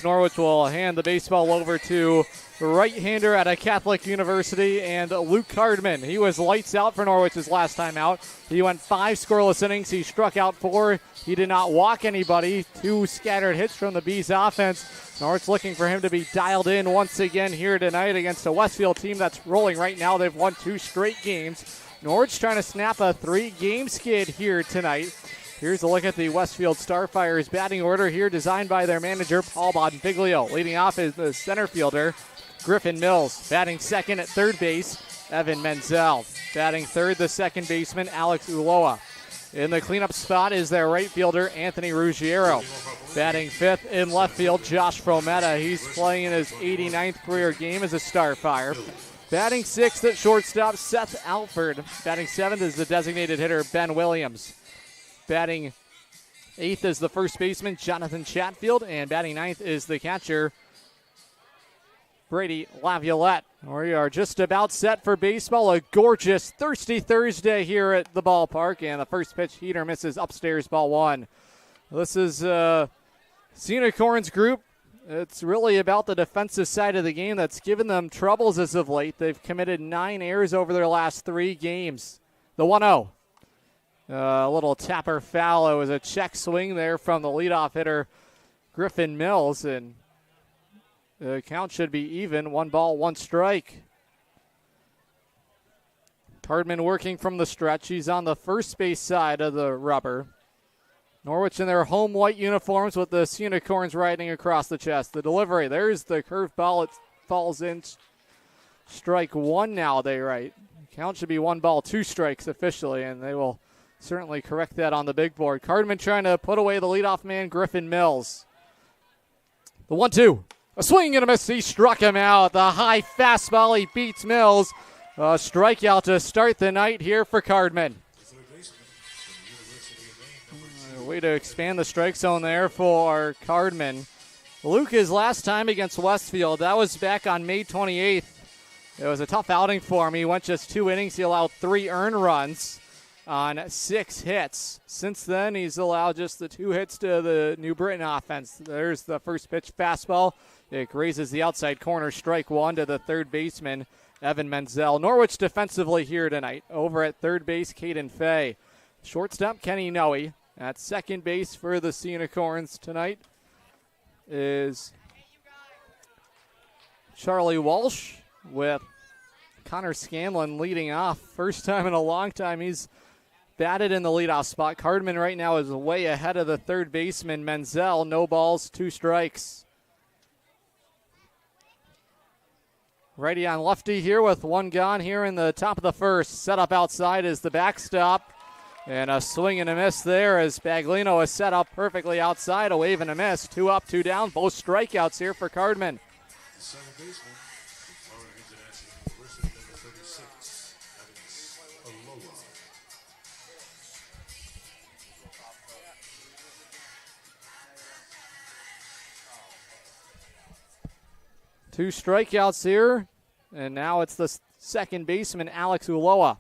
Norwich will hand the baseball over to the right-hander at a Catholic university, and Luke Cardman. He was lights out for Norwich his last time out. He went 5 scoreless innings. He struck out 4. He did not walk anybody. 2 scattered hits from the Bees offense. Norwich looking for him to be dialed in once again here tonight against a Westfield team that's rolling right now. They've won 2 straight games. Norwich trying to snap a 3-game skid here tonight. Here's a look at the Westfield Starfires batting order here, designed by their manager, Paul Bonfiglio. Leading off is the center fielder, Griffin Mills. Batting second at third base, Evan Menzel. Batting third, the second baseman, Alex Uloa. In the cleanup spot is their right fielder, Anthony Ruggiero. Batting fifth in left field, Josh Frometta. He's playing in his 89th career game as a Starfire. Batting sixth at shortstop, Seth Alford. Batting seventh is the designated hitter, Ben Williams. Batting eighth is the first baseman, Jonathan Chatfield. And batting ninth is the catcher, Brady Laviolette. We are just about set for baseball. A gorgeous, thirsty Thursday here at the ballpark. And the first pitch, heater misses upstairs, ball 1. This is Sea Unicorns group. It's really about the defensive side of the game that's given them troubles as of late. They've committed 9 errors over their last 3 games. The 1-0. A little tapper foul. It was a check swing there from the leadoff hitter, Griffin Mills, and the count should be even. 1 ball, 1 strike. Cardman working from the stretch. He's on the first base side of the rubber. Norwich in their home white uniforms with the Sea Unicorns riding across the chest. The delivery, there's the curved ball. It falls in. Strike 1 now, they write. Count should be 1 ball, 2 strikes officially, and they will certainly correct that on the big board. Cardman trying to put away the leadoff man, Griffin Mills. The 1-2. A swing and a miss. He struck him out. The high fastball. He beats Mills. A strikeout to start the night here for Cardman. Way to expand the strike zone there for Cardman. Luke, his last time against Westfield, that was back on May 28th. It was a tough outing for him. He went just 2 innings. He allowed 3 earned runs on 6 hits. Since then, he's allowed just the 2 hits to the New Britain offense. There's the first pitch fastball. It grazes the outside corner. Strike 1 to the third baseman, Evan Menzel. Norwich defensively here tonight. Over at third base, Caden Fay. Shortstop, Kenny Noe. At second base for the Sea Unicorns tonight is Charlie Walsh, with Connor Scanlon leading off. First time in a long time he's batted in the leadoff spot. Cardman right now is way ahead of the third baseman, Menzel. No balls, 2 strikes. Righty on lefty here with 1 gone here in the top of the first. Set up outside is the backstop. And a swing and a miss there as Baglino is set up perfectly outside. A wave and a miss. 2 up, 2 down. Both strikeouts here for Cardman. Second baseman, Florida International University, number 36, Aloha. 2 strikeouts here. And now it's the second baseman, Alex Uloa.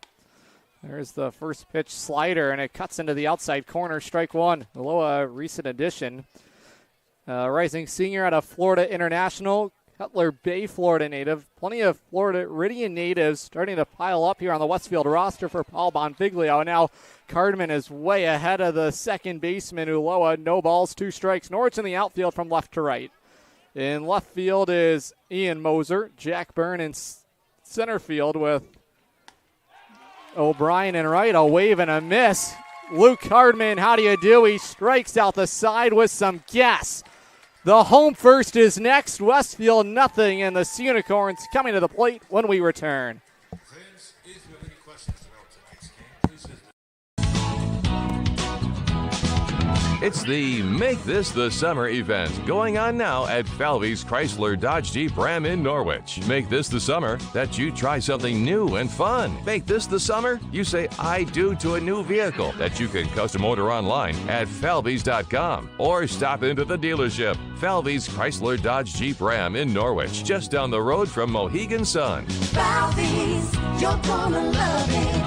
There's the first pitch slider, and it cuts into the outside corner. Strike 1. Uloa, recent addition. Rising senior out of Florida International. Cutler Bay, Florida native. Plenty of Floridian natives starting to pile up here on the Westfield roster for Paul Bonfiglio. Now Cardman is way ahead of the second baseman, Uloa. No balls, 2 strikes. Norwich in the outfield from left to right. In left field is Ian Moser. Jack Byrne in center field with O'Brien in right. A wave and a miss. Luke Cardman, how do you do? He strikes out the side with some gas. The home first is next. Westfield nothing, and the Sea Unicorns coming to the plate when we return. Fans, if you have any questions about tonight's game, please visit. It's the Make This the Summer event going on now at Falvey's Chrysler Dodge Jeep Ram in Norwich. Make this the summer that you try something new and fun. Make this the summer you say I do to a new vehicle that you can custom order online at falveys.com or stop into the dealership. Falvey's Chrysler Dodge Jeep Ram in Norwich, just down the road from Mohegan Sun. Falvey's, you're gonna love it.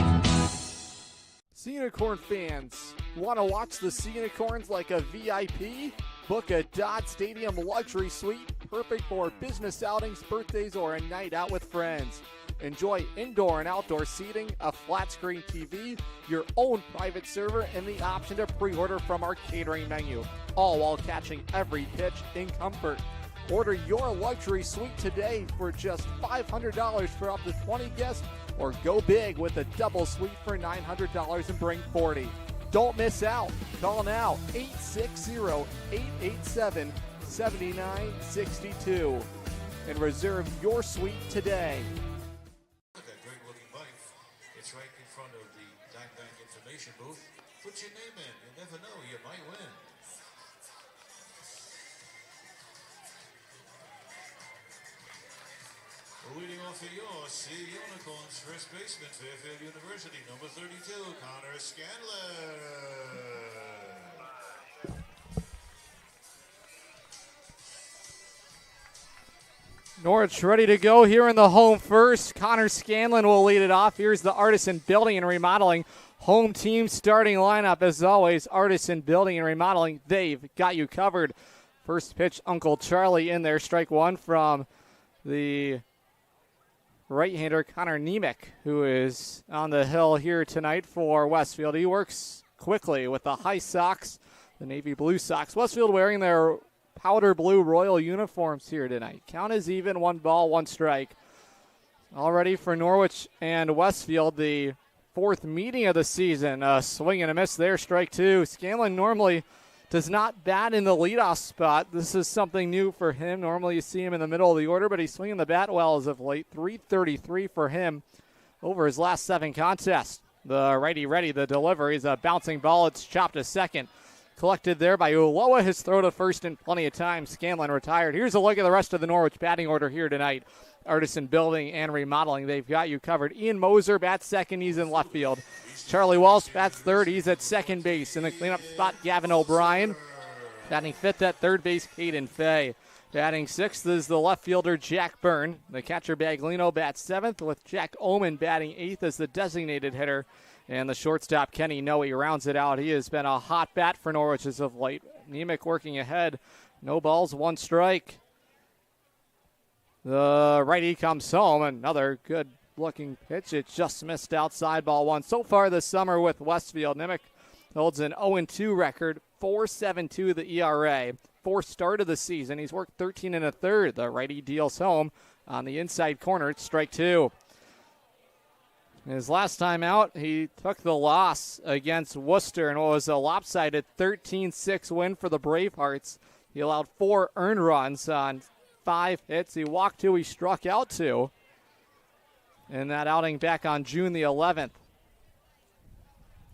Sea Unicorn fans, want to watch the Sea Unicorns like a VIP? Book a Dodd Stadium luxury suite, perfect for business outings, birthdays, or a night out with friends. Enjoy indoor and outdoor seating, a flat screen TV, your own private server, and the option to pre-order from our catering menu, all while catching every pitch in comfort. Order your luxury suite today for just $500 for up to 20 guests, or go big with a double suite for $900 and bring 40. Don't miss out. Call now, 860-887-7962, and reserve your suite today. Look at that great looking bike. It's right in front of the Dime Bank information booth. Put your name in. You never know. You might win. Leading off for your Sea Unicorns, first baseman, Fairfield University, number 32, Connor Scanlon. Norwich ready to go here in the home first. Connor Scanlon will lead it off. Here's the Artisan Building and Remodeling home team starting lineup. As always, Artisan Building and Remodeling, they've got you covered. First pitch, Uncle Charlie in there. Strike one from the right-hander Connor Nemec, who is on the hill here tonight for Westfield. He works quickly with the high socks, the navy blue socks. Westfield wearing their powder blue royal uniforms here tonight. Count is even, 1 ball, 1 strike. All ready for Norwich and Westfield, the 4th meeting of the season. Swing and a miss there, strike 2. Scanlon normally does not bat in the leadoff spot. This is something new for him. Normally you see him in the middle of the order, but he's swinging the bat well as of late. .333 for him over his last 7 contests. The righty ready, the delivery is a bouncing ball. It's chopped to second. Collected there by Uloa. His throw to first in plenty of time. Scanlon retired. Here's a look at the rest of the Norwich batting order here tonight. Artisan Building and Remodeling, they've got you covered. Ian Moser bats second. He's in left field. Charlie Walsh bats third. He's at second base. In the cleanup spot, Gavin O'Brien. Batting fifth at third base, Caden Fay. Batting sixth is the left fielder, Jack Byrne. The catcher, Baglino, bats seventh, with Jack Oman batting eighth as the designated hitter. And the shortstop, Kenny Noe, rounds it out. He has been a hot bat for Norwich as of late. Nemec working ahead. No balls, 1 strike. The righty comes home. Another good-looking pitch. It just missed outside, ball 1. So far this summer with Westfield, Nemec holds an 0-2 record, 4.72 the ERA. 4th start of the season. He's worked 13 1/3. The righty deals home on the inside corner. It's strike 2. His last time out, he took the loss against Worcester and was a lopsided 13-6 win for the Bravehearts. He allowed 4 earned runs on 5 hits. He walked 2, he struck out 2 in that outing back on June the 11th.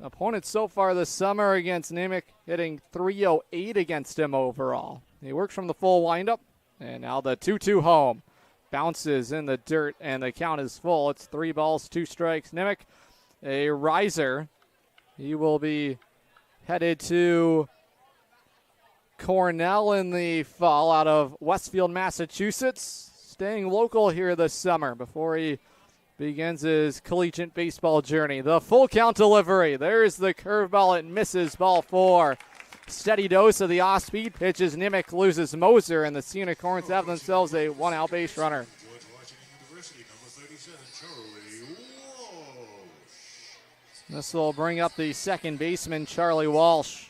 Opponent so far this summer against Nemec, hitting .308 against him overall. He works from the full windup, and now the 2-2 home. Bounces in the dirt, and the count is full. It's 3 balls, 2 strikes. Nemec, a riser. He will be headed to Cornell in the fall out of Westfield, Massachusetts. Staying local here this summer before he begins his collegiate baseball journey. The full count delivery. There's the curveball. It misses, ball 4. Steady dose of the off-speed pitches. Nemec loses Moser, and the Sea Unicorns have themselves a 1-out base runner. George Washington University, number 37, Charlie Walsh. This will bring up the second baseman, Charlie Walsh.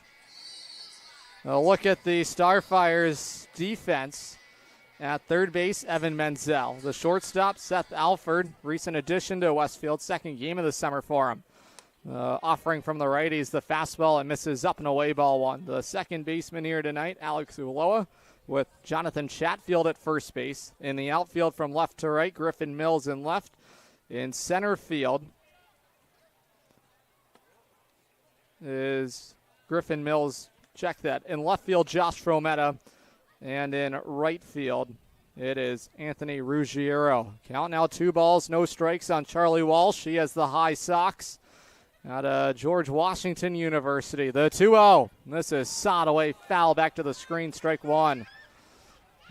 A look at the Starfires defense. At third base, Evan Menzel. The shortstop, Seth Alford, recent addition to Westfield, second game of the summer for him. Offering from the righties, the fastball, and misses up and away, ball 1. The second baseman here tonight, Alex Uloa, with Jonathan Chatfield at first base. In the outfield from left to right, Griffin Mills in left. In center field is Griffin Mills. Check that. In left field, Josh Frometta. And in right field, it is Anthony Ruggiero. Count now 2 balls, no strikes on Charlie Walsh. He has the high socks out of George Washington University. The 2-0. This is sawed away foul back to the screen, strike 1.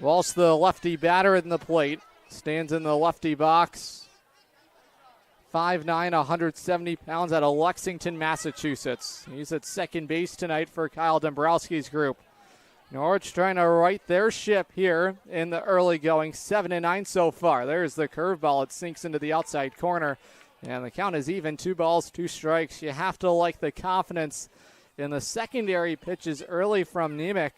Walsh, the lefty batter in the plate, stands in the lefty box. 5'9", 170 pounds out of Lexington, Massachusetts. He's at second base tonight for Kyle Dombrowski's group. Norwich trying to right their ship here in the early going. 7-9 so far. There's the curveball. It sinks into the outside corner. And the count is even. 2 balls, 2 strikes. You have to like the confidence in the secondary pitches early from Nemec.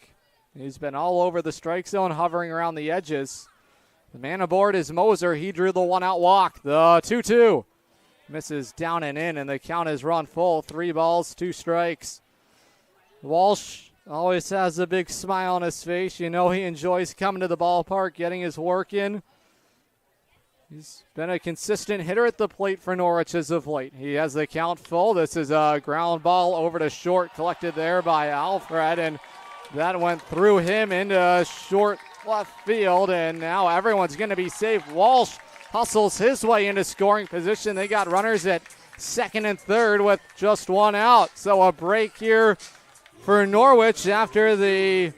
He's been all over the strike zone, hovering around the edges. The man aboard is Moser. He drew the 1-out walk. The 2-2. Misses down and in, and the count is run full. 3 balls, 2 strikes. Walsh always has a big smile on his face. You know he enjoys coming to the ballpark, getting his work in. He's been a consistent hitter at the plate for Norwich as of late. He has the count full. This is a ground ball over to short, collected there by Alfred, and that went through him into short left field, and now everyone's going to be safe. Walsh hustles his way into scoring position. They got runners at second and third with just 1 out. So a break here for Norwich after the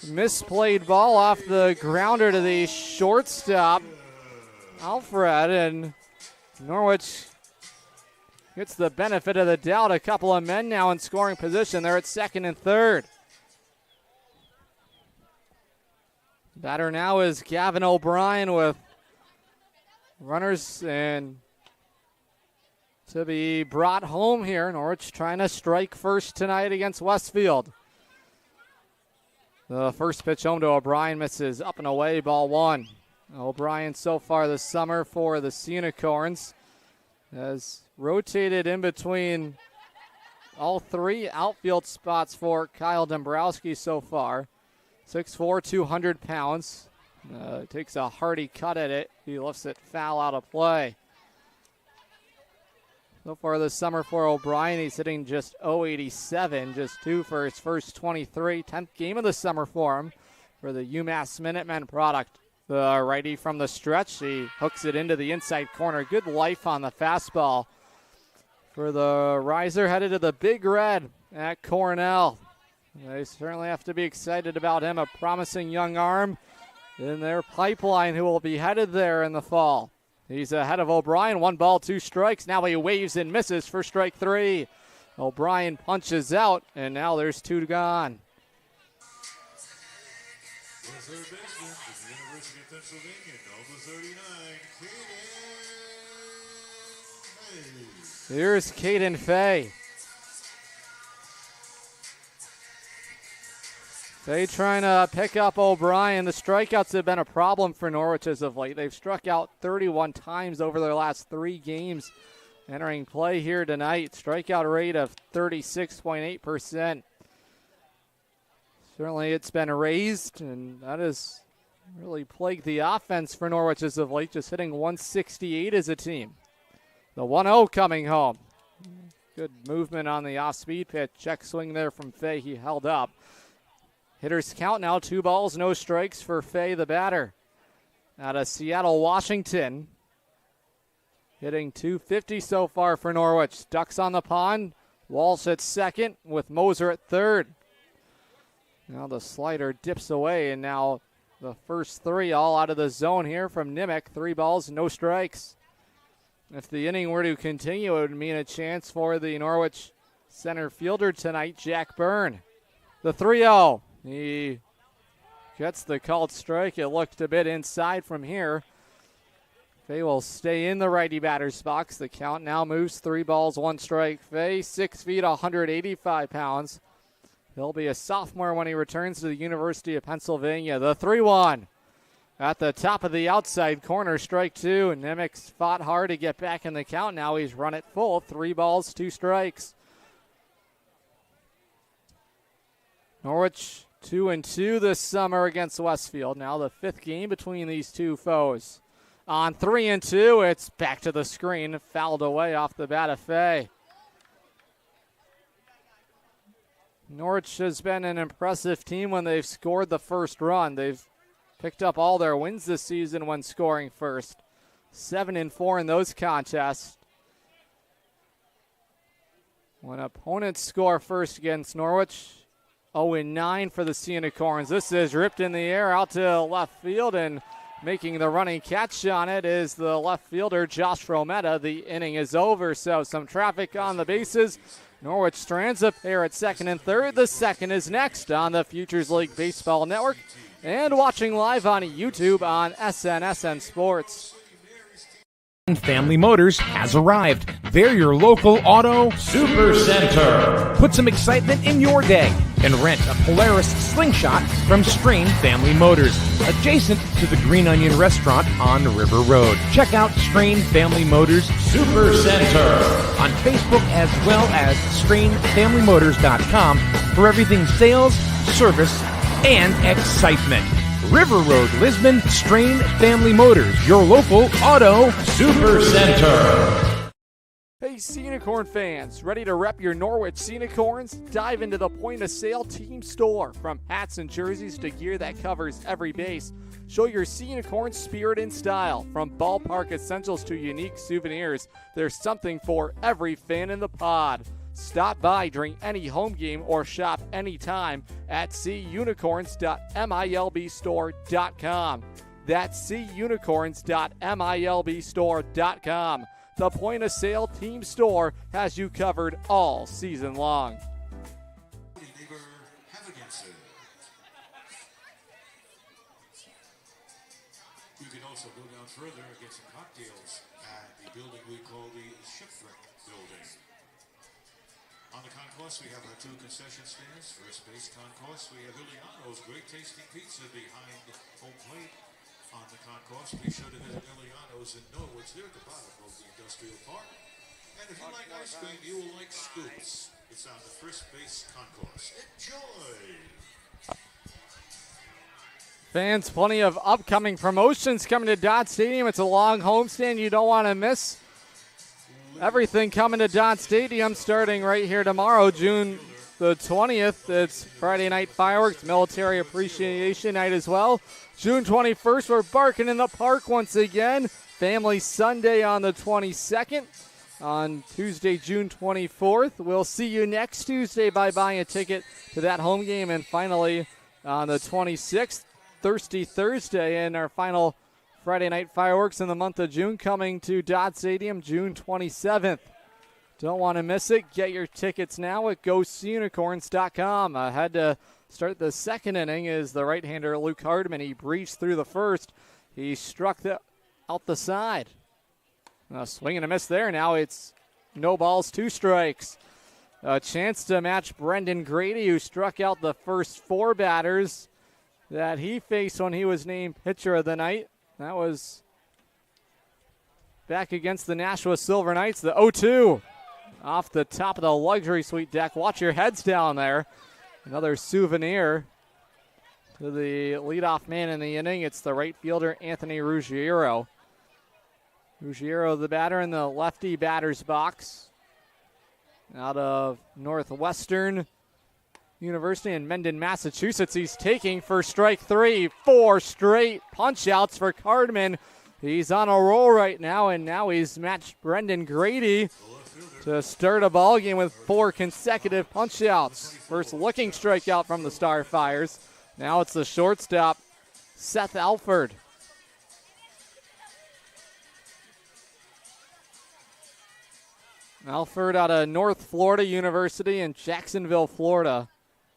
misplayed ball off the grounder to the shortstop, Alfred, and Norwich gets the benefit of the doubt. A couple of men now in scoring position. They're at second and third. Batter now is Gavin O'Brien with runners and to be brought home here. Norwich trying to strike first tonight against Westfield. The first pitch home to O'Brien misses up and away, ball 1. O'Brien so far this summer for the Sea Unicorns has rotated in between all 3 outfield spots for Kyle Dombrowski so far. 6'4", 200 pounds. Takes a hearty cut at it. He lifts it foul out of play. So far this summer for O'Brien, he's hitting just .087, just 2 for his first 23. 10th game of the summer for him for the UMass Minutemen product. The righty from the stretch, he hooks it into the inside corner. Good life on the fastball for the riser, headed to the Big Red at Cornell. They certainly have to be excited about him, a promising young arm in their pipeline who will be headed there in the fall. He's ahead of O'Brien, 1 ball, 2 strikes. Now he waves and misses for strike 3. O'Brien punches out, and now there's 2 gone. The third baseman from the University of Pennsylvania, number 39, Here's Caden Fay. They trying to pick up O'Brien. The strikeouts have been a problem for Norwich as of late. They've struck out 31 times over their last 3 games entering play here tonight. Strikeout rate of 36.8%. Certainly it's been raised, and that has really plagued the offense for Norwich as of late, just hitting 168 as a team. The 1-0 coming home. Good movement on the off-speed pitch. Check swing there from Fay. He held up. Hitters count now, 2 balls, no strikes for Fay, the batter. Out of Seattle, Washington. Hitting .250 so far for Norwich. Ducks on the pond. Walsh at second with Moser at third. Now the slider dips away, and now the first 3 all out of the zone here from Nemec. 3 balls, no strikes. If the inning were to continue, it would mean a chance for the Norwich center fielder tonight, Jack Byrne. The 3-0. He gets the called strike. It looked a bit inside from here. Fay will stay in the righty batter's box. The count now moves 3 balls, 1 strike. Fay, 6 feet, 185 pounds. He'll be a sophomore when he returns to the University of Pennsylvania. The 3-1 at the top of the outside corner, strike 2. Nemec's fought hard to get back in the count. Now he's run it full. 3 balls, 2 strikes. Norwich 2-2 this summer against Westfield. Now the 5th game between these 2 foes. On 3-2, it's back to the screen. Fouled away off the bat of Fay. Norwich has been an impressive team when they've scored the first run. They've picked up all their wins this season when scoring first. 7-4 in those contests. When opponents score first against Norwich, 0-9 for the Sea Unicorns. This is ripped in the air out to left field, and Making the running catch on it is the left fielder, Josh Rometta. The inning is over, so some traffic on the bases. Norwich strands a pair at second and third. The second is next on the Futures League Baseball Network and watching live on YouTube on SNSN Sports. Family Motors has arrived. They're your local auto super center. Put some excitement in your day and rent a Polaris Slingshot from Strain Family Motors, adjacent to the Green Onion Restaurant on River Road. Check out Strain Family Motors Super Center on Facebook as well as strainfamilymotors.com for everything sales, service, and excitement. River Road, Lisbon, Strain Family Motors, your local auto super center. Hey, Sea Unicorn fans, ready to rep your Norwich Sea Unicorns? Dive into the point-of-sale team store. From hats and jerseys to gear that covers every base, show your Sea Unicorn spirit and style. From ballpark essentials to unique souvenirs, there's something for every fan in the pod. Stop by during any home game or shop anytime at seaunicorns.milbstore.com. That's seaunicorns.milbstore.com. The point-of-sale team store has you covered all season long. Neighbor, have against it. You can also go down further and get some cocktails at the building we call the Shipwreck Building. On the concourse, we have our two concession stands. First base concourse, we have Iliano's great tasting pizza behind home plate. On the concourse, be sure to visit Iliano's in Norwich. They're at the bottom of the industrial park. And if you like ice cream, you will like Scoops. It's on the first base concourse. Enjoy! Fans, plenty of upcoming promotions coming to Dodd Stadium. It's a long homestand you don't want to miss. Everything coming to Dodd Stadium starting right here tomorrow, June the 20th. It's Friday night fireworks, military appreciation night as well. June 21st, we're barking in the park once again. Family Sunday on the 22nd. On Tuesday, June 24th, we'll see you next Tuesday by buying a ticket to that home game. And finally, on the 26th, Thirsty Thursday, and our final Friday night fireworks in the month of June coming to Dodd Stadium June 27th. Don't want to miss it. Get your tickets now at GoSeaUnicorns.com. Ahead to start the second inning is the right-hander Luke Hardman. He breezed through the first. He struck out the side. Swing and a miss there. Now it's no balls, 2 strikes. A chance to match Brendan Grady, who struck out the first 4 batters that he faced when he was named pitcher of the night. That was back against the Nashua Silver Knights. The 0-2 off the top of the luxury suite deck. Watch your heads down there. Another souvenir to the leadoff man in the inning. It's the right fielder, Anthony Ruggiero. Ruggiero, the batter in the lefty batter's box. Out of Northwestern University in Mendon, Massachusetts. He's taking for strike 3. 4 straight punch-outs for Cardman. He's on a roll right now, and now he's matched Brendan Grady to start a ball game with 4 consecutive punch-outs. First looking strikeout from the Starfires. Now it's the shortstop, Seth Alford. Alford out of North Florida University in Jacksonville, Florida.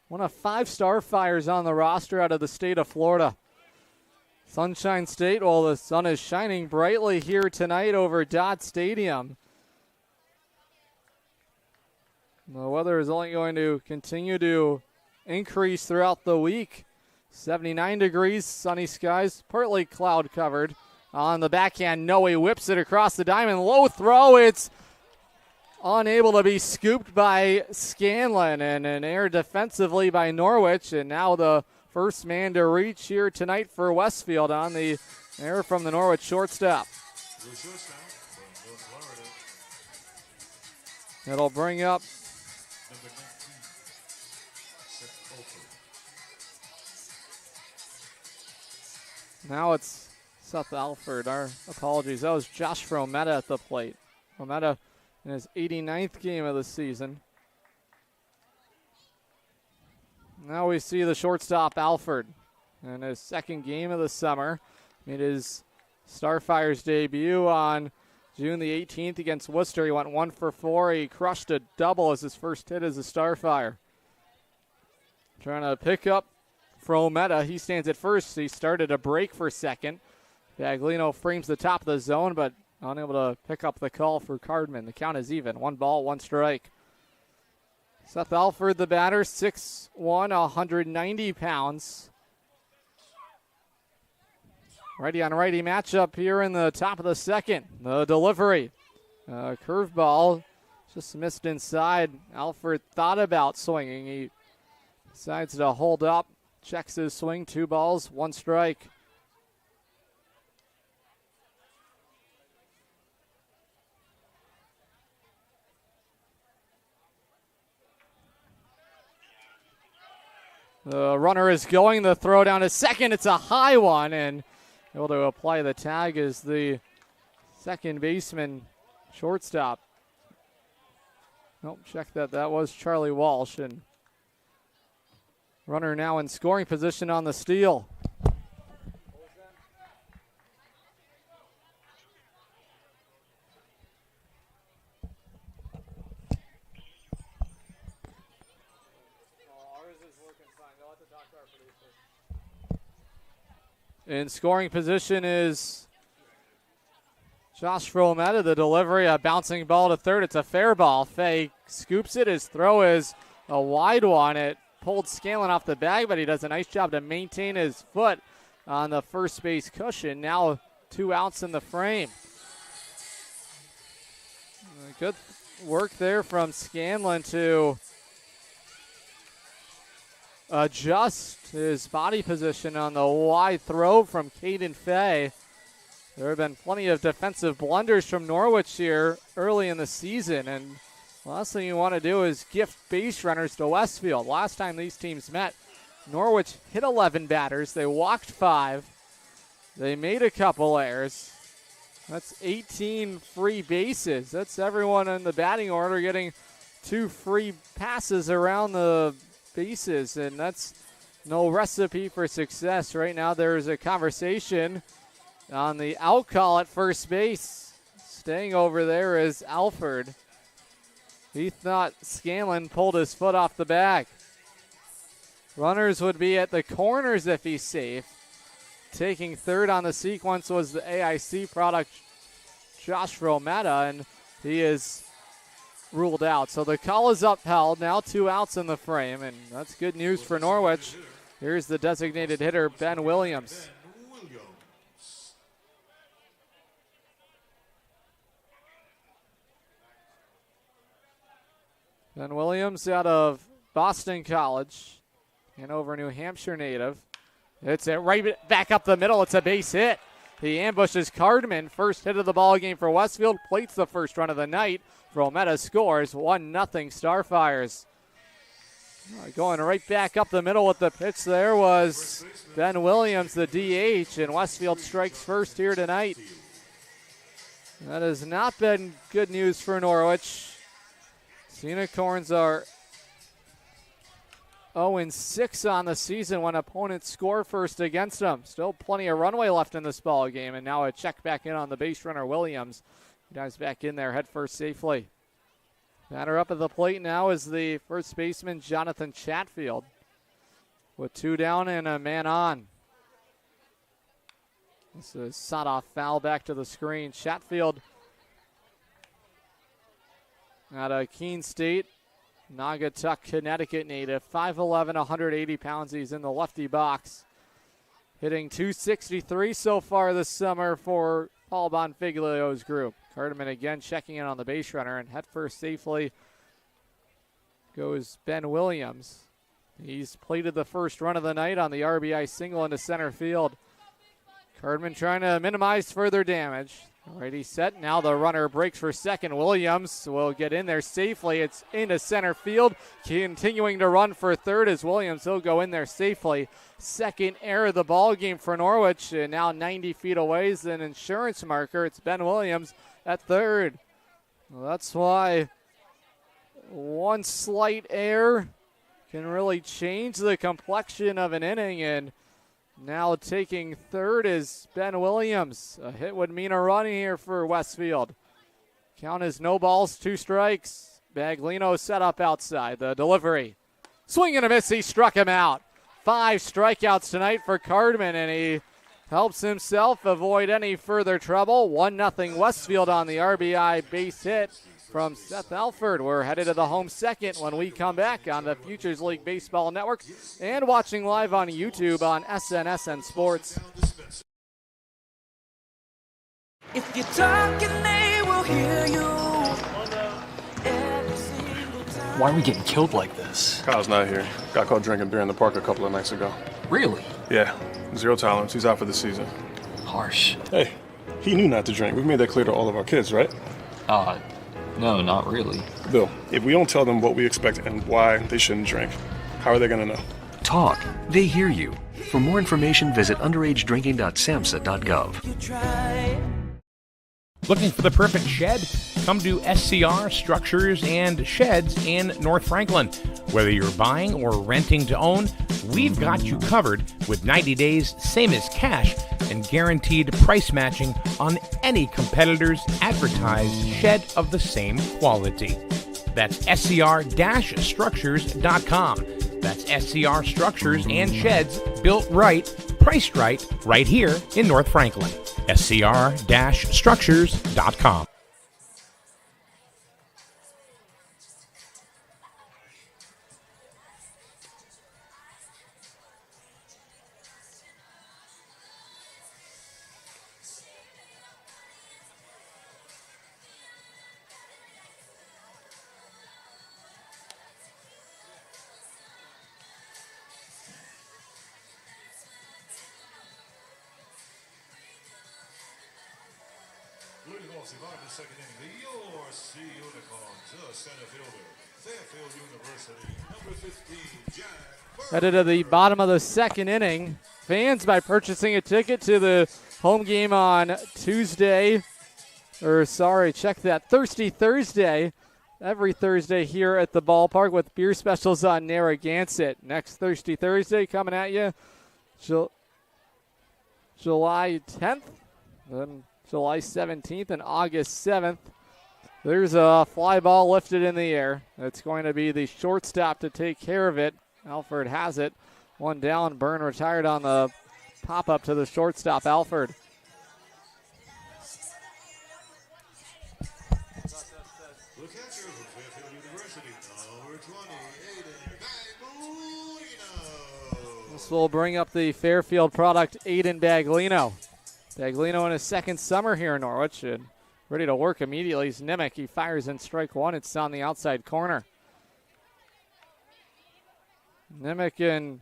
One of 5 Starfires on the roster out of the state of Florida. Sunshine State, well, the sun is shining brightly here tonight over Dodd Stadium. The weather is only going to continue to increase throughout the week. 79 degrees, sunny skies, partly cloud covered. On the backhand, Noe whips it across the diamond. Low throw, it's unable to be scooped by Scanlon, and an error defensively by Norwich. And now the first man to reach here tonight for Westfield on the error from the Norwich shortstop. It'll bring up now it's Seth Alford. Our apologies. That was Josh Rometta at the plate. Rometta in his 89th game of the season. Now we see the shortstop Alford in his second game of the summer. made his Starfires debut on June the 18th against Worcester. He went 1 for 4. He crushed a double as his first hit as a Starfire. Trying to pick up Frometta. He stands at first. He started a break for second. Baglino frames the top of the zone, but unable to pick up the call for Cardman. The count is even. 1 ball, 1 strike. Seth Alford, the batter, 6'1", 190 pounds. Righty on righty matchup here in the top of the second. The delivery. Curveball just missed inside. Alford thought about swinging. He decides to hold up. Checks his swing. 2 balls, 1 strike. The runner is going. The throw down to second. It's a high one, and able to apply the tag is the second baseman, shortstop. Nope, check that. That was Charlie Walsh, and runner now in scoring position on the steal. In scoring position is Josh Frometta. The delivery, a bouncing ball to third. It's a fair ball. Fay scoops it. His throw is a wide one. It pulled Scanlon off the bag, but he does a nice job to maintain his foot on the first base cushion. Now 2 outs in the frame. Good work there from Scanlon to adjust his body position on the wide throw from Caden Fay. There have been plenty of defensive blunders from Norwich here early in the season, and the last thing you want to do is gift base runners to Westfield. Last time these teams met, Norwich hit 11 batters. They walked 5. They made a couple errors. That's 18 free bases. That's everyone in the batting order getting 2 free passes around the bases, and that's no recipe for success. Right now there's a conversation on the out call at first base. Staying over there is Alford. He thought Scanlon pulled his foot off the bag. Runners would be at the corners if he's safe. Taking third on the sequence was the AIC product Josh Frometta, and he is ruled out. So the call is upheld. Now 2 outs in the frame, and that's good news for Norwich. Here's the designated hitter, Ben Williams. Ben Williams out of Boston College, Hanover, New Hampshire native. It's it right back up the middle. It's a base hit. He ambushes Cardman. First hit of the ball game for Westfield. Plates the first run of the night. Frometta scores 1-0 Starfires. Going right back up the middle with the pitch there was Ben Williams, the DH, and Westfield strikes first here tonight. That has not been good news for Norwich. The Unicorns are 0-6 on the season when opponents score first against them. Still plenty of runway left in this ball game, and now a check back in on the base runner Williams. He dives back in there head first safely. Batter up at the plate now is the first baseman Jonathan Chatfield with 2 down and a man on. This is sawed-off foul back to the screen. Chatfield out of Keene State, Naugatuck, Connecticut native, 5'11", 180 pounds. He's in the lefty box. Hitting .263 so far this summer for Paul Bonfiglio's group. Cardman again checking in on the base runner, and head first safely goes Ben Williams. He's plated the first run of the night on the RBI single into center field. Cardman trying to minimize further damage. Alrighty set. Now the runner breaks for second. Williams will get in there safely. It's into center field. Continuing to run for third as Williams. He'll go in there safely. Second error of the ball game for Norwich. And now 90 feet away is an insurance marker. It's Ben Williams at third. Well, that's why one slight error can really change the complexion of an inning. And Now taking third is Ben Williams. A hit would mean a run here for Westfield. Count is no balls, 2 strikes. Baglino set up outside. The delivery. Swing and a miss. He struck him out. 5 strikeouts tonight for Cardman, and he helps himself avoid any further trouble. 1-0 Westfield on the RBI base hit from Seth Alford. We're headed to the home second when we come back on the Futures League Baseball Network and watching live on YouTube on SNSN Sports. If you're talking, they will hear you. Why are we getting killed like this? Kyle's not here. Got caught drinking beer in the park a couple of nights ago. Really? Yeah, 0 tolerance. He's out for the season. Harsh. Hey, he knew not to drink. We've made that clear to all of our kids, right? No, not really. Bill, if we don't tell them what we expect and why they shouldn't drink, how are they going to know? Talk. They hear you. For more information, visit underagedrinking.samhsa.gov. Looking for the perfect shed? Come to SCR Structures and Sheds in North Franklin. Whether you're buying or renting to own, we've got you covered with 90 days, same as cash, and guaranteed price matching on any competitor's advertised shed of the same quality. That's scr-structures.com. That's SCR Structures and Sheds, built right, priced right here in North Franklin. scr-structures.com. Leading off the bottom of the second inning, the Norwich Sea Unicorns, the center fielder, Fairfield University, number 15, Jack Burke. Headed to the bottom of the second inning. Fans, by purchasing a ticket to the home game on Thursday, every Thursday here at the ballpark with beer specials on Narragansett. Next Thursday coming at you, July 10th, then July 17th and August 7th. There's a fly ball lifted in the air. It's going to be the shortstop to take care of it. Alford has it. 1 down. Byrne retired on the pop-up to the shortstop, Alford. The catcher from Fairfield University, number 20, Aiden Baglino. This will bring up the Fairfield product, Aiden Baglino. Baglino in his second summer here in Norwich and ready to work immediately. He's Nimick. He fires in strike 1. It's on the outside corner. Nimick and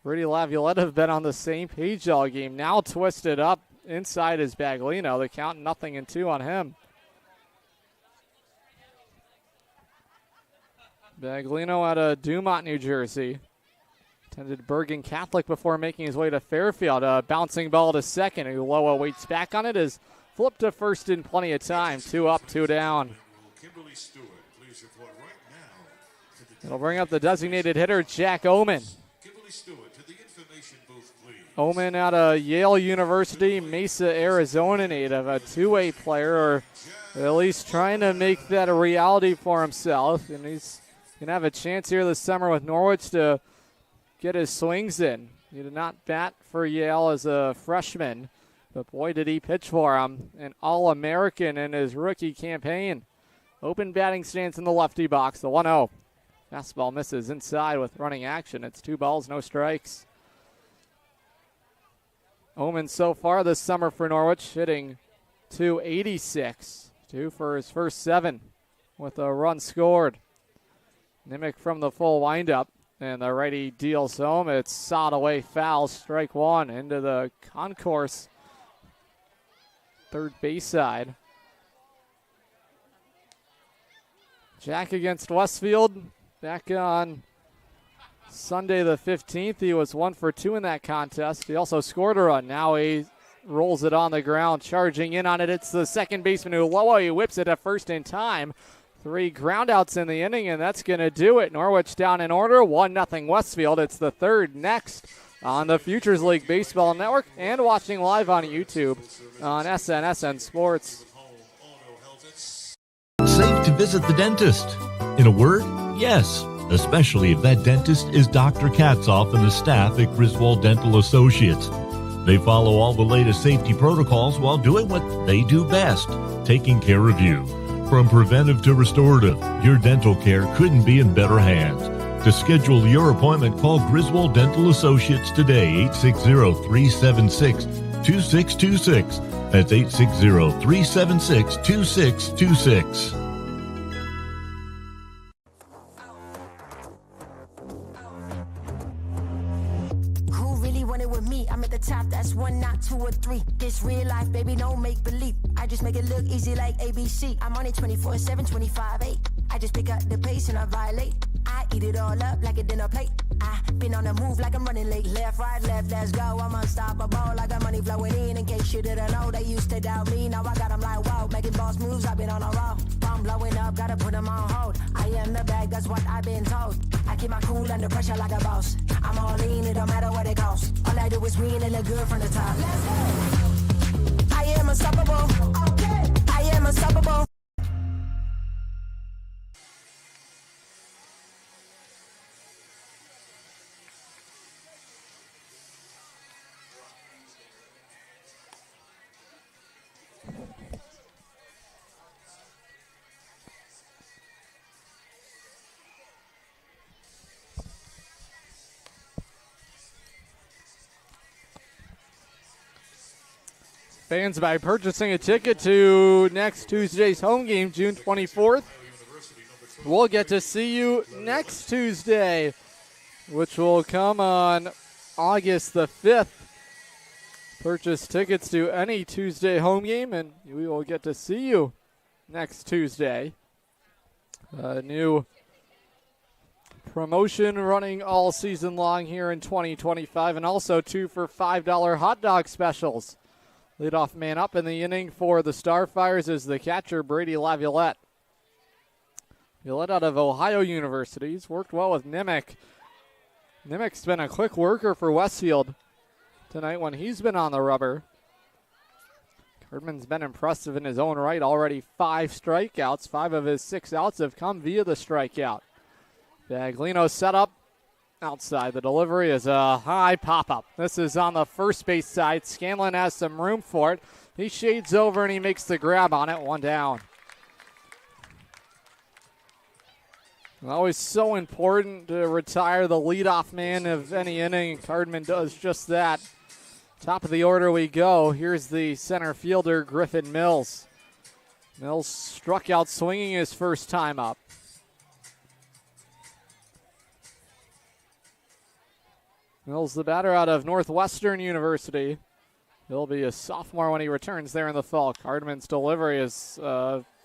Rudy Laviolette have been on the same page all game. Now twisted up inside is Baglino. The count 0-2 on him. Baglino out of Dumont, New Jersey. Attended Bergen Catholic before making his way to Fairfield. A bouncing ball to second. Uloa waits back on it. Is flipped to first in plenty of time. 2 up, 2 down. Kimberly Stewart, please report right now to the It'll bring up the designated hitter, Jack Oman. Kimberly Stewart to the information booth, please. Oman out of Yale University, Mesa, Arizona native. A two-way player, or at least trying to make that a reality for himself. And he's going to have a chance here this summer with Norwich to get his swings in. He did not bat for Yale as a freshman, but boy, did he pitch for him. An All-American in his rookie campaign. Open batting stance in the lefty box, the 1-0. Fastball misses inside with running action. It's 2 balls, no strikes. Oman so far this summer for Norwich hitting .286. 2 for his first 7 with a run scored. Nimick from the full windup. And the righty deals home. It's sawed away foul. Strike 1 into the concourse. Third base side. Jack against Westfield. Back on Sunday the 15th. He was 1 for 2 in that contest. He also scored a run. Now he rolls it on the ground. Charging in on it. It's the second baseman Uloa. He whips it at first in time. 3 groundouts in the inning, and that's going to do it. Norwich down in order, 1-0 Westfield. It's the third next on the Futures League Baseball Network and watching live on YouTube on SN Sports. Safe to visit the dentist. In a word, yes, especially if that dentist is Dr. Katzoff and the staff at Griswold Dental Associates. They follow all the latest safety protocols while doing what they do best, taking care of you. From preventive to restorative, your dental care couldn't be in better hands. To schedule your appointment, call Griswold Dental Associates today, 860-376-2626. That's 860-376-2626. I'm at the top, that's 1, not 2 or 3. This real life, baby, don't make believe. I just make it look easy like ABC. I'm on it 24/7, 25/8. I just pick up the pace and I violate. I eat it all up like a dinner plate. I been on the move like I'm running late. Left, right, left, let's go. I'm unstoppable. I got money flowing in case you didn't know. They used to doubt me, now I got them like wow. Making boss moves, I've been on a roll. I'm blowing up, gotta put them on hold. I am the bag, that's what I've been told. I keep my cool under pressure like a boss. I'm all in, it don't matter what it costs. All I do is win and look good from the top. Let's go. I am unstoppable. Okay. I am unstoppable. Fans, by purchasing a ticket to next Tuesday's home game, June 24th, we'll get to see you next Tuesday, which will come on August the 5th. Purchase tickets to any Tuesday home game, and we will get to see you next Tuesday. A new promotion running all season long here in 2025, and also 2 for $5 hot dog specials. Leadoff man up in the inning for the Starfires is the catcher, Brady Laviolette. Laviolette out of Ohio University. He's worked well with Nimick. Nimick's been a quick worker for Westfield tonight when he's been on the rubber. Herdman's been impressive in his own right. Already 5 strikeouts. 5 of his 6 outs have come via the strikeout. Baglino set up. Outside, the delivery is a high pop-up. This is on the first base side. Scanlon has some room for it. He shades over and he makes the grab on it. 1 down. Always so important to retire the leadoff man of any inning. Cardman does just that. Top of the order we go. Here's the center fielder, Griffin Mills. Mills struck out swinging his first time up. Mills, the batter out of Northwestern University. He'll be a sophomore when he returns there in the fall. Cardman's delivery is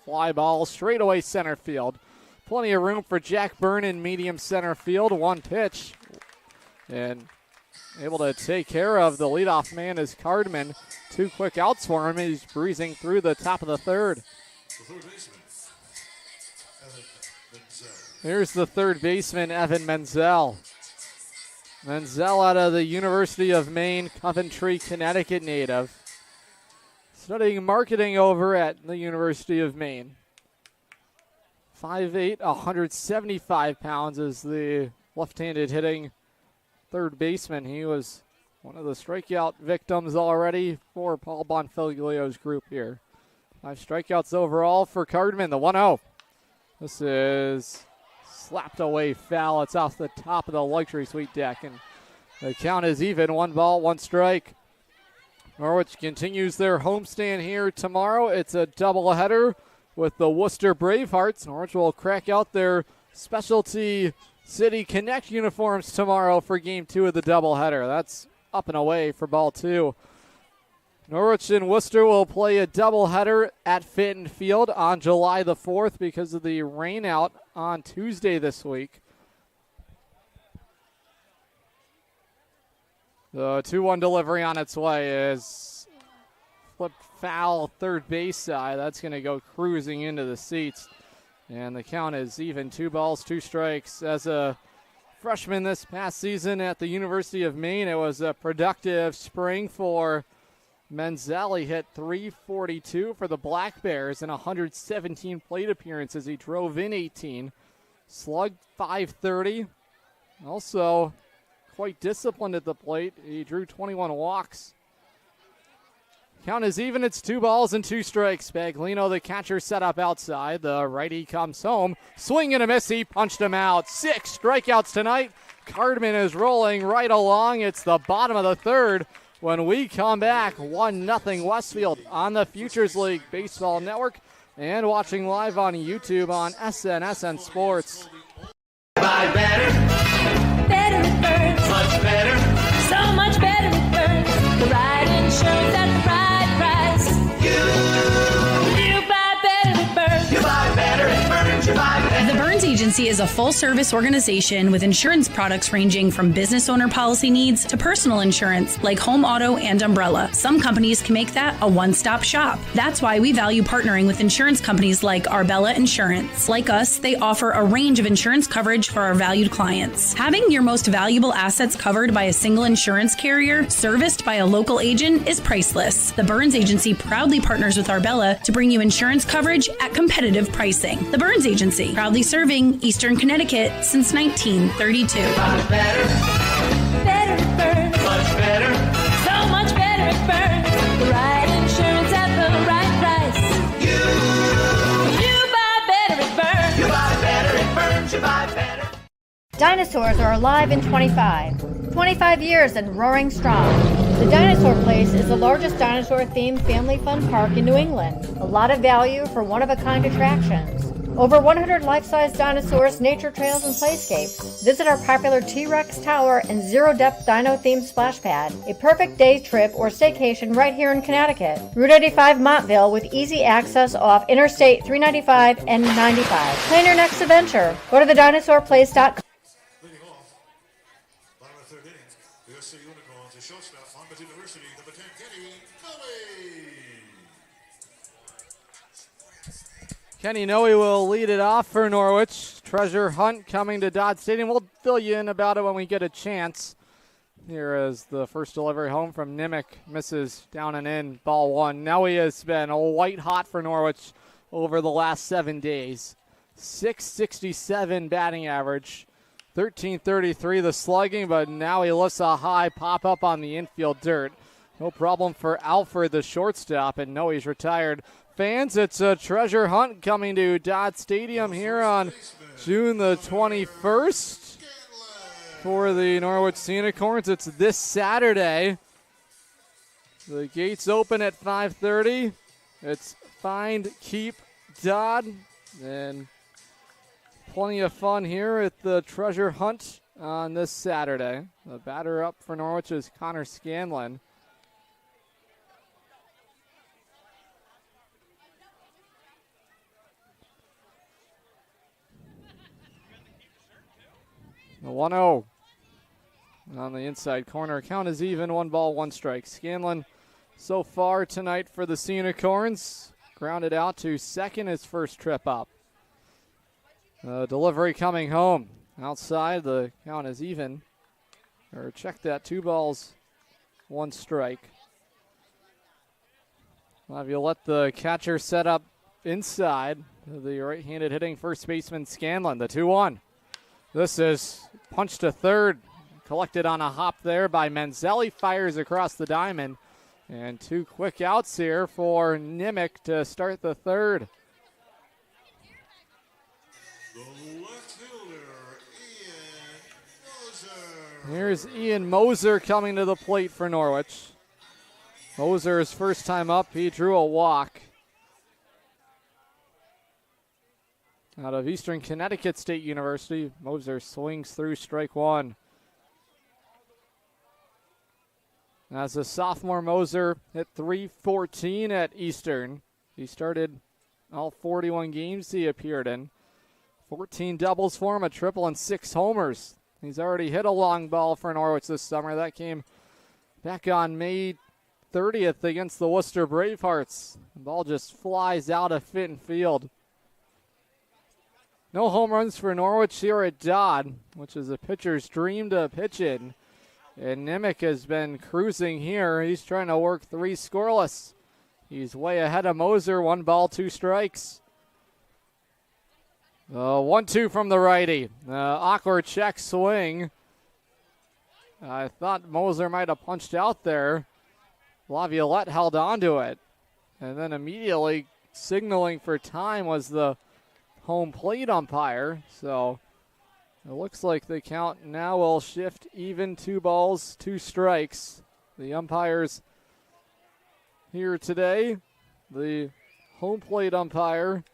fly ball straight away center field. Plenty of room for Jack Byrne in medium center field. 1 pitch. And able to take care of the leadoff man is Cardman. 2 quick outs for him. He's breezing through the top of the third. Here's the third baseman, Evan Menzel. Menzel out of the University of Maine, Coventry, Connecticut native. Studying marketing over at the University of Maine. 5'8", 175 pounds is the left-handed hitting third baseman. He was one of the strikeout victims already for Paul Bonfiglio's group here. 5 strikeouts overall for Cardman, the 1-0. This is slapped away foul. It's off the top of the luxury suite deck, and the count is even. 1 ball, 1 strike. Norwich continues their homestand here tomorrow. It's a doubleheader with the Worcester Bravehearts. Norwich will crack out their Specialty City Connect uniforms tomorrow for Game 2 of the doubleheader. That's up and away for ball 2. Norwich and Worcester will play a doubleheader at Fitton Field on July the 4th because of the rain out on Tuesday this week. The 2-1 delivery on its way is flipped foul third base side. That's going to go cruising into the seats. And the count is even, 2 balls, 2 strikes. As a freshman this past season at the University of Maine, it was a productive spring for Menzelli. Hit .342 for the Black Bears in 117 plate appearances. He drove in 18, slugged .530. Also quite disciplined at the plate. He drew 21 walks. Count is even. It's 2 balls and 2 strikes. Baglino, the catcher, set up outside. The righty comes home. Swing and a miss. He punched him out. 6 strikeouts tonight. Cardman is rolling right along. It's the bottom of the third. When we come back, 1-0 Westfield on the Futures League Baseball Network and watching live on YouTube on SNSN Sports. Buy better. Better it burns. Much better. So much better it burns. The right insurance at the right price. You buy better it burns. You buy better it burns. You buy better. The Burns Agency is a full-service organization with insurance products ranging from business owner policy needs to personal insurance like home, auto, and umbrella. Some companies can make that a one-stop shop. That's why we value partnering with insurance companies like Arbella Insurance. Like us, they offer a range of insurance coverage for our valued clients. Having your most valuable assets covered by a single insurance carrier, serviced by a local agent, is priceless. The Burns Agency proudly partners with Arbella to bring you insurance coverage at competitive pricing. The Burns Agency, proudly serving Eastern Connecticut since 1932. Much better. Better it burns. Much better. So much better it burns. The right insurance at the right price. You buy better it burns. You buy better it burns. You buy better. Dinosaurs are alive in 25 years and roaring strong. The Dinosaur Place is the largest dinosaur-themed family fun park in New England. A lot of value for one-of-a-kind attractions. Over 100 life-size dinosaurs, nature trails, and playscapes. Visit our popular T-Rex Tower and zero-depth dino-themed splash pad. A perfect day trip or staycation right here in Connecticut. Route 85 Montville with easy access off Interstate 395 and 95. Plan your next adventure. Go to thedinosaurplace.com. Leading off, bottom of the third inning, the Norwich Sea Unicorns, a shortstop, Monmouth University, number 10, Kenny Noe. Kenny Noe will lead it off for Norwich. Treasure Hunt coming to Dodd Stadium. We'll fill you in about it when we get a chance. Here is the first delivery home from Nimick. Misses down and in, ball 1. Noe has been white hot for Norwich over the last 7 days. .667 batting average. .1333 the slugging, but now he lifts a high pop up on the infield dirt. No problem for Alfred, the shortstop, and Noe's retired. Fans, it's a treasure hunt coming to Dodd Stadium here on June the 21st for the Norwich Sea Unicorns. It's this Saturday. The gates open at 5:30. It's find, keep, Dodd, and plenty of fun here at the treasure hunt on this Saturday. The batter up for Norwich is Connor Scanlon. The 1-0 on the inside corner. Count is even, 1 ball, 1 strike. Scanlon so far tonight for the Sea Unicorns. Grounded out to second his first trip up. Delivery coming home. Outside, the count is even. Or check that, 2 balls, 1 strike. Well, if you let the catcher set up inside, the right-handed hitting first baseman Scanlon, the 2-1. This is punched to third, collected on a hop there by Menzelli, fires across the diamond, and 2 quick outs here for Nimick to start the third. The left fielder, Ian Moser. Here's Ian Moser coming to the plate for Norwich. Moser, his first time up, he drew a walk. Out of Eastern Connecticut State University, Moser swings through strike 1. As a sophomore, Moser hit .314 at Eastern. He started all 41 games he appeared in. 14 doubles for him, a triple, and 6 homers. He's already hit a long ball for Norwich this summer. That came back on May 30th against the Worcester Bravehearts. The ball just flies out of Fitton Field. No home runs for Norwich here at Dodd, which is a pitcher's dream to pitch in. And Nimick has been cruising here. He's trying to work 3 scoreless. He's way ahead of Moser. 1 ball, 2 strikes. 1-2 from the righty. Awkward check swing. I thought Moser might have punched out there. Laviolette held on to it. And then immediately signaling for time was the home plate umpire. So it looks like the count now will shift even. 2 balls, 2 strikes. The umpires here today. The home plate umpire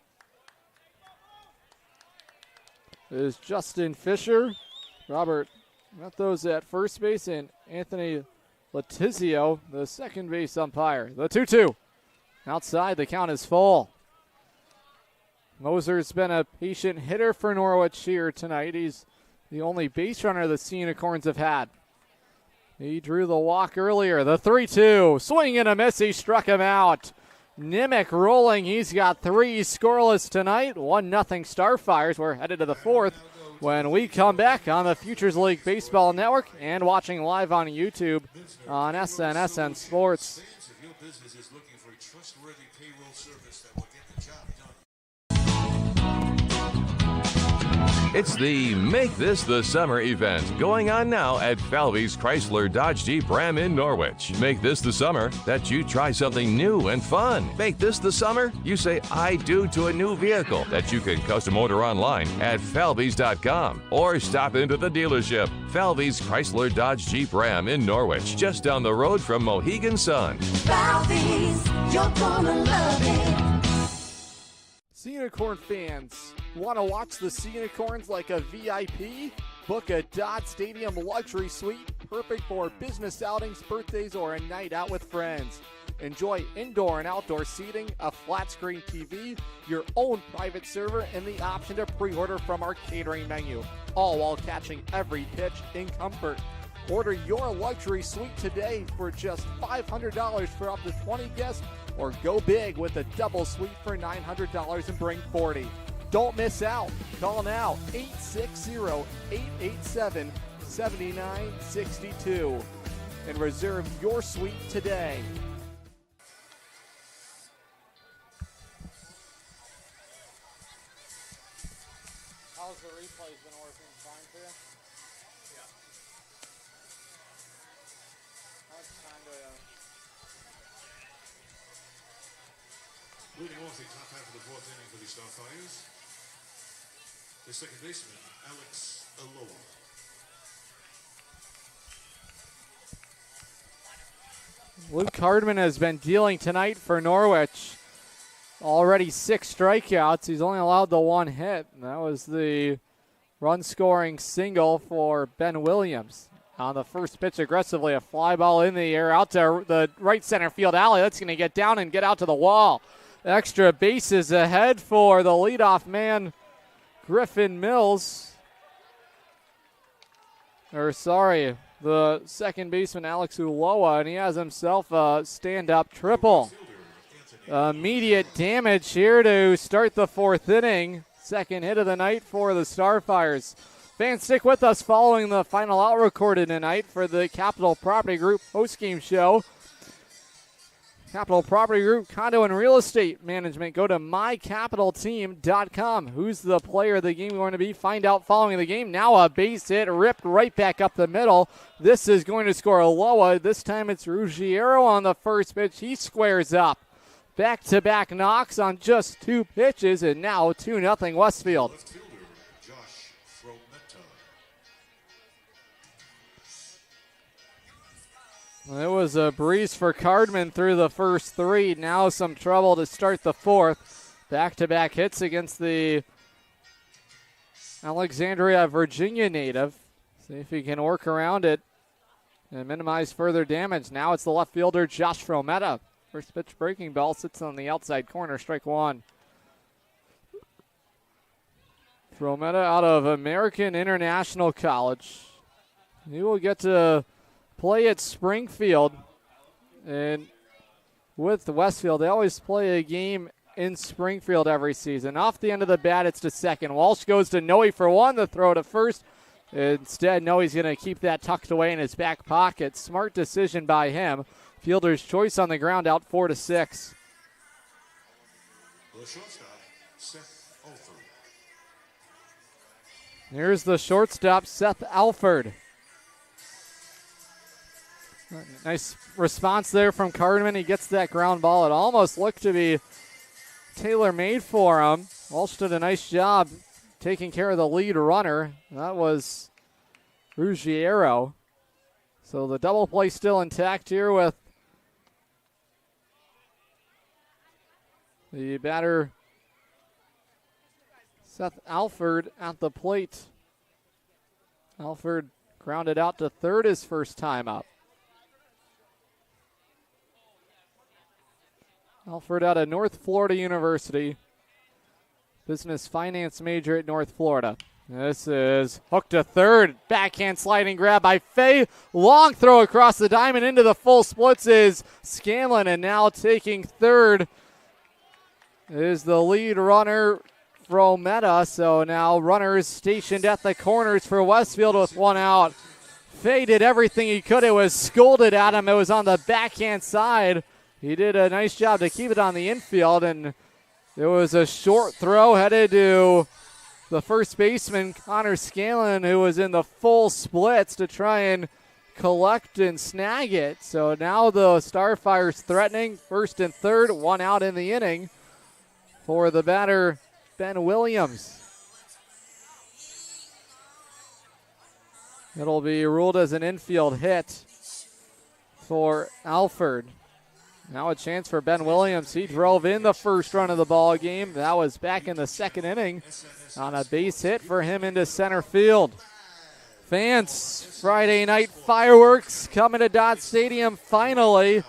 is Justin Fisher. Robert Methos at first base, and Anthony Letizio, the second base umpire. The 2-2. Outside, the count is full. Moser's been a patient hitter for Norwich here tonight. He's the only base runner the Sea Unicorns have had. He drew the walk earlier. The 3-2. Swing and a miss. He struck him out. Nimick rolling. He's got 3 scoreless tonight. 1-0 Starfires. We're headed to the 4th when we come back on the Futures League Baseball Network and watching live on YouTube on SN Sports. If your business is looking for a trustworthy payroll service that will get the job done. It's the Make This the Summer event going on now at Falvey's Chrysler Dodge Jeep Ram in Norwich. Make this the summer that you try something new and fun. Make this the summer you say I do to a new vehicle that you can custom order online at falveys.com or stop into the dealership. Falvey's Chrysler Dodge Jeep Ram in Norwich, just down the road from Mohegan Sun. Falvey's, you're gonna love it. Sea Unicorn fans, want to watch the Sea Unicorns like a VIP? Book a Dodd Stadium luxury suite, perfect for business outings, birthdays, or a night out with friends. Enjoy indoor and outdoor seating, a flat screen TV, your own private server, and the option to pre-order from our catering menu, all while catching every pitch in comfort. Order your luxury suite today for just $500 for up to 20 guests, or go big with a double suite for $900 and bring 40. Don't miss out. Call now, 860-887-7962, and reserve your suite today. How's the replays been working? Fine for you? Yeah. That's kind of... Moving off the top half of the 4th inning for the Starfires, the second baseman, Alex Aloha. Luke Hardman has been dealing tonight for Norwich. Already 6 strikeouts. He's only allowed the 1 hit. And that was the run-scoring single for Ben Williams. On the first pitch, aggressively, a fly ball in the air out to the right center field alley. That's going to get down and get out to the wall. Extra bases ahead for the leadoff man, Griffin Mills. The second baseman, Alex Uloa, and he has himself a stand-up triple. Immediate damage here to start the 4th inning. Second hit of the night for the Starfires. Fans, stick with us following the final out recorded tonight for the Capital Property Group postgame show. Capital Property Group, condo and real estate management. Go to mycapitalteam.com. Who's the player of the game going to be? Find out following the game. Now a base hit ripped right back up the middle. This is going to score Aloha. This time it's Ruggiero on the first pitch. He squares up. Back-to-back knocks on just 2 pitches, and now 2-0 Westfield. It was a breeze for Cardman through the first 3. Now some trouble to start the 4th. Back-to-back hits against the Alexandria, Virginia native. See if he can work around it and minimize further damage. Now it's the left fielder, Josh Frometta. First pitch breaking ball sits on the outside corner, strike 1. Frometta out of American International College. He will get to play at Springfield, and with Westfield, they always play a game in Springfield every season. Off the end of the bat, it's to second. Walsh goes to Noe for one, the throw to first. Instead, Noe's going to keep that tucked away in his back pocket. Smart decision by him. Fielder's choice on the ground, out 4-6. The shortstop, Seth Alford. Here's the shortstop, Seth Alford. Nice response there from Cardman. He gets that ground ball. It almost looked to be tailor-made for him. Walsh did a nice job taking care of the lead runner. That was Ruggiero. So the double play still intact here with the batter Seth Alford at the plate. Alford grounded out to third his first time up. Alford out of North Florida University. Business finance major at North Florida. This is hooked to third. Backhand sliding grab by Fay. Long throw across the diamond into the full splits is Scanlon, and now taking third is the lead runner, Rometta. So now runners stationed at the corners for Westfield with one out. Fay did everything he could. It was scolded at him. It was on the backhand side. He did a nice job to keep it on the infield, and it was a short throw headed to the first baseman, Connor Scanlon, who was in the full splits to try and collect and snag it. So now the Starfires threatening first and third, one out in the inning for the batter, Ben Williams. It'll be ruled as an infield hit for Alford. Now a chance for Ben Williams. He drove in the first run of the ball game. That was back in the second inning on a base hit for him into center field. Fans, Friday night fireworks coming to Dodd Stadium finally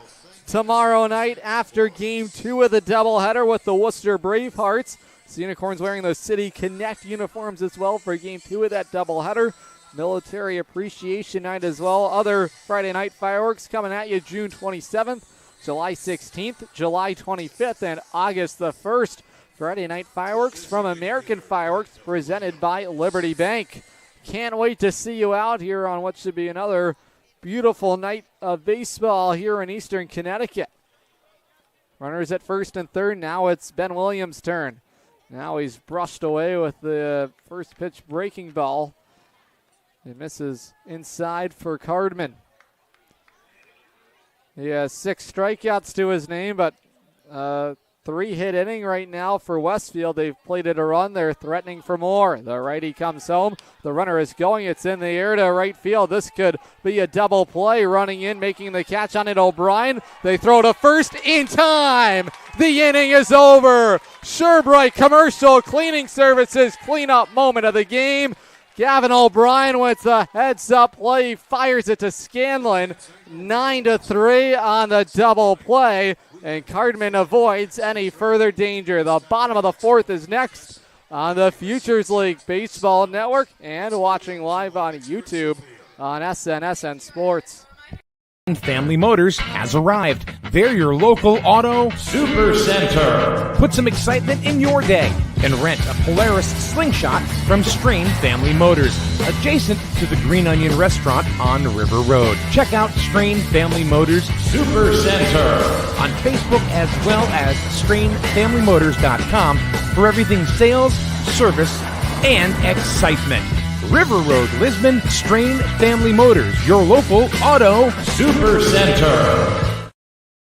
tomorrow night after Game 2 of the doubleheader with the Worcester Bravehearts. The Unicorns wearing those City Connect uniforms as well for Game 2 of that doubleheader. Military Appreciation Night as well. Other Friday night fireworks coming at you June 27th. July 16th, July 25th, and August the 1st. Friday night fireworks from American Fireworks presented by Liberty Bank. Can't wait to see you out here on what should be another beautiful night of baseball here in Eastern Connecticut. Runners at first and third. Now it's Ben Williams' turn. Now he's brushed away with the first pitch breaking ball. It misses inside for Cardman. He has 6 strikeouts to his name, but 3-hit inning right now for Westfield. They've plated a run. They're threatening for more. The righty comes home. The runner is going. It's in the air to right field. This could be a double play. Running in, making the catch on it, O'Brien. They throw to first in time. The inning is over. Sherbright Commercial Cleaning Services cleanup moment of the game. Gavin O'Brien with the heads-up play, fires it to Scanlon. 9-3 on the double play, and Cardman avoids any further danger. The bottom of the fourth is next on the Futures League Baseball Network and watching live on YouTube on SNSN Sports. Family Motors has arrived. They're your local auto super center. Put some excitement in your day and rent a Polaris Slingshot from Strain Family Motors, adjacent to the Green Onion Restaurant on River Road. Check out Strain Family Motors Super Center on Facebook as well as strainfamilymotors.com for everything sales, service, and excitement. River Road, Lisbon, Strain Family Motors, your local auto super center.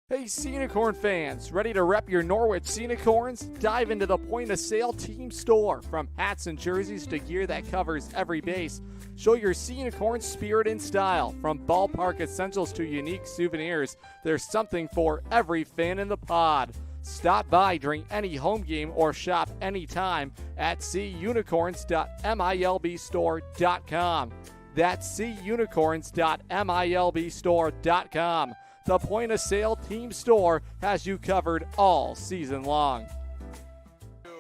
Hey, Sea Unicorn fans, ready to rep your Norwich Sea Unicorns? Dive into the point-of-sale team store. From hats and jerseys to gear that covers every base. Show your Sea Unicorn spirit and style. From ballpark essentials to unique souvenirs, there's something for every fan in the pod. Stop by during any home game or shop anytime at seaunicorns.milbstore.com. That's seaunicorns.milbstore.com. The point-of-sale team store has you covered all season long. Burns.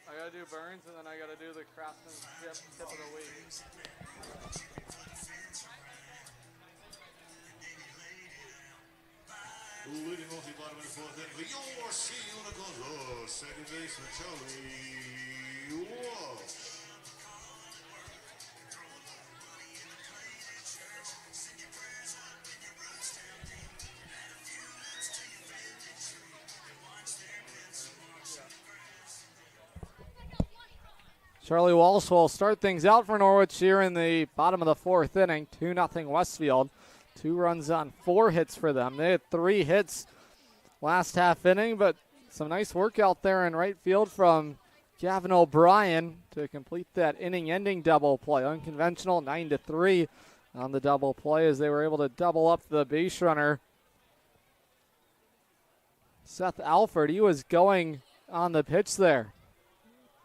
I gotta do Burns, and then I gotta do the craftsmanship tip of the week. Leading off the bottom of the fourth inning, your Sea Unicorns, second baseman Charlie Walsh. Charlie Walsh will start things out for Norwich here in the bottom of the fourth inning. 2-0 Westfield. 2 runs on 4 hits for them. They had 3 hits last half inning, but some nice work out there in right field from Gavin O'Brien to complete that inning-ending double play. Unconventional, 9-3 on the double play as they were able to double up the base runner. Seth Alford, he was going on the pitch there.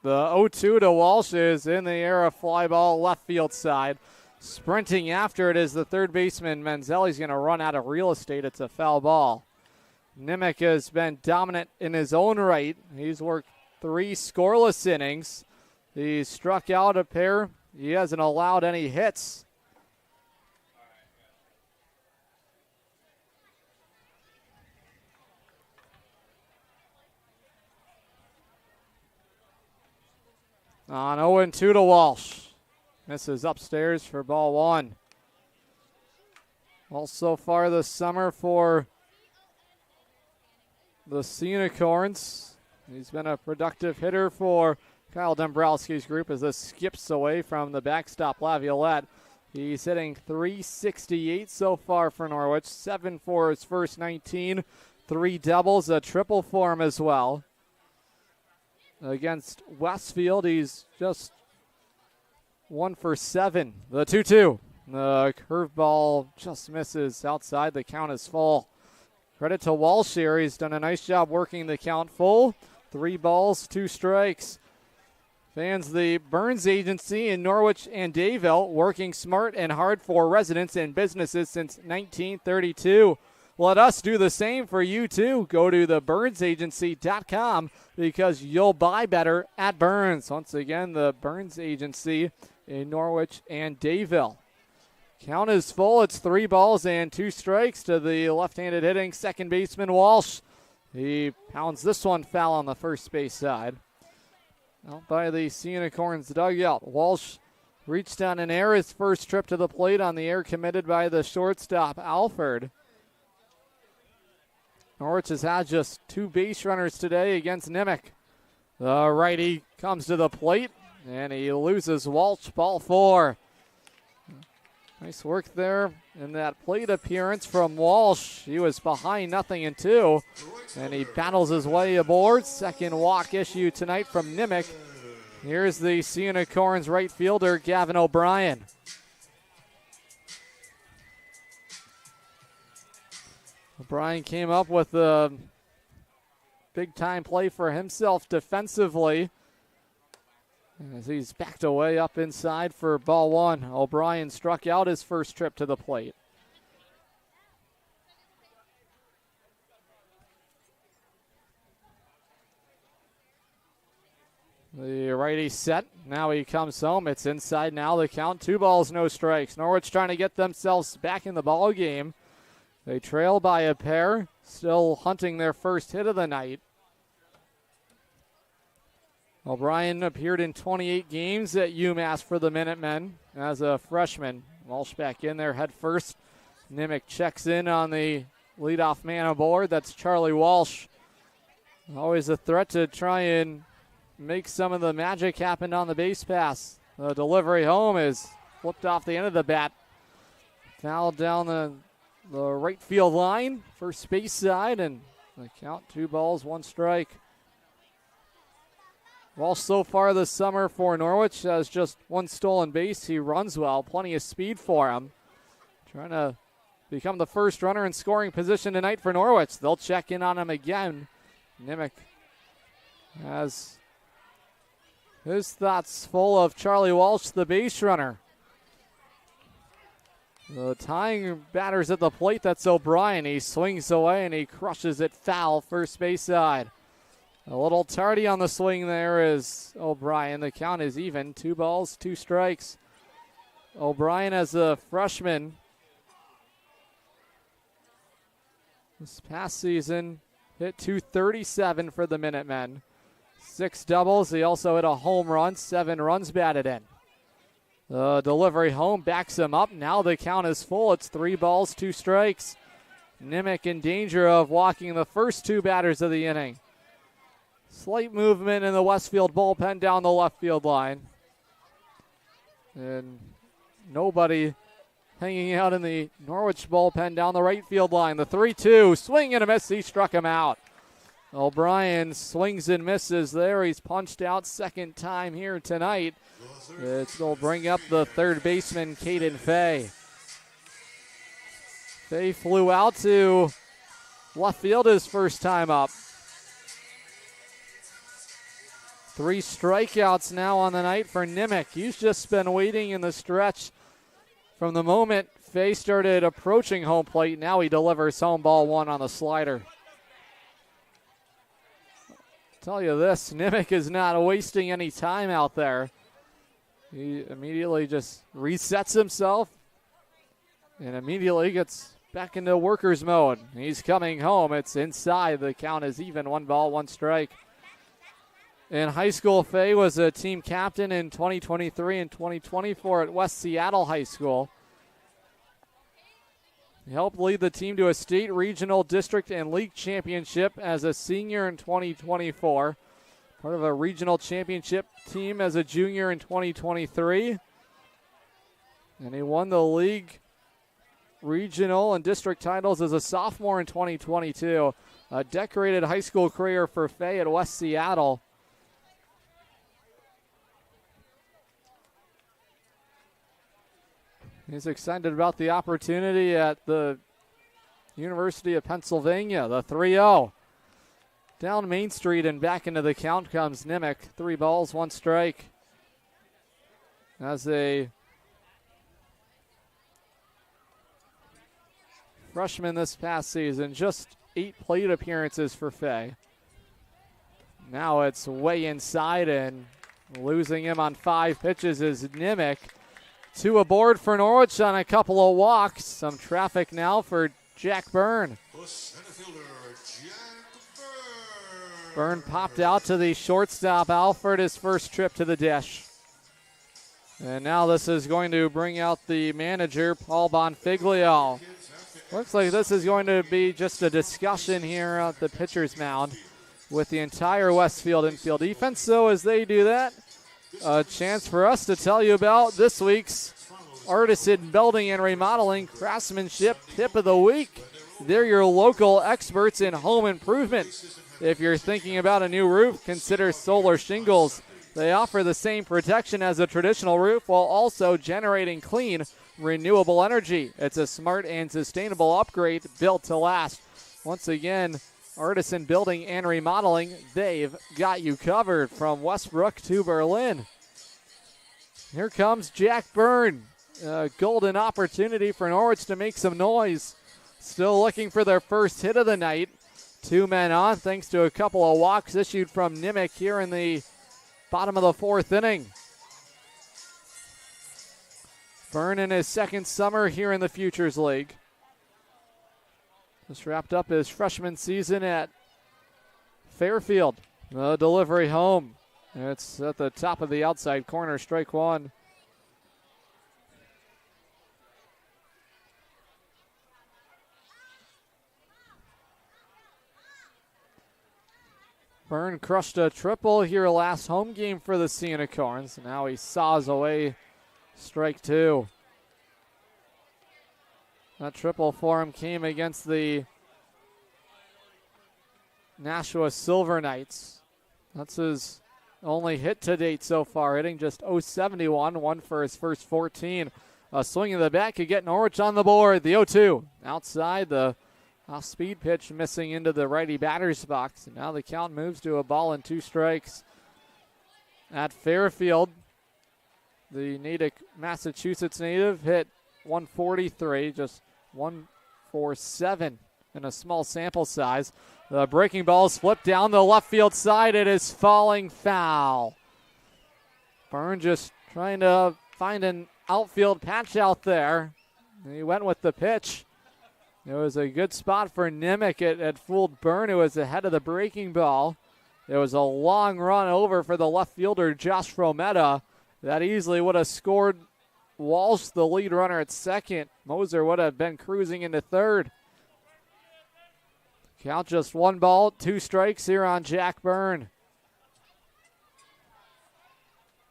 The 0-2 to Walsh is in the air, a fly ball left field side. Sprinting after it is the third baseman, Menzelli's going to run out of real estate. It's a foul ball. Nimick has been dominant in his own right. He's worked 3 scoreless innings. He's struck out a pair. He hasn't allowed any hits. On 0-2 to Walsh. This is upstairs for ball 1. Well, so far this summer for the Sea Unicorns, he's been a productive hitter for Kyle Dombrowski's group as this skips away from the backstop Laviolette. He's hitting .368 so far for Norwich, 7 for his first 19, 3 doubles, a triple for him as well. Against Westfield, he's just 1 for 7. The 2-2. The curveball just misses outside. The count is full. Credit to Walsh here. He's done a nice job working the count full. 3 balls, 2 strikes. Fans, the Burns Agency in Norwich and Dayville, working smart and hard for residents and businesses since 1932. Let us do the same for you, too. Go to theburnsagency.com because you'll buy better at Burns. Once again, the Burns Agency in Norwich and Dayville. Count is full. It's 3 balls and 2 strikes to the left-handed hitting second baseman Walsh. He pounds this one foul on the first base side. Out by the Sea Unicorns dugout. Walsh reached on an air his first trip to the plate on the air committed by the shortstop Alford. Norwich has had just 2 base runners today against Nimick. The righty comes to the plate, and he loses Walsh, ball 4. Nice work there in that plate appearance from Walsh. He was behind 0-2, and he battles his way aboard. Second walk issue tonight from Nimick. Here's the Sea Unicorns right fielder, Gavin O'Brien. O'Brien came up with a big-time play for himself defensively as he's backed away up inside for ball 1. O'Brien struck out his first trip to the plate. The righty set. Now he comes home. It's inside now. The count 2 balls, no strikes. Norwich trying to get themselves back in the ball game. They trail by a pair, still hunting their first hit of the night. O'Brien appeared in 28 games at UMass for the Minutemen as a freshman. Walsh back in there head first. Nimick checks in on the leadoff man aboard. That's Charlie Walsh. Always a threat to try and make some of the magic happen on the base pass. The delivery home is flipped off the end of the bat. Fouled down the right field line, first base side, and the count 2 balls, 1 strike. Walsh so far this summer for Norwich has just 1 stolen base. He runs well, plenty of speed for him. Trying to become the first runner in scoring position tonight for Norwich. They'll check in on him again. Nimick has his thoughts full of Charlie Walsh, the base runner. The tying batter's at the plate. That's O'Brien. He swings away and he crushes it foul first base side. A little tardy on the swing there is O'Brien. The count is even. 2 balls, 2 strikes. O'Brien as a freshman this past season hit .237 for the Minutemen. 6 doubles. He also hit a home run, 7 runs batted in. The delivery home backs him up. Now the count is full. It's 3 balls, 2 strikes. Nimick in danger of walking the first 2 batters of the inning. Slight movement in the Westfield bullpen down the left field line. And nobody hanging out in the Norwich bullpen down the right field line. The 3-2, swing and a miss. He struck him out. O'Brien swings and misses there. He's punched out second time here tonight. It'll bring up the third baseman, Caden Fay. Fay flew out to left field his first time up. 3 strikeouts now on the night for Nimick. He's just been waiting in the stretch from the moment Fay started approaching home plate. Now he delivers home ball 1 on the slider. Tell you this, Nimick is not wasting any time out there. He immediately just resets himself and immediately gets back into worker's mode. He's coming home. It's inside. The count is even. 1 ball, 1 strike. In high school, Fay was a team captain in 2023 and 2024 at West Seattle High School. He helped lead the team to a state, regional, district, and league championship as a senior in 2024. Part of a regional championship team as a junior in 2023. And he won the league, regional, and district titles as a sophomore in 2022. A decorated high school career for Fay at West Seattle. He's excited about the opportunity at the University of Pennsylvania. The 3-0. Down Main Street and back into the count comes Nimick. 3 balls, 1 strike. As a freshman this past season, just 8 plate appearances for Fay. Now it's way inside, and losing him on 5 pitches is Nimick. 2 aboard for Norwich on a couple of walks. Some traffic now for Jack Byrne. Byrne popped out to the shortstop, Alford, his first trip to the dish. And now this is going to bring out the manager, Paul Bonfiglio. Looks like this is going to be just a discussion here at the pitcher's mound with the entire Westfield infield defense. So as they do that, a chance for us to tell you about this week's Artisan Building and Remodeling Craftsmanship Tip of the Week. They're your local experts in home improvement. If you're thinking about a new roof, consider Solar Shingles. They offer the same protection as a traditional roof while also generating clean, renewable energy. It's a smart and sustainable upgrade built to last. Once again, Artisan Building and Remodeling, they've got you covered from Westbrook to Berlin. Here comes Jack Byrne. A golden opportunity for Norwich to make some noise. Still looking for their first hit of the night. 2 men on thanks to a couple of walks issued from Nimick here in the bottom of the 4th inning. Byrne in his 2nd summer here in the Futures League. Just wrapped up his freshman season at Fairfield. The delivery home. It's at the top of the outside corner, strike 1. Byrne crushed a triple here last home game for the Sea Unicorns. Now he saws away strike 2. That triple for him came against the Nashua Silver Knights. That's his only hit to date so far, hitting just .071, 1 for his first 14. A swing in the bat could get Norwich on the board. The 0-2 outside, the off-speed pitch missing into the righty batter's box. And now the count moves to a ball and 2 strikes. At Fairfield, the Natick, Massachusetts native hit 143, just 147 in a small sample size. The breaking ball is flipped down the left field side. It is falling foul. Byrne just trying to find an outfield patch out there. He went with the pitch. It was a good spot for Nimick. It had fooled Byrne, who was ahead of the breaking ball. There was a long run over for the left fielder, Josh Frometta. That easily would have scored Walsh, the lead runner, at second. Moser would have been cruising into third. Count just 1 ball, 2 strikes here on Jack Byrne.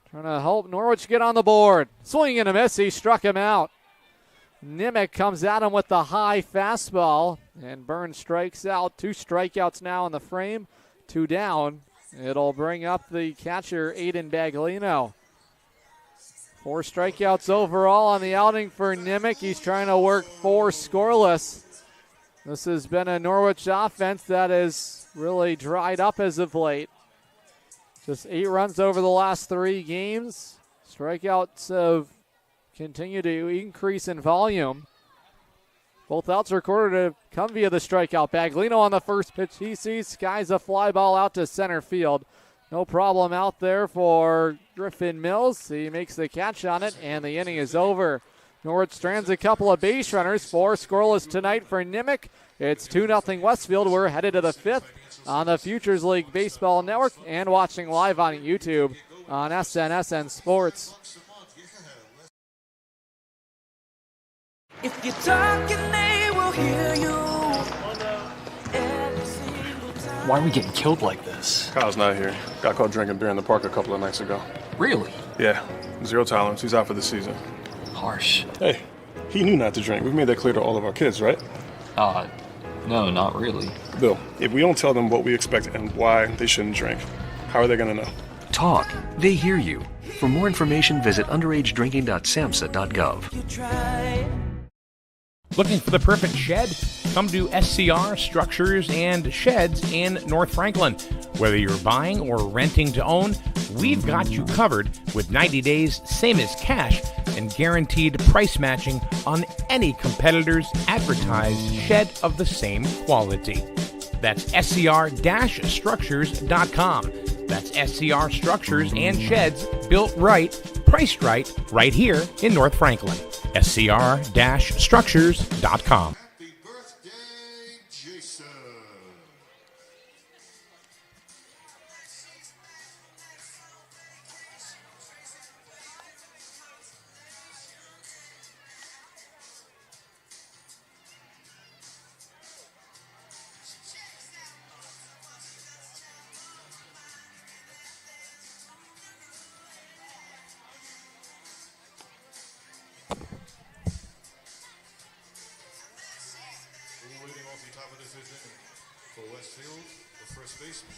Trying to help Norwich get on the board. Swing and a miss. He struck him out. Nimick comes at him with the high fastball, and Byrne strikes out. 2 strikeouts now in the frame, 2 down. It'll bring up the catcher, Aiden Baglino. 4 strikeouts overall on the outing for Nimick. He's trying to work 4 scoreless. This has been a Norwich offense that has really dried up as of late. Just 8 runs over the last 3 games. Strikeouts have continued to increase in volume. Both outs recorded to come via the strikeout. Baglino on the first pitch he sees. Skies a fly ball out to center field. No problem out there for Griffin Mills. He makes the catch on it, and the inning is over. Norwich strands a couple of base runners. 4 scoreless tonight for Nimick. It's 2-0 Westfield. We're headed to the 5th on the Futures League Baseball Network and watching live on YouTube on SNSN Sports. If you're talking, they will hear you. Why are we getting killed like this? Kyle's not here. Got caught drinking beer in the park a couple of nights ago. Really? Yeah, 0 tolerance. He's out for the season. Harsh. Hey, he knew not to drink. We've made that clear to all of our kids, right? No, not really. Bill, if we don't tell them what we expect and why they shouldn't drink, how are they going to know? Talk. They hear you. For more information, visit underagedrinking.samhsa.gov. Looking for the perfect shed? Come to SCR Structures and Sheds in North Franklin. Whether you're buying or renting to own, we've got you covered with 90 days, same as cash, and guaranteed price matching on any competitor's advertised shed of the same quality. That's scr-structures.com. That's SCR Structures and Sheds, built right, priced right here in North Franklin. scr-structures.com. Happy birthday, Jason. Leading off the top of the 5th inning for Westfield, the first baseman,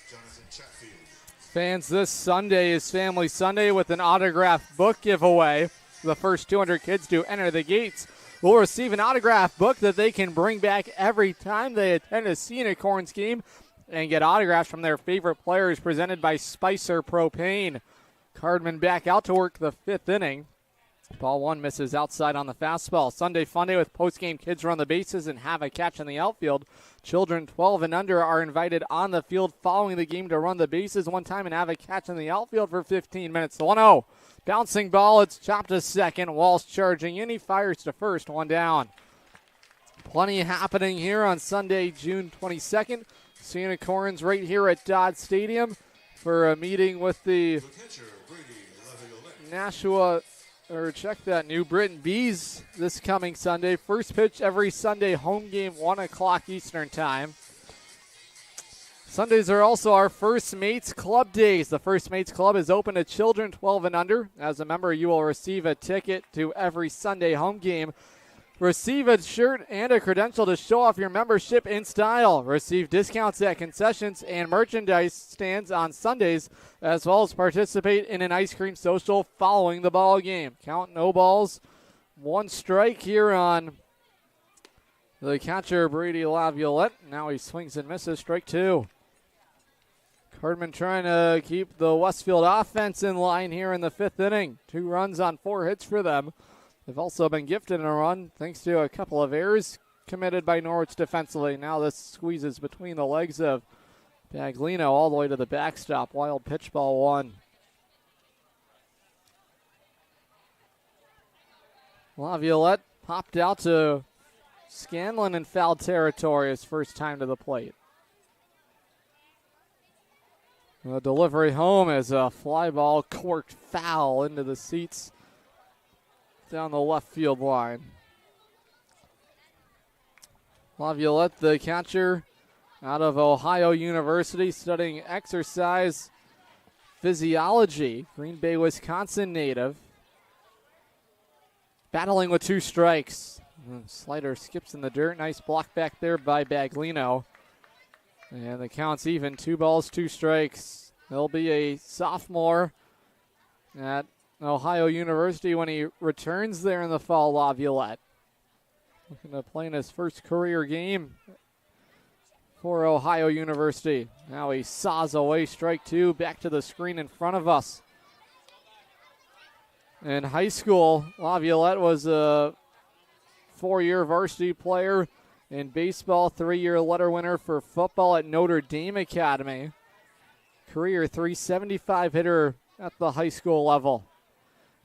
Jonathan Chatfield. Fans, this Sunday is Family Sunday with an autographed book giveaway. The first 200 kids to enter the gates will receive an autographed book that they can bring back every time they attend a Sea Unicorns game and get autographs from their favorite players, presented by Spicer Propane. Cardman back out to work the 5th inning. Ball 1 misses outside on the fastball. Sunday fun day with post-game kids run the bases and have a catch in the outfield. Children 12 and under are invited on the field following the game to run the bases one time and have a catch in the outfield for 15 minutes. 1-0. Bouncing ball. It's chopped to second. Walsh charging in. He fires to first. 1 down. Plenty happening here on Sunday, June 22nd. Sea Unicorns right here at Dodd Stadium for a meeting with the Nashua, or check that, New Britain Bees this coming Sunday. First pitch every Sunday, home game, 1 o'clock Eastern time. Sundays are also our First Mates Club days. The First Mates Club is open to children 12 and under. As a member, you will receive a ticket to every Sunday home game. Receive a shirt and a credential to show off your membership in style. Receive discounts at concessions and merchandise stands on Sundays, as well as participate in an ice cream social following the ball game. Count no balls. 1 strike here on the catcher, Brady Laviolette. Now he swings and misses. Strike 2. Cardman trying to keep the Westfield offense in line here in the 5th inning. 2 runs on 4 hits for them. They've also been gifted a run thanks to a couple of errors committed by Norwich defensively. Now this squeezes between the legs of Baglino all the way to the backstop. Wild pitch, ball 1. Laviolette popped out to Scanlon in foul territory his first time to the plate. The delivery home is a fly ball corked foul into the seats down the left field line. Laviolette, the catcher out of Ohio University, studying exercise physiology. Green Bay, Wisconsin native. Battling with 2 strikes. Slider skips in the dirt. Nice block back there by Baglino. And the count's even. 2 balls, 2 strikes. He'll be a sophomore at Ohio University when he returns there in the fall, Laviolette. Looking to play in his first career game for Ohio University. Now he saws away strike 2, back to the screen in front of us. In high school, Laviolette was a 4-year varsity player in baseball, 3-year letter winner for football at Notre Dame Academy. Career .375 hitter at the high school level.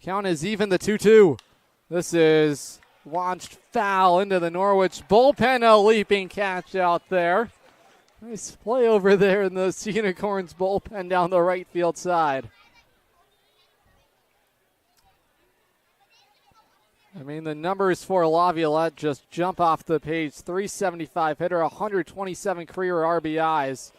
Count is even, the 2-2. This is launched foul into the Norwich bullpen. A leaping catch out there. Nice play over there in the Sea Unicorns bullpen down the right field side. I mean, the numbers for Laviolette just jump off the page. .375 hitter, 127 career RBIs.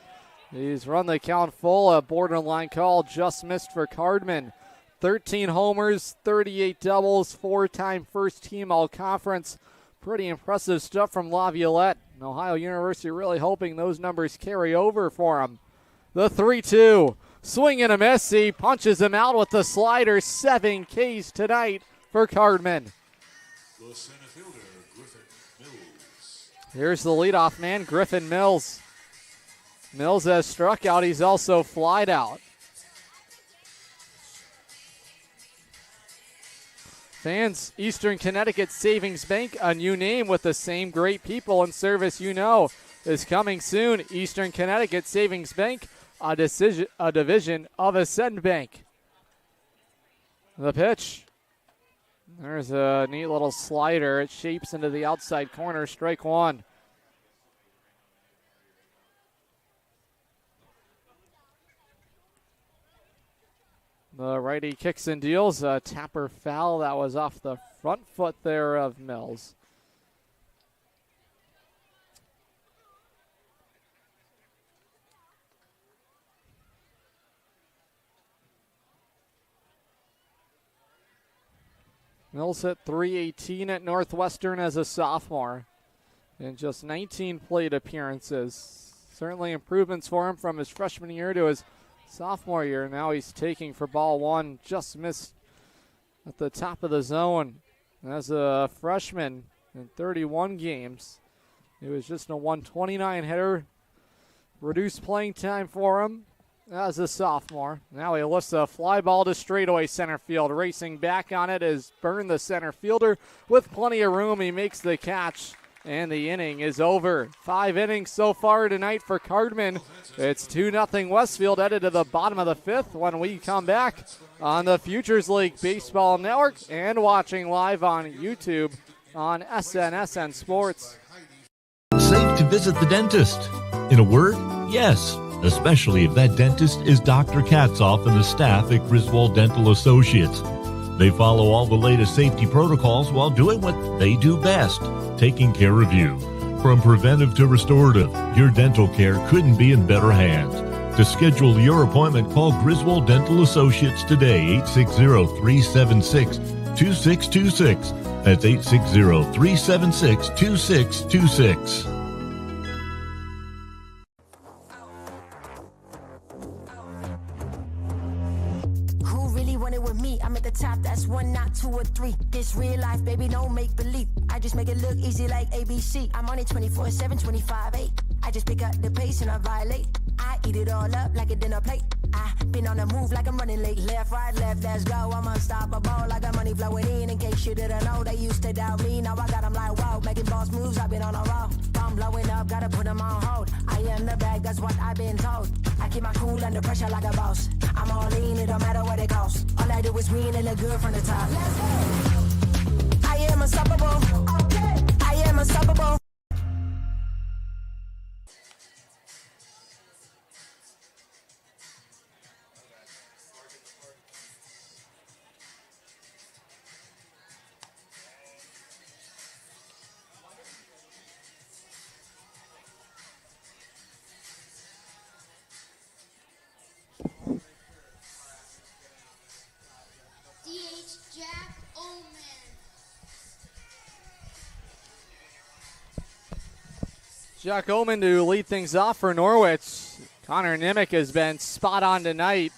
He's run the count full. A borderline call just missed for Cardman. 13 homers, 38 doubles, 4-time first team all-conference. Pretty impressive stuff from Laviolette. And Ohio University really hoping those numbers carry over for him. The 3-2. Swing and a miss. He punches him out with the slider. 7 Ks tonight for Cardman. The center fielder, Griffin Mills. Here's the leadoff man, Griffin Mills. Mills has struck out. He's also flied out. Fans, Eastern Connecticut Savings Bank, a new name with the same great people and service you know, is coming soon. Eastern Connecticut Savings Bank, a division of Ascend Bank. The pitch. There's a neat little slider. It shapes into the outside corner. Strike 1. The righty kicks and deals. A tapper foul that was off the front foot there of Mills. Mills hit .318 at Northwestern as a sophomore in just 19 plate appearances. Certainly improvements for him from his freshman year to his sophomore year. Now he's taking for ball 1, just missed at the top of the zone. As a freshman in 31 games, he was just a 129 hitter. Reduced playing time for him as a sophomore. Now he lifts a fly ball to straightaway center field. Racing back on it is Byrne, the center fielder. With plenty of room, he makes the catch. And the inning is over. 5 innings so far tonight for Cardman. It's 2-0 Westfield, headed to the bottom of the 5th when we come back on the Futures League Baseball Network and watching live on YouTube on SNSN Sports. Safe to visit the dentist. In a word, yes, especially if that dentist is Dr. Katzoff and the staff at Griswold Dental Associates. They follow all the latest safety protocols while doing what they do best, taking care of you. From preventive to restorative, your dental care couldn't be in better hands. To schedule your appointment, call Griswold Dental Associates today, 860-376-2626. That's 860-376-2626. Top, that's 1, not 2 or 3. This real life, baby, don't make believe. I just make it look easy like ABC. I'm on it 24/7, 25/8. I just pick up the pace and I violate. I eat it all up like a dinner plate. I been on the move like I'm running late. Left, right, left, let's go. I'm unstoppable. I got money flowing in case you didn't know. They used to doubt me, now I got them like wow. Making boss moves, I've been on a roll. I'm blowing up, gotta put them on hold. I am the bag, that's what I've been told. I keep my cool under pressure like a boss. I'm all in, it don't matter what it costs. All I do is win and look good from the top. Let's go. I am unstoppable. Okay. I am unstoppable. Jack Oman to lead things off for Norwich. Connor Nimick has been spot on tonight.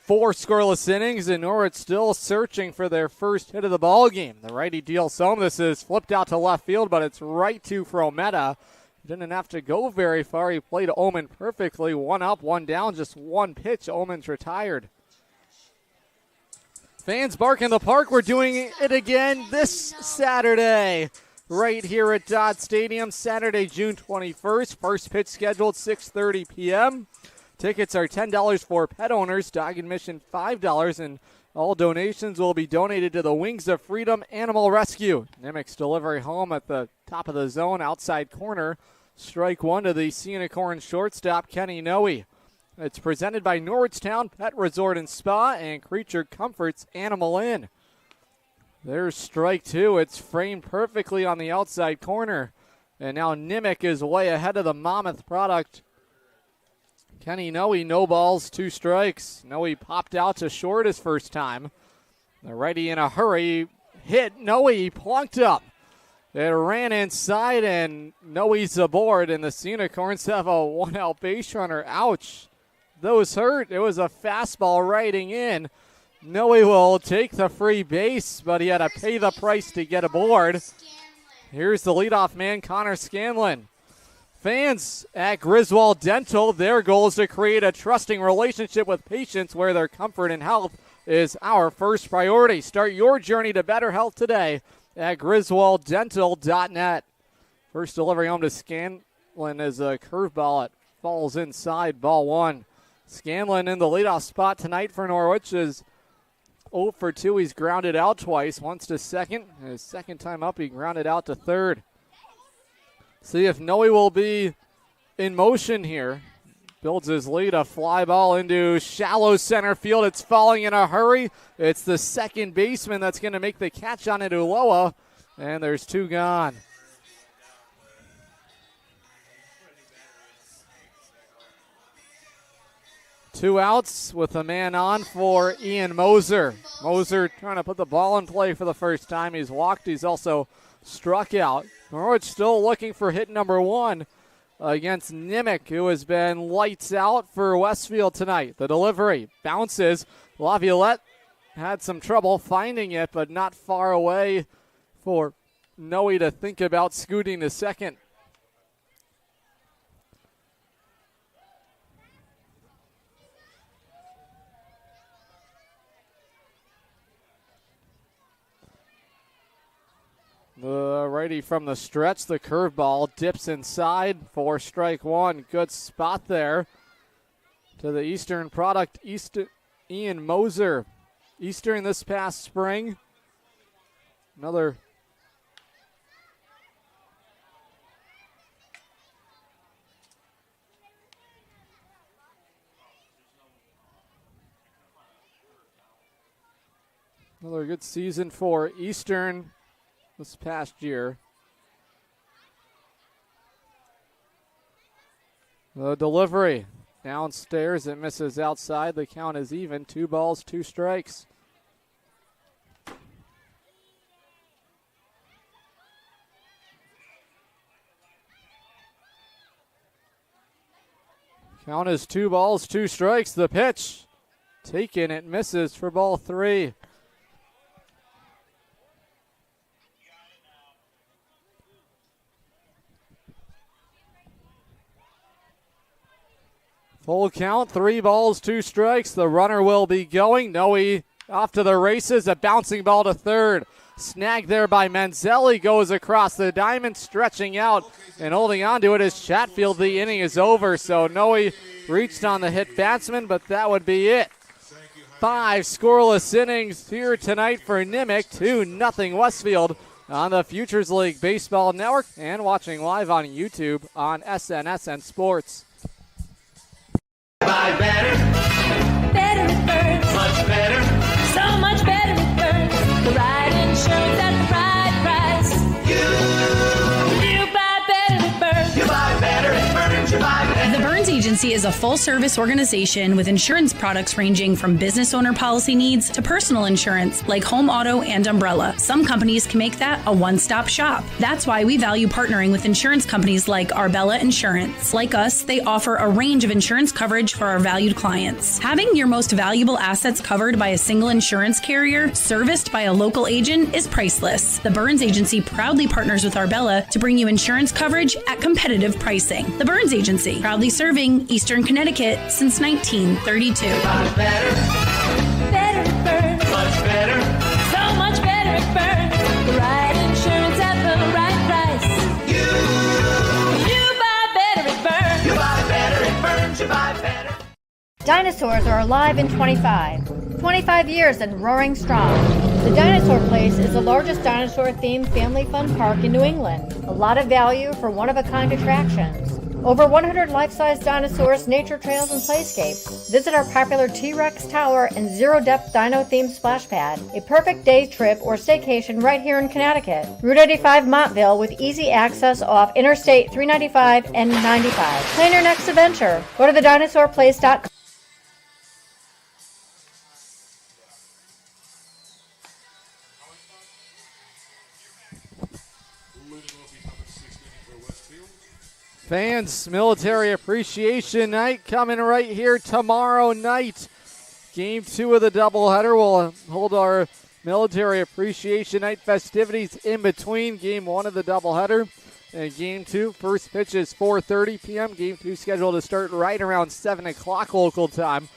4 scoreless innings, and Norwich still searching for their first hit of the ball game. The righty deals home. This is flipped out to left field, but it's right to Frometta. Didn't have to go very far. He played Oman perfectly. 1 up, 1 down, just 1 pitch. Oman's retired. Fans bark in the park. We're doing it again this Saturday, right here at Dodd Stadium, Saturday, June 21st. First pitch scheduled 6:30 p.m. Tickets are $10 for pet owners, dog admission $5, and all donations will be donated to the Wings of Freedom Animal Rescue. Nimick's delivery home at the top of the zone, outside corner. Strike 1 to the Sea Unicorns shortstop, Kenny Noe. It's presented by Norrichtown Pet Resort and Spa and Creature Comforts Animal Inn. There's strike 2. It's framed perfectly on the outside corner. And now Nimick is way ahead of the Monmouth product. Kenny Noe, no balls, 2 strikes. Noe popped out to short his first time. The righty in a hurry hit Noe, plunked up. It ran inside, and Noe's aboard, and the Sea Unicorns have a 1-out base runner. Ouch. Those hurt. It was a fastball riding in. Noe will take the free base, but he had to pay the price to get aboard. Here's the leadoff man, Connor Scanlon. Fans at Griswold Dental, their goal is to create a trusting relationship with patients where their comfort and health is our first priority. Start your journey to better health today at griswolddental.net. First delivery home to Scanlon is a curveball. It falls inside, ball 1. Scanlon in the leadoff spot tonight for Norwich is 0 for 2. He's grounded out twice, once to second. His second time up, he grounded out to third. See if Noe will be in motion here. Builds his lead, a fly ball into shallow center field. It's falling in a hurry. It's the second baseman that's going to make the catch on it, Ulloa, and there's 2 gone. Two outs with a man on for Ian Moser. Moser trying to put the ball in play for the first time. He's walked. He's also struck out. Norwich still looking for hit number 1 against Nimick, who has been lights out for Westfield tonight. The delivery bounces. Laviolette had some trouble finding it, but not far away for Noe to think about scooting to second. The righty from the stretch, the curveball dips inside for strike 1. Good spot there to the Eastern product, Ian Moser. Eastern this past spring. Another good season for Eastern this past year. The delivery downstairs, it misses outside. The count is even. 2 balls, 2 strikes. Count is 2 balls, 2 strikes. The pitch taken, it misses for ball 3. Full count, 3 balls, 2 strikes. The runner will be going. Noe off to the races. A bouncing ball to third. Snagged there by Manzelli. Goes across the diamond, stretching out and holding on to it as Chatfield. The inning is over. So Noe reached on the hit batsman, but that would be it. 5 scoreless innings here tonight for Nimick. 2-0 Westfield on the Futures League Baseball Network and watching live on YouTube on SNSN Sports. Buy better. Better it burns. Much better. So much better it burns. The right insurance at the right price. You buy better it burns. You buy better it burns. You buy better. The Burns Agency Agency is a full-service organization with insurance products ranging from business owner policy needs to personal insurance like home, auto, and umbrella. Some companies can make that a one-stop shop. That's why we value partnering with insurance companies like Arbella Insurance. Like us, they offer a range of insurance coverage for our valued clients. Having your most valuable assets covered by a single insurance carrier, serviced by a local agent, is priceless. The Burns Agency proudly partners with Arbella to bring you insurance coverage at competitive pricing. The Burns Agency, proudly serving Eastern Connecticut since 1932. Better it burns. Much better. So much better it burns. The right insurance at the right price. You buy better it burns. You buy better it burns. You buy better. Dinosaurs are alive in 25 years and roaring strong. The Dinosaur Place is the largest dinosaur-themed family fun park in New England. A lot of value for one-of-a-kind attractions. Over 100 life-size dinosaurs, nature trails, and playscapes. Visit our popular T-Rex Tower and zero-depth dino-themed splash pad. A perfect day trip or staycation right here in Connecticut. Route 85 Montville with easy access off Interstate 395 and 95. Plan your next adventure. Go to thedinosaurplace.com. Fans, Military Appreciation Night coming right here tomorrow night. Game 2 of the doubleheader. We'll hold our Military Appreciation Night festivities in between Game 1 of the doubleheader and Game 2. First pitch is 4:30 p.m. Game 2 scheduled to start right around 7 o'clock local time.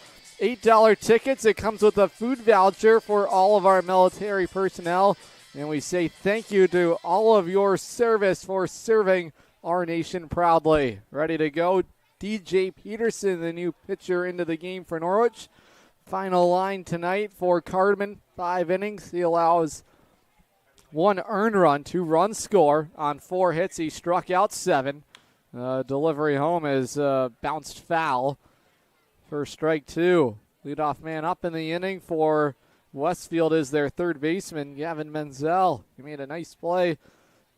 $8 tickets. It comes with a food voucher for all of our military personnel. And we say thank you to all of your service for serving our nation proudly. Ready to go. DJ Peterson, the new pitcher into the game for Norwich. Final line tonight for Cardman. 5 innings. He allows 1 earned run, 2 runs score on 4 hits. He struck out 7. Delivery home is bounced foul for strike 2. Leadoff man up in the inning for Westfield is their third baseman, Gavin Menzel. He made a nice play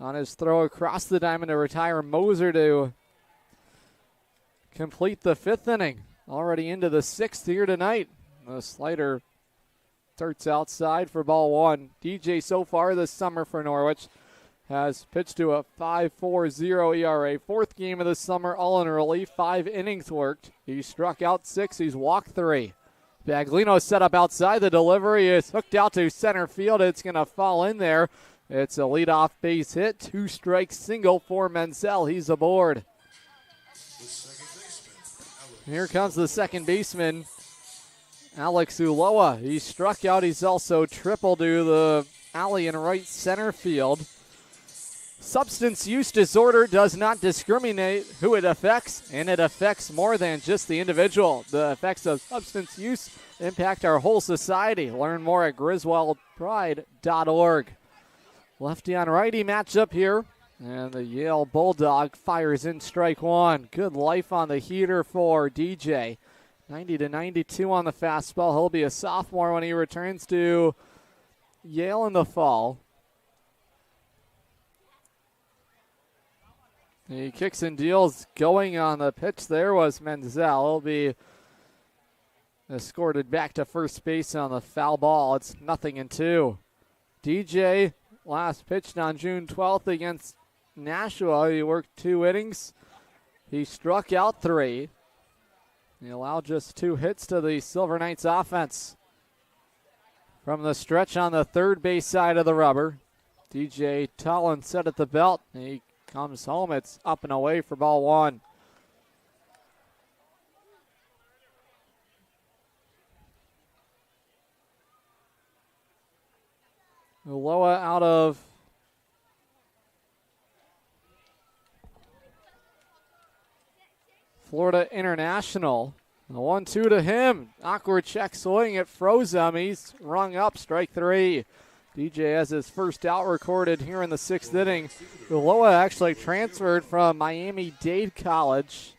on his throw across the diamond to retire Moser to complete the 5th inning. Already into the 6th here tonight. The slider starts outside for ball 1. DJ so far this summer for Norwich has pitched to a 5.40 ERA. 4th game of the summer, all in relief. 5 innings worked. He struck out 6. He's walked 3. Baglino set up outside. The delivery is hooked out to center field. It's going to fall in there. It's a leadoff base hit. 2-strike single for Menzel. He's aboard. Here comes the second baseman, Alex Ulloa. He struck out. He's also tripled to the alley in right center field. Substance use disorder does not discriminate who it affects, and it affects more than just the individual. The effects of substance use impact our whole society. Learn more at griswoldpride.org. Lefty on righty matchup here, and the Yale Bulldog fires in strike 1. Good life on the heater for DJ. 90-92 on the fastball. He'll be a sophomore when he returns to Yale in the fall. He kicks and deals going on the pitch. There was Menzel. He'll be escorted back to first base on the foul ball. It's 0-2. DJ last pitched on June 12th against Nashua. He worked 2 innings. He struck out 3. He allowed just 2 hits to the Silver Knights offense. From the stretch on the third base side of the rubber, DJ Tollin set at the belt. He comes home. It's up and away for ball 1. Ulloa out of Florida International. The 1-2 to him. Awkward check swing. It froze him. He's rung up. Strike 3. DJ has his first out recorded here in the 6th inning. Ulloa actually transferred from Miami-Dade College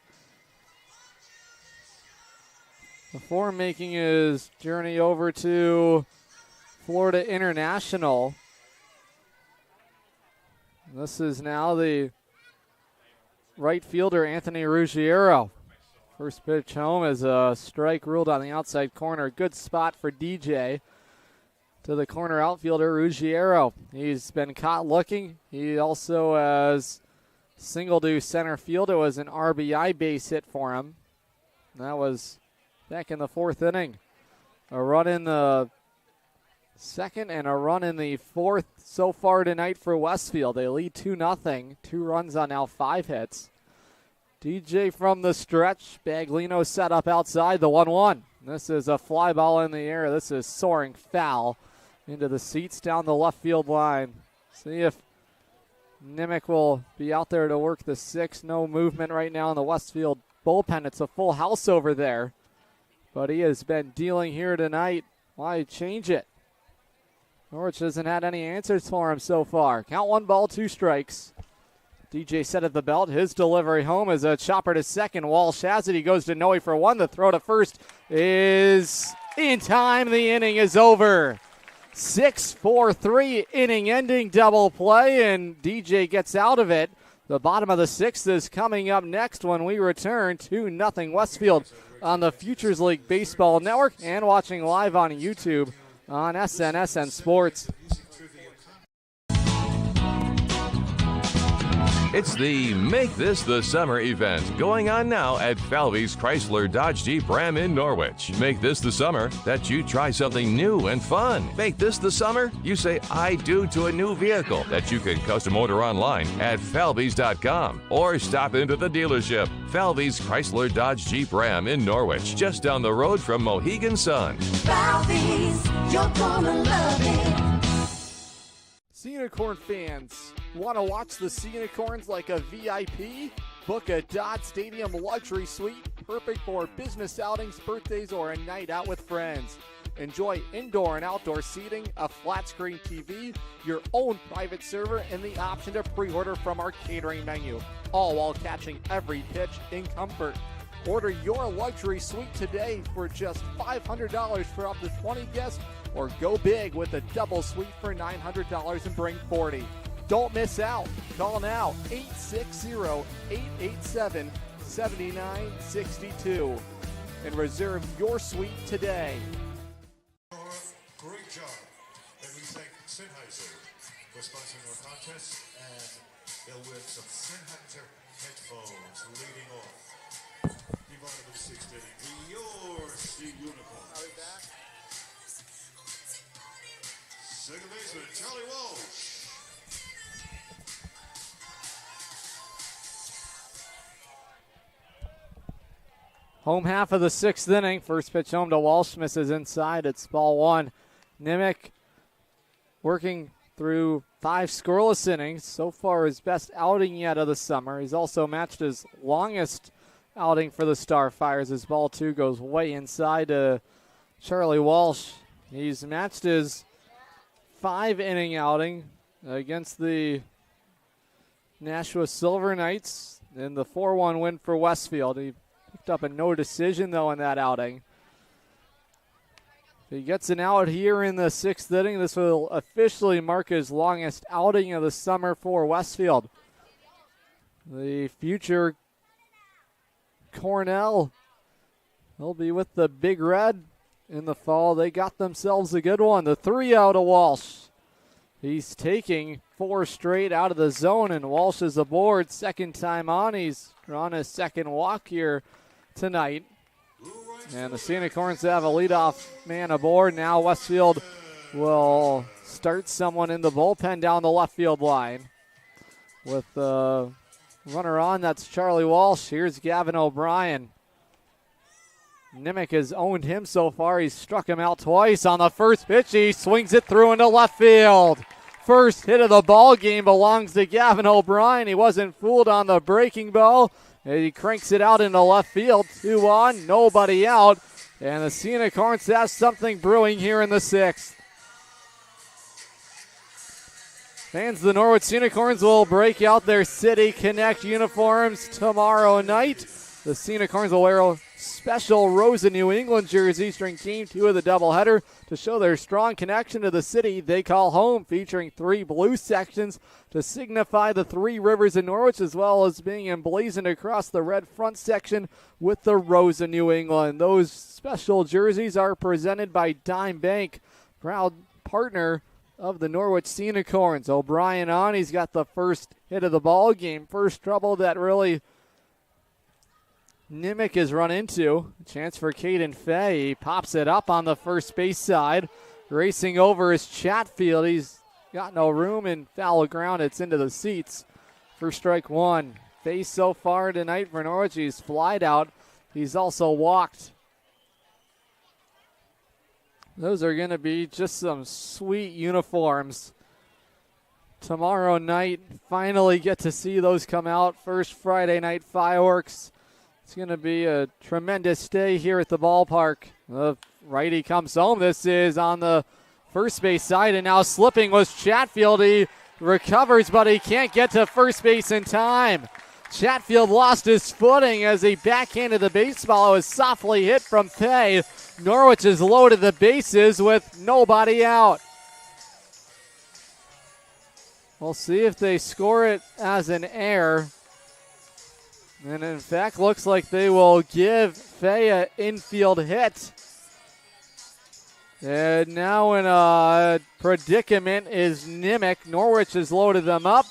before making his journey over to Florida International. This is now the right fielder, Anthony Ruggiero, First pitch home is a strike ruled on the outside corner. Good spot for DJ. To the corner outfielder, Ruggiero. He's been caught looking. He also has singled to center field. It was an RBI base hit for him. That was back in the 4th inning. A run in the 2nd and a run in the 4th so far tonight for Westfield. They lead 2-0. 2 runs on now 5 hits. DJ from the stretch. Baglino set up outside the 1-1. This is a fly ball in the air. This is soaring foul into the seats down the left field line. See if Nimick will be out there to work the 6. No movement right now in the Westfield bullpen. It's a full house over there. But he has been dealing here tonight. Why change it? Norwich hasn't had any answers for him so far. Count 1 ball, 2 strikes. DJ set at the belt. His delivery home is a chopper to second. Walsh has it. He goes to Noe for 1. The throw to first is in time. The inning is over. 6-4-3 inning-ending double play, and DJ gets out of it. The bottom of the 6th is coming up next when we return. 2-0 Westfield on the Futures League Baseball Network and watching live on YouTube on SNSN Sports. It's the Make This the Summer event going on now at Falvey's Chrysler Dodge Jeep Ram in Norwich. Make this the summer that you try something new and fun. Make this the summer you say I do to a new vehicle that you can custom order online at falveys.com or stop into the dealership. Falvey's Chrysler Dodge Jeep Ram in Norwich, just down the road from Mohegan Sun. Falvey's, you're gonna love it. Sea Unicorn fans, want to watch the Sea Unicorns like a VIP? Book a Dodd Stadium luxury suite, perfect for business outings, birthdays, or a night out with friends. Enjoy indoor and outdoor seating, a flat screen TV, your own private server, and the option to pre-order from our catering menu, all while catching every pitch in comfort. Order your luxury suite today for just $500 for up to 20 guests, or go big with a double suite for $900 and bring 40. Don't miss out. Call now, 860-887-7962 and reserve your suite today. Great job. And we thank Sennheiser for sponsoring our contest, and they'll win some Sennheiser headphones leading off. The bottom of the 6th inning, your Sea Unicorns. Are we back? Second baseman, Charlie Walsh. Home half of the 6th inning. First pitch home to Walsh, misses inside. It's ball 1. Nimick working through 5 scoreless innings. So far his best outing yet of the summer. He's also matched his longest outing for the Starfires as ball 2 goes way inside to Charlie Walsh. He's matched his 5-inning outing against the Nashua Silver Knights in the 4-1 win for Westfield. He picked up a no decision, though, in that outing. If he gets an out here in the 6th inning, this will officially mark his longest outing of the summer for Westfield. The future Cornell, he'll be with the Big Red in the fall. They got themselves a good one. The 3-0 to Walsh. He's taking 4 straight out of the zone, and Walsh is aboard. Second time on. He's drawn his second walk here tonight. And the Sea Unicorns have a leadoff man aboard. Now Westfield will start someone in the bullpen down the left field line. With the runner on, that's Charlie Walsh. Here's Gavin O'Brien. Nimick has owned him so far. He's struck him out twice. On the first pitch, he swings it through into left field. First hit of the ball game belongs to Gavin O'Brien. He wasn't fooled on the breaking ball. He cranks it out into left field. 2 on, nobody out. And the Sea Unicorns have something brewing here in the 6th. Fans of the Norwich Sea Unicorns will break out their City Connect uniforms tomorrow night The Sea Unicorns will wear a special Rose of New England jerseys during Game 2 of the doubleheader to show their strong connection to the city they call home, featuring 3 blue sections to signify the 3 rivers in Norwich, as well as being emblazoned across the red front section with the Rose of New England. Those special jerseys are presented by Dime Bank, proud partner of the Norwich Sea Unicorns. O'Brien on, he's got the first hit of the ball game. First trouble that really Nimick has run into. Chance for Caden Fay. He pops it up on the first base side. Racing over is Chatfield. He's got no room in foul ground. It's into the seats for strike 1. Fay so far tonight for Norwich. He's flied out. He's also walked. Those are going to be just some sweet uniforms. Tomorrow night, finally get to see those come out. First Friday night fireworks. It's going to be a tremendous day here at the ballpark. The righty comes home. This is on the first base side, and now slipping was Chatfield. He recovers, but he can't get to first base in time. Chatfield lost his footing as he backhanded the baseball. It was softly hit from Fay. Norwich has loaded the bases with nobody out. We'll see if they score it as an error. And in fact, looks like they will give Fay an infield hit. And now in a predicament is Nimick. Norwich has loaded them up.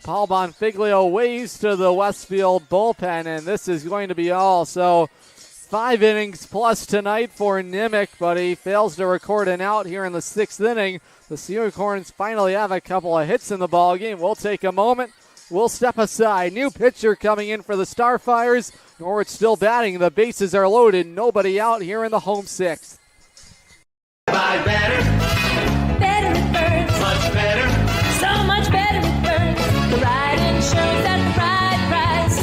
Paul Bonfiglio waves to the Westfield bullpen, and this is going to be all. So 5 innings plus tonight for Nimick, but he fails to record an out here in the 6th inning. The Sea Unicorns finally have a couple of hits in the ball game. We'll take a moment. We'll step aside. New pitcher coming in for the Starfires. Norwich still batting. The bases are loaded. Nobody out here in the home 6th. Buy better. Better it burns. Much better. So much better it burns. The right insurance at the right price.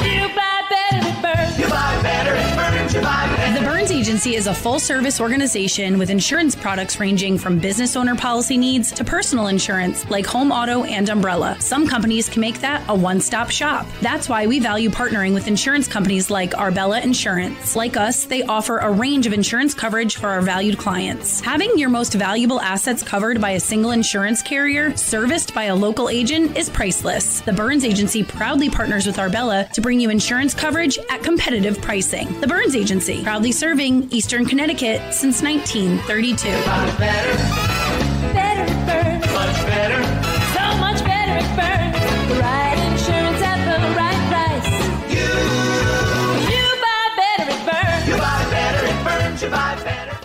You buy better it burns. You buy better it burns. You buy better. The Burns Agency is a full-service organization with insurance products ranging from business owner policy needs to personal insurance like home, auto, and umbrella. Some companies can make that a one-stop shop. That's why we value partnering with insurance companies like Arbella Insurance. Like us, they offer a range of insurance coverage for our valued clients. Having your most valuable assets covered by a single insurance carrier, serviced by a local agent, is priceless. The Burns Agency proudly partners with Arbella to bring you insurance coverage at competitive pricing. The Burns Agency, proudly serving Eastern Connecticut since 1932. Better it burns. Much better. So much better it burns. The right insurance at the right price. You buy better it burns. You buy better it burns. You buy better.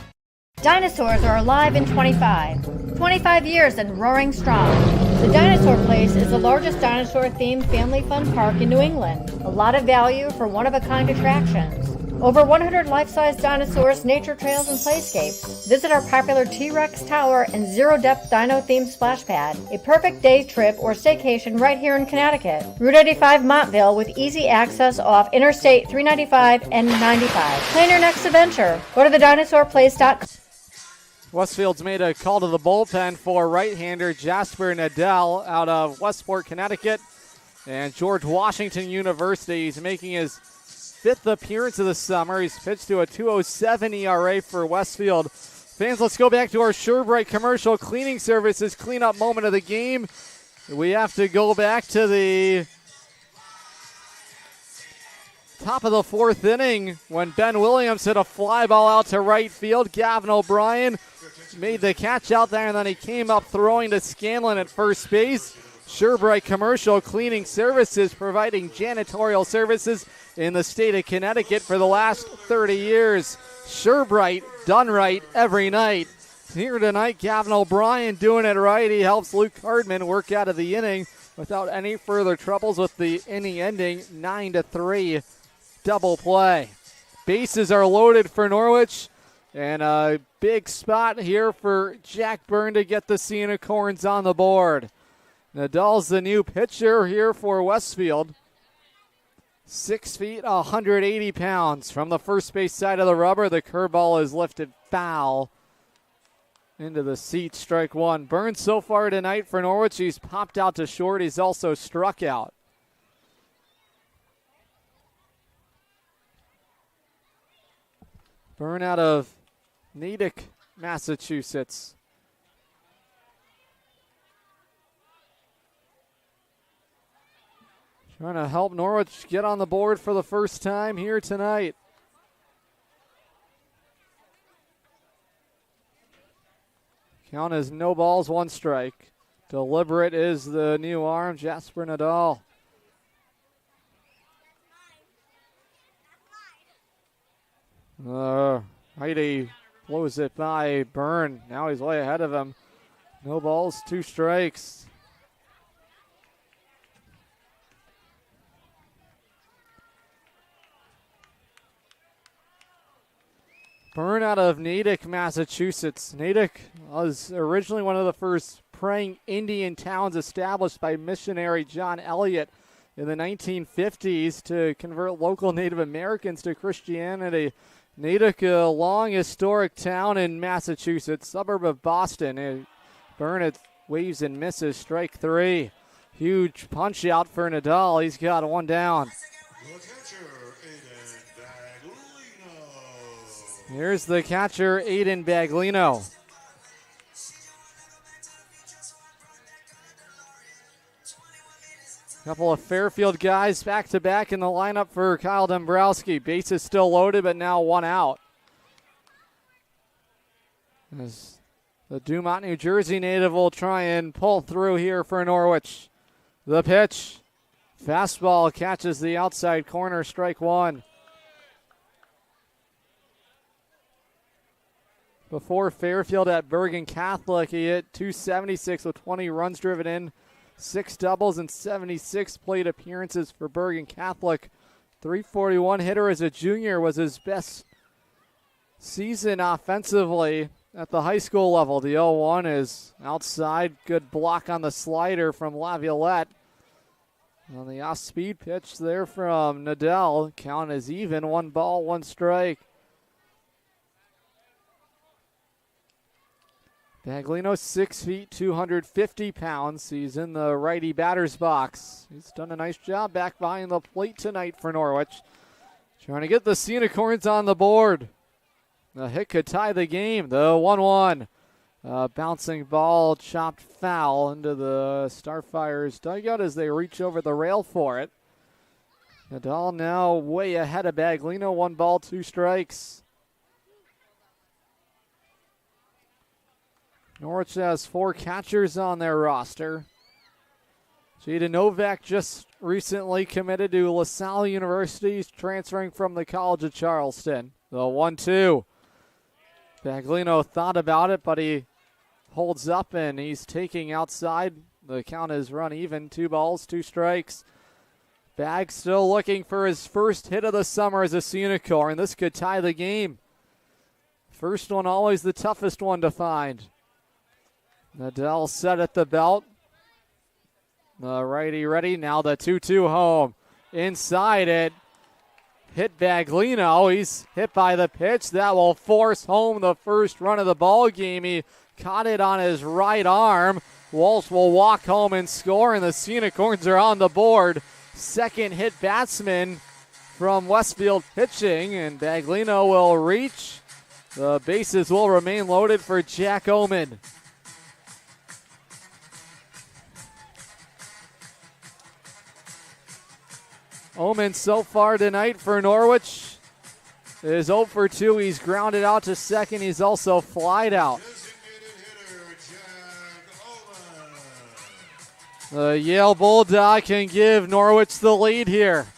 Dinosaurs are alive in 25 years and roaring strong. The Dinosaur Place is the largest dinosaur-themed family fun park in New England. A lot of value for one-of-a-kind attractions. Over 100 life-size dinosaurs, nature trails, and playscapes. Visit our popular T-Rex Tower and zero-depth dino-themed splash pad. A perfect day trip or staycation right here in Connecticut. Route 85 Montville with easy access off Interstate 395 and 95. Plan your next adventure. Go to thedinosaurplace.com. Westfield's made a call to the bullpen for right-hander Jasper Nadell out of Westport, Connecticut. And George Washington University, he's making his 5th appearance of the summer. He's pitched to a 2.07 ERA for Westfield. Fans, let's go back to our SureBrite commercial cleaning services cleanup moment of the game. We have to go back to the top of the 4th inning when Ben Williams hit a fly ball out to right field. Gavin O'Brien made the catch out there, and then he came up throwing to Scanlon at first base. SureBrite Commercial Cleaning Services, providing janitorial services in the state of Connecticut for the last 30 years. SureBrite, done right every night. Here tonight, Gavin O'Brien doing it right. He helps Luke Hardman work out of the inning without any further troubles with the inning ending 9-3 double play. Bases are loaded for Norwich, and a big spot here for Jack Byrne to get the Sea Unicorns on the board. Nadal's the new pitcher here for Westfield. 6 feet, 180 pounds. From the first base side of the rubber, the curveball is lifted foul into the seat, strike 1. Burns so far tonight for Norwich, he's popped out to short. He's also struck out. Burn out of Natick, Massachusetts. Trying to help Norwich get on the board for the first time here tonight. Count is no balls, 1 strike. Deliberate is the new arm, Jasper Nadal. Heidi blows it by Byrne. Now he's way ahead of him. No balls, 2 strikes. Byrne out of Natick, Massachusetts. Natick was originally one of the first praying Indian towns established by missionary John Eliot in the 1950s to convert local Native Americans to Christianity. Natick, a long historic town in Massachusetts, suburb of Boston. Byrne waves and misses, strike 3. Huge punch out for Nadal. He's got 1 down. Here's the catcher, Aiden Baglino. Couple of Fairfield guys back-to-back in the lineup for Kyle Dombrowski. Base is still loaded, but now 1 out. As the Dumont, New Jersey native will try and pull through here for Norwich. The pitch. Fastball catches the outside corner, strike 1. Before Fairfield at Bergen Catholic, he hit .276 with 20 runs driven in, 6 doubles, and 76 plate appearances for Bergen Catholic. .341 hitter as a junior was his best season offensively at the high school level. The 0-1 is outside. Good block on the slider from Laviolette. On the off-speed pitch there from Nadal. Count is even. 1 ball, 1 strike. Baglino, 6 feet, 250 pounds. He's in the righty batter's box. He's done a nice job back behind the plate tonight for Norwich. Trying to get the Sea Unicorns on the board. The hit could tie the game. The 1-1. Bouncing ball chopped foul into the Starfires dugout as they reach over the rail for it. Nadal now way ahead of Baglino. 1 ball, 2 strikes. Norwich has 4 catchers on their roster. Jada Novak just recently committed to LaSalle University, transferring from the College of Charleston. The 1-2. Baglino thought about it, but he holds up and he's taking outside. The count is run even. 2 balls, 2 strikes. Bag still looking for his first hit of the summer as a Sea Unicorn. This could tie the game. First one always the toughest one to find. Nadal set at the belt. The righty ready. Now the 2-2 home. Inside it. Hit Baglino. He's hit by the pitch. That will force home the first run of the ball game. He caught it on his right arm. Walsh will walk home and score, and the Sea Unicorns are on the board. Second hit batsman from Westfield pitching, and Baglino will reach. The bases will remain loaded for Jack Oman. Oman so far tonight for Norwich is 0 for 2. He's grounded out to second. He's also flied out. The Yale Bulldog can give Norwich the lead here.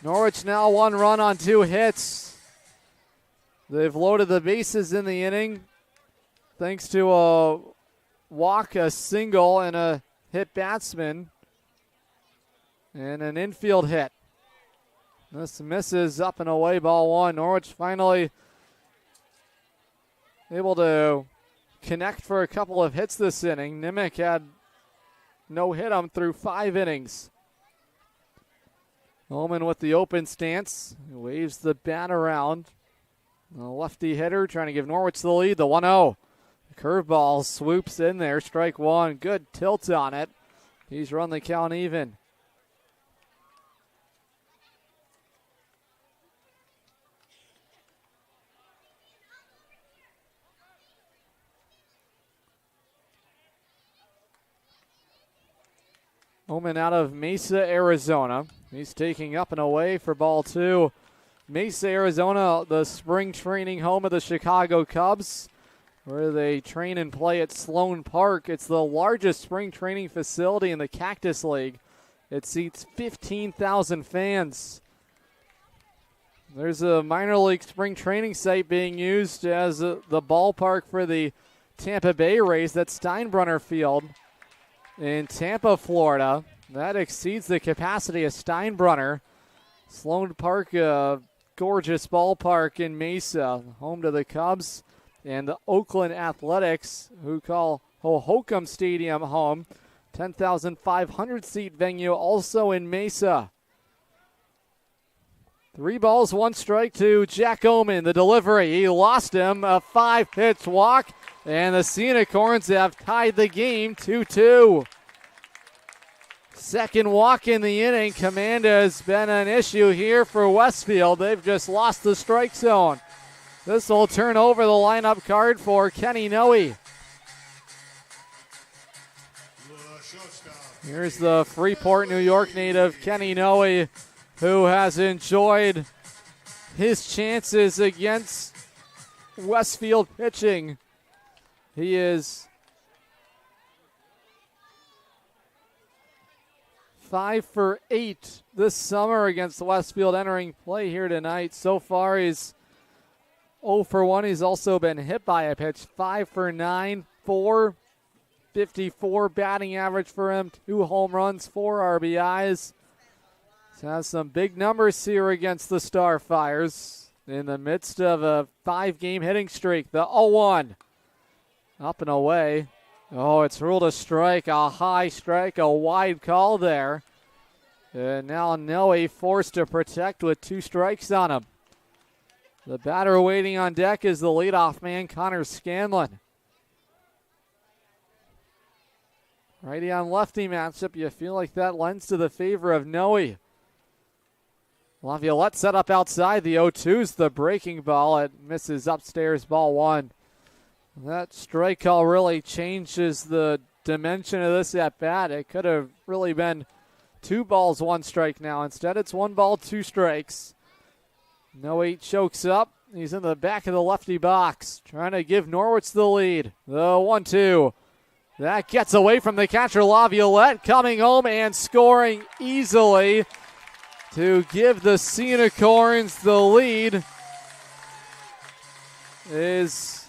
Norwich now 1 run on 2 hits. They've loaded the bases in the inning thanks to a walk, a single, and a hit batsman. And an infield hit. This misses up and away, ball 1. Norwich finally able to connect for a couple of hits this inning. Nimick had no hit him through 5 innings. Oman with the open stance. He waves the bat around. The lefty hitter trying to give Norwich the lead. The 1-0. The curveball swoops in there. Strike 1. Good tilt on it. He's run the count even. Omen out of Mesa, Arizona. He's taking up and away for ball two. Mesa, Arizona, the spring training home of the Chicago Cubs, where they train and play at Sloan Park. It's the largest spring training facility in the Cactus League. It seats 15,000 fans. There's a minor league spring training site being used as the ballpark for the Tampa Bay Rays. That's Steinbrenner Field in Tampa, Florida. That exceeds the capacity of Steinbrenner. Sloan Park, a gorgeous ballpark in Mesa, home to the Cubs and the Oakland Athletics, who call Hohokam Stadium home. 10,500 seat venue also in Mesa. 3 balls, 1 strike to Jack Omen. The delivery, he lost him. A 5-pitch walk, and the Sea Unicorns have tied the game 2-2. Second walk in the inning. Command has been an issue here for Westfield. They've just lost the strike zone. This will turn over the lineup card for Kenny Noe. Here's the Freeport, New York native Kenny Noe, who has enjoyed his chances against Westfield pitching. He is 5 for 8 this summer against Westfield entering play here tonight. So far, he's 0 for 1. He's also been hit by a pitch. 5 for 9, 454 batting average for him. 2 home runs, 4 RBIs. Has some big numbers here against the Starfires in the midst of a 5-game hitting streak. The 0-1 up and away. Oh, it's ruled a strike, a high strike, a wide call there. And now Noe forced to protect with 2 strikes on him. The batter waiting on deck is the leadoff man, Connor Scanlon. Righty on lefty matchup, you feel like that lends to the favor of Noe. Laviolette set up outside. The 0-2's the breaking ball. It misses upstairs, ball 1. That strike call really changes the dimension of this at bat. It could have really been 2 balls, 1 strike now. Instead, it's 1 ball, 2 strikes. Noe chokes up. He's in the back of the lefty box, trying to give Norwich the lead. The 1-2. That gets away from the catcher, Laviolette, coming home and scoring easily to give the Sea Unicorns the lead is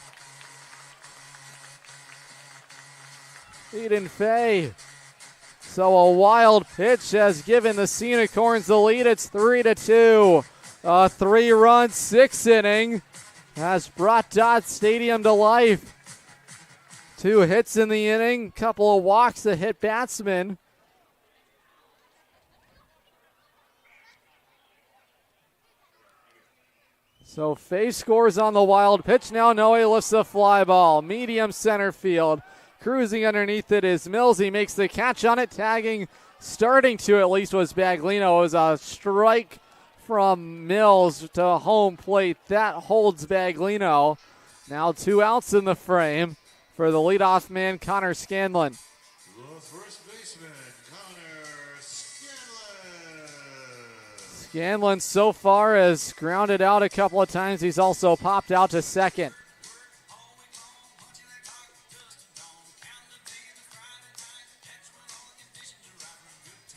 Eden Fay. So a wild pitch has given the Sea Unicorns the lead. It's 3-2. A 3-run 6th inning has brought Dodd Stadium to life. 2 hits in the inning, couple of walks to hit batsmen. So Fay scores on the wild pitch. Now Noe lifts the fly ball. Medium center field. Cruising underneath it is Mills. He makes the catch on it. Tagging, starting to at least, was Baglino. It was a strike from Mills to home plate. That holds Baglino. Now 2 outs in the frame for the leadoff man, Connor Scanlon. The first baseman, Connor Scanlon. Scanlon so far has grounded out a couple of times. He's also popped out to second.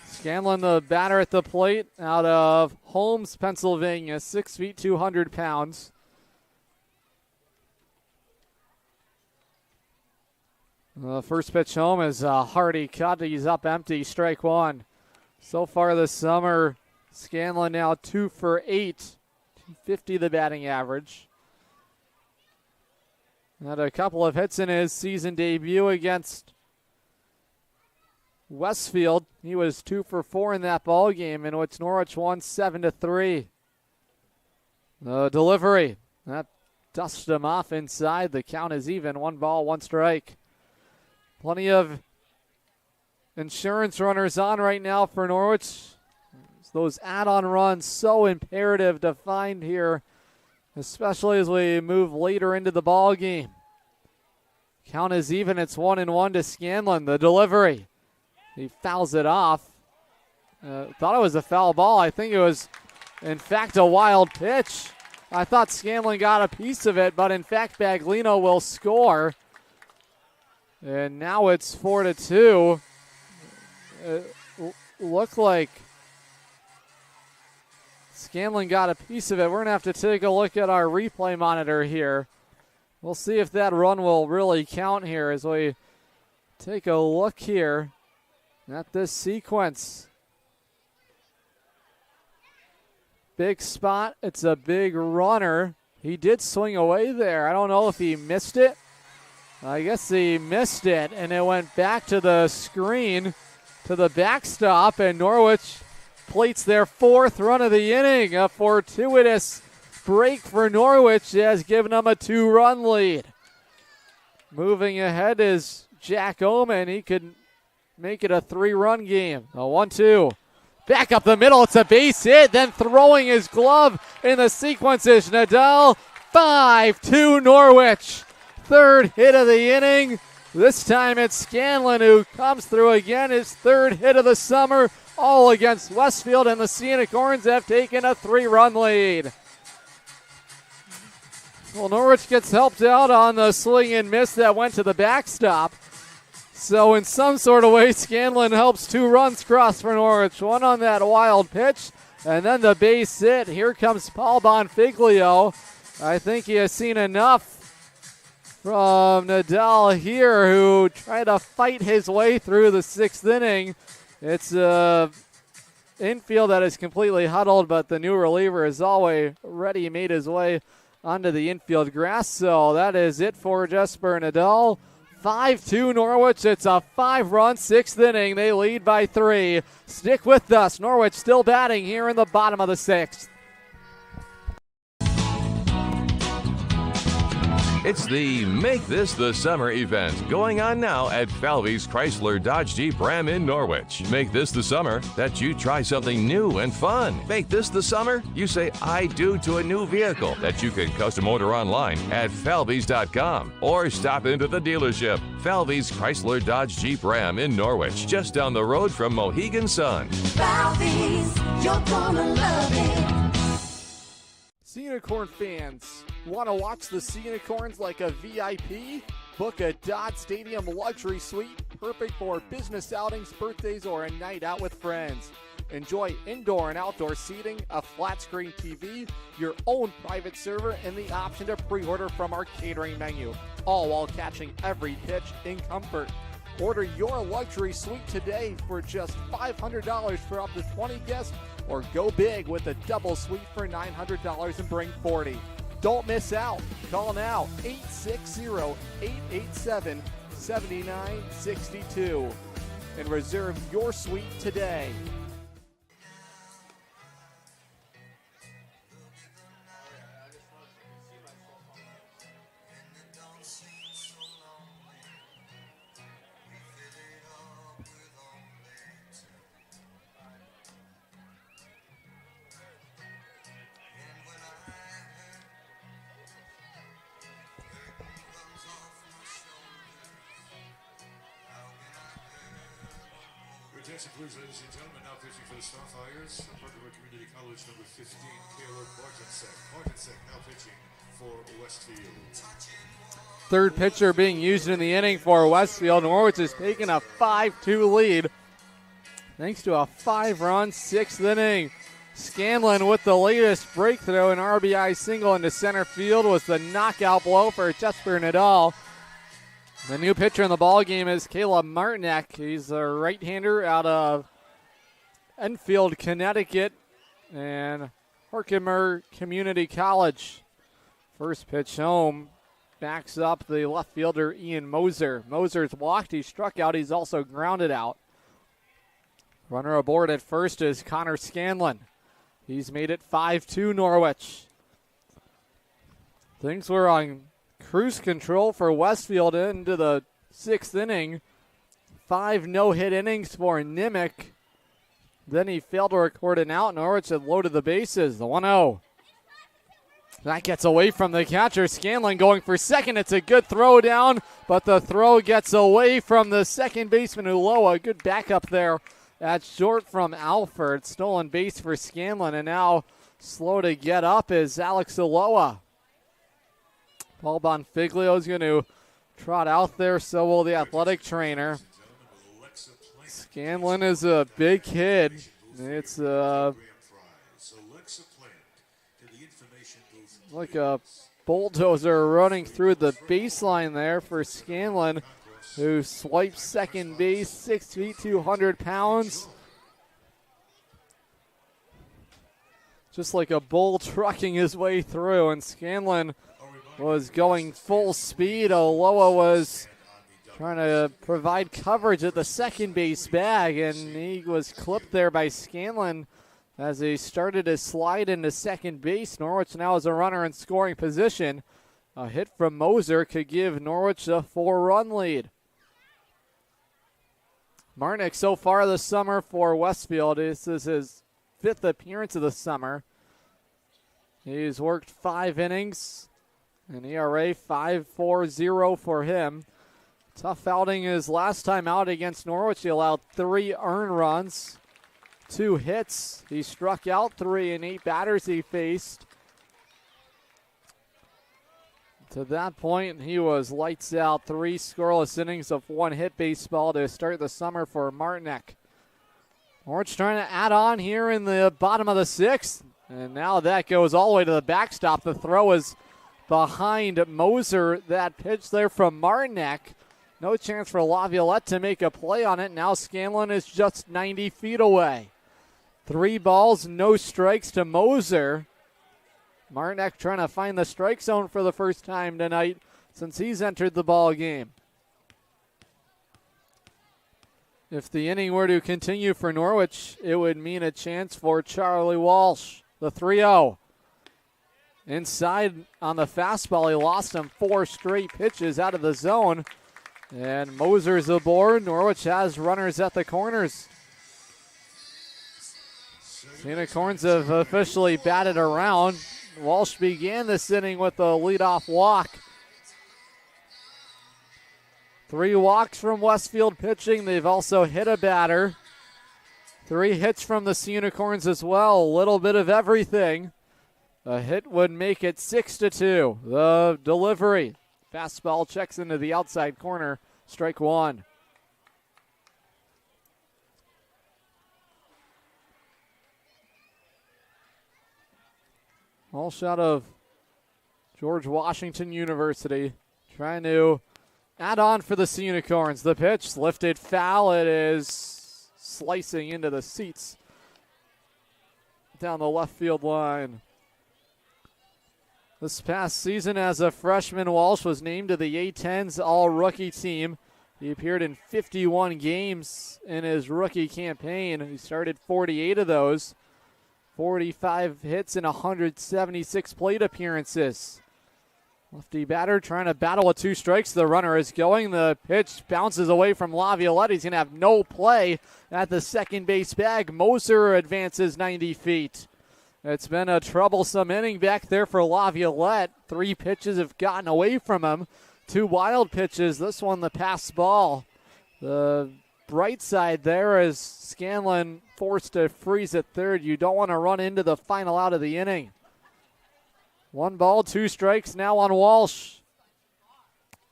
Scanlon, the batter at the plate, out of Holmes, Pennsylvania, 6 feet, 200 pounds. The first pitch home is a hearty cut. He's up empty, strike 1. So far this summer, Scanlon now 2 for 8, 250 the batting average. Had a couple of hits in his season debut against Westfield. He was 2 for 4 in that ball game, in which Norwich won 7-3. The delivery, that dusted him off inside. The count is even. 1 ball, 1 strike. Plenty of insurance runners on right now for Norwich. Those add-on runs so imperative to find here, especially as we move later into the ball game. Count is even. It's 1-1 to Scanlon. The delivery. He fouls it off. Thought it was a foul ball. I think it was, in fact, a wild pitch. I thought Scanlon got a piece of it, but in fact, Baglino will score. And now it's 4-2. Looked like Scanlon got a piece of it. We're going to have to take a look at our replay monitor here. We'll see if that run will really count here as we take a look here at this sequence. Big spot. It's a big runner. He did swing away there. I don't know if he missed it. I guess he missed it, and it went back to the screen, to the backstop, and Norwich plates their 4th run of the inning. A fortuitous break for Norwich has given them a 2-run lead. Moving ahead is Jack Oman. He could make it a 3-run game. A 1-2. Back up the middle. It's a base hit. Then throwing his glove in the sequence is Nadal. 5-2 Norwich. 3rd hit of the inning. This time it's Scanlon who comes through again. His 3rd hit of the summer. All against Westfield, and the Sea Unicorns have taken a 3-run lead. Well, Norwich gets helped out on the swing and miss that went to the backstop. So in some sort of way, Scanlon helps 2 runs cross for Norwich. One on that wild pitch, and then the base hit. Here comes Paul Bonfiglio. I think he has seen enough from Nadal here, who tried to fight his way through the 6th inning. It's infield that is completely huddled, but the new reliever has already made his way onto the infield grass. So that is it for Jesper Nadal. 5-2 Norwich. It's a 5-run 6th inning. They lead by 3. Stick with us. Norwich still batting here in the bottom of the 6th. It's the Make This the Summer event going on now at Falvey's Chrysler Dodge Jeep Ram in Norwich. Make this the summer that you try something new and fun. Make this the summer you say I do to a new vehicle that you can custom order online at falveys.com or stop into the dealership. Falvey's Chrysler Dodge Jeep Ram in Norwich, just down the road from Mohegan Sun. Falvey's, you're gonna love it. Sea Unicorn fans, want to watch the Sea Unicorns like a VIP? Book a Dodd Stadium luxury suite, perfect for business outings, birthdays, or a night out with friends. Enjoy indoor and outdoor seating, a flat screen TV, your own private server, and the option to pre-order from our catering menu, all while catching every pitch in comfort. Order your luxury suite today for just $500 for up to 20 guests, or go big with a double suite for $900 and bring 40. Don't miss out. Call now, 860-887-7962, and reserve your suite today. Attention please, ladies and gentlemen, now pitching for the Starfires, Parker Community College, number 15, Caleb Martinsek. Martinsek now pitching for Westfield. 3rd pitcher being used in the inning for Westfield. Norwich has taken a 5-2 lead thanks to a 5-run 6th inning. Scanlon with the latest breakthrough, an RBI single into center field was the knockout blow for Jesper Nadal. The new pitcher in the ballgame is Caleb Martinek. He's a right-hander out of Enfield, Connecticut, and Herkimer Community College. First pitch home backs up the left fielder Ian Moser. Moser's walked. He struck out. He's also grounded out. Runner aboard at first is Connor Scanlon. He's made it 5-2 Norwich. Things were on cruise control for Westfield into the 6th inning. 5 no-hit innings for Nimick. Then he failed to record an out. Norwich had loaded the bases. The 1-0. That gets away from the catcher. Scanlon going for second. It's a good throw down, but the throw gets away from the second baseman, Ulloa. Good backup there at short from Alford. Stolen base for Scanlon, and now slow to get up is Alex Ulloa. Paul Bonfiglio is going to trot out there, so will the athletic trainer. Scanlon is a big kid. It's like a bulldozer running through the baseline there for Scanlon, who swipes second base, 6 feet, 200 pounds. Just like a bull trucking his way through, and Scanlon was going full speed. Ulloa was trying to provide coverage at the second base bag, and he was clipped there by Scanlon as he started to slide into second base. Norwich now has a runner in scoring position. A hit from Moser could give Norwich a 4-run lead. Marnick so far this summer for Westfield. This is his 5th appearance of the summer. He's worked 5 innings. An ERA 5.40 for him. Tough outing his last time out against Norwich. He allowed 3 earned runs, 2 hits. He struck out 3 in 8 batters he faced. To that point, he was lights out. 3 scoreless innings of 1 hit baseball to start the summer for Martinek. Norwich trying to add on here in the bottom of the 6th. And now that goes all the way to the backstop. The throw is behind Moser. That pitch there from Martinek. No chance for Laviolette to make a play on it. Now Scanlon is just 90 feet away. 3 balls, no strikes to Moser. Martinek trying to find the strike zone for the first time tonight since he's entered the ball game. If the inning were to continue for Norwich, it would mean a chance for Charlie Walsh. The 3-0. Inside on the fastball, he lost him 4 straight pitches out of the zone. And Moser's aboard. Norwich has runners at the corners. Unicorns have officially batted around. Walsh began this inning with a leadoff walk. 3 walks from Westfield pitching. They've also hit a batter. 3 hits from the Sea Unicorns as well. A little bit of everything. A hit would make it 6-2. The delivery. Fastball checks into the outside corner. Strike 1. Walsh out of George Washington University. Trying to add on for the Sea Unicorns. The pitch lifted foul. It is slicing into the seats down the left field line. This past season as a freshman, Walsh was named to the A-10's all-rookie team. He appeared in 51 games in his rookie campaign. He started 48 of those. 45 hits and 176 plate appearances. Lefty batter trying to battle with 2 strikes. The runner is going. The pitch bounces away from Laviolette. He's going to have no play at the second base bag. Moser advances 90 feet. It's been a troublesome inning back there for Laviolette. 3 pitches have gotten away from him. 2 wild pitches. This one the pass ball. The bright side there is Scanlon forced to freeze at third. You don't want to run into the final out of the inning. 1 ball, 2 strikes now on Walsh.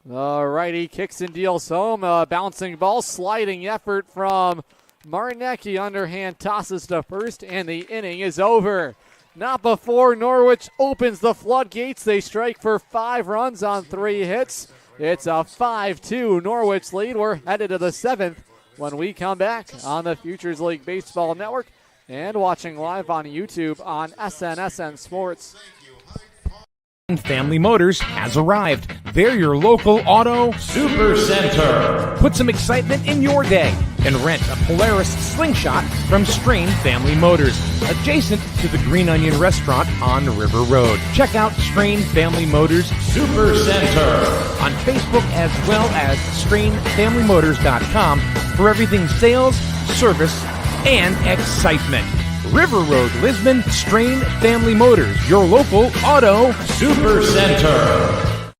The righty kicks and deals home. A bouncing ball, sliding effort from Martinek. He underhand tosses to first, and the inning is over. Not before Norwich opens the floodgates. They strike for 5 runs on 3 hits. It's a 5-2 Norwich lead. We're headed to the 7th when we come back on the Futures League Baseball Network and watching live on YouTube on SNSN Sports. Family Motors has arrived. They're your local auto super center. Put some excitement in your day and rent a Polaris Slingshot from Strain Family Motors, adjacent to the Green Onion Restaurant on River Road. Check out Strain Family Motors Super Center on Facebook as well as strainfamilymotors.com for everything sales, service, and excitement. River Road, Lisbon, Strain Family Motors, your local auto super center.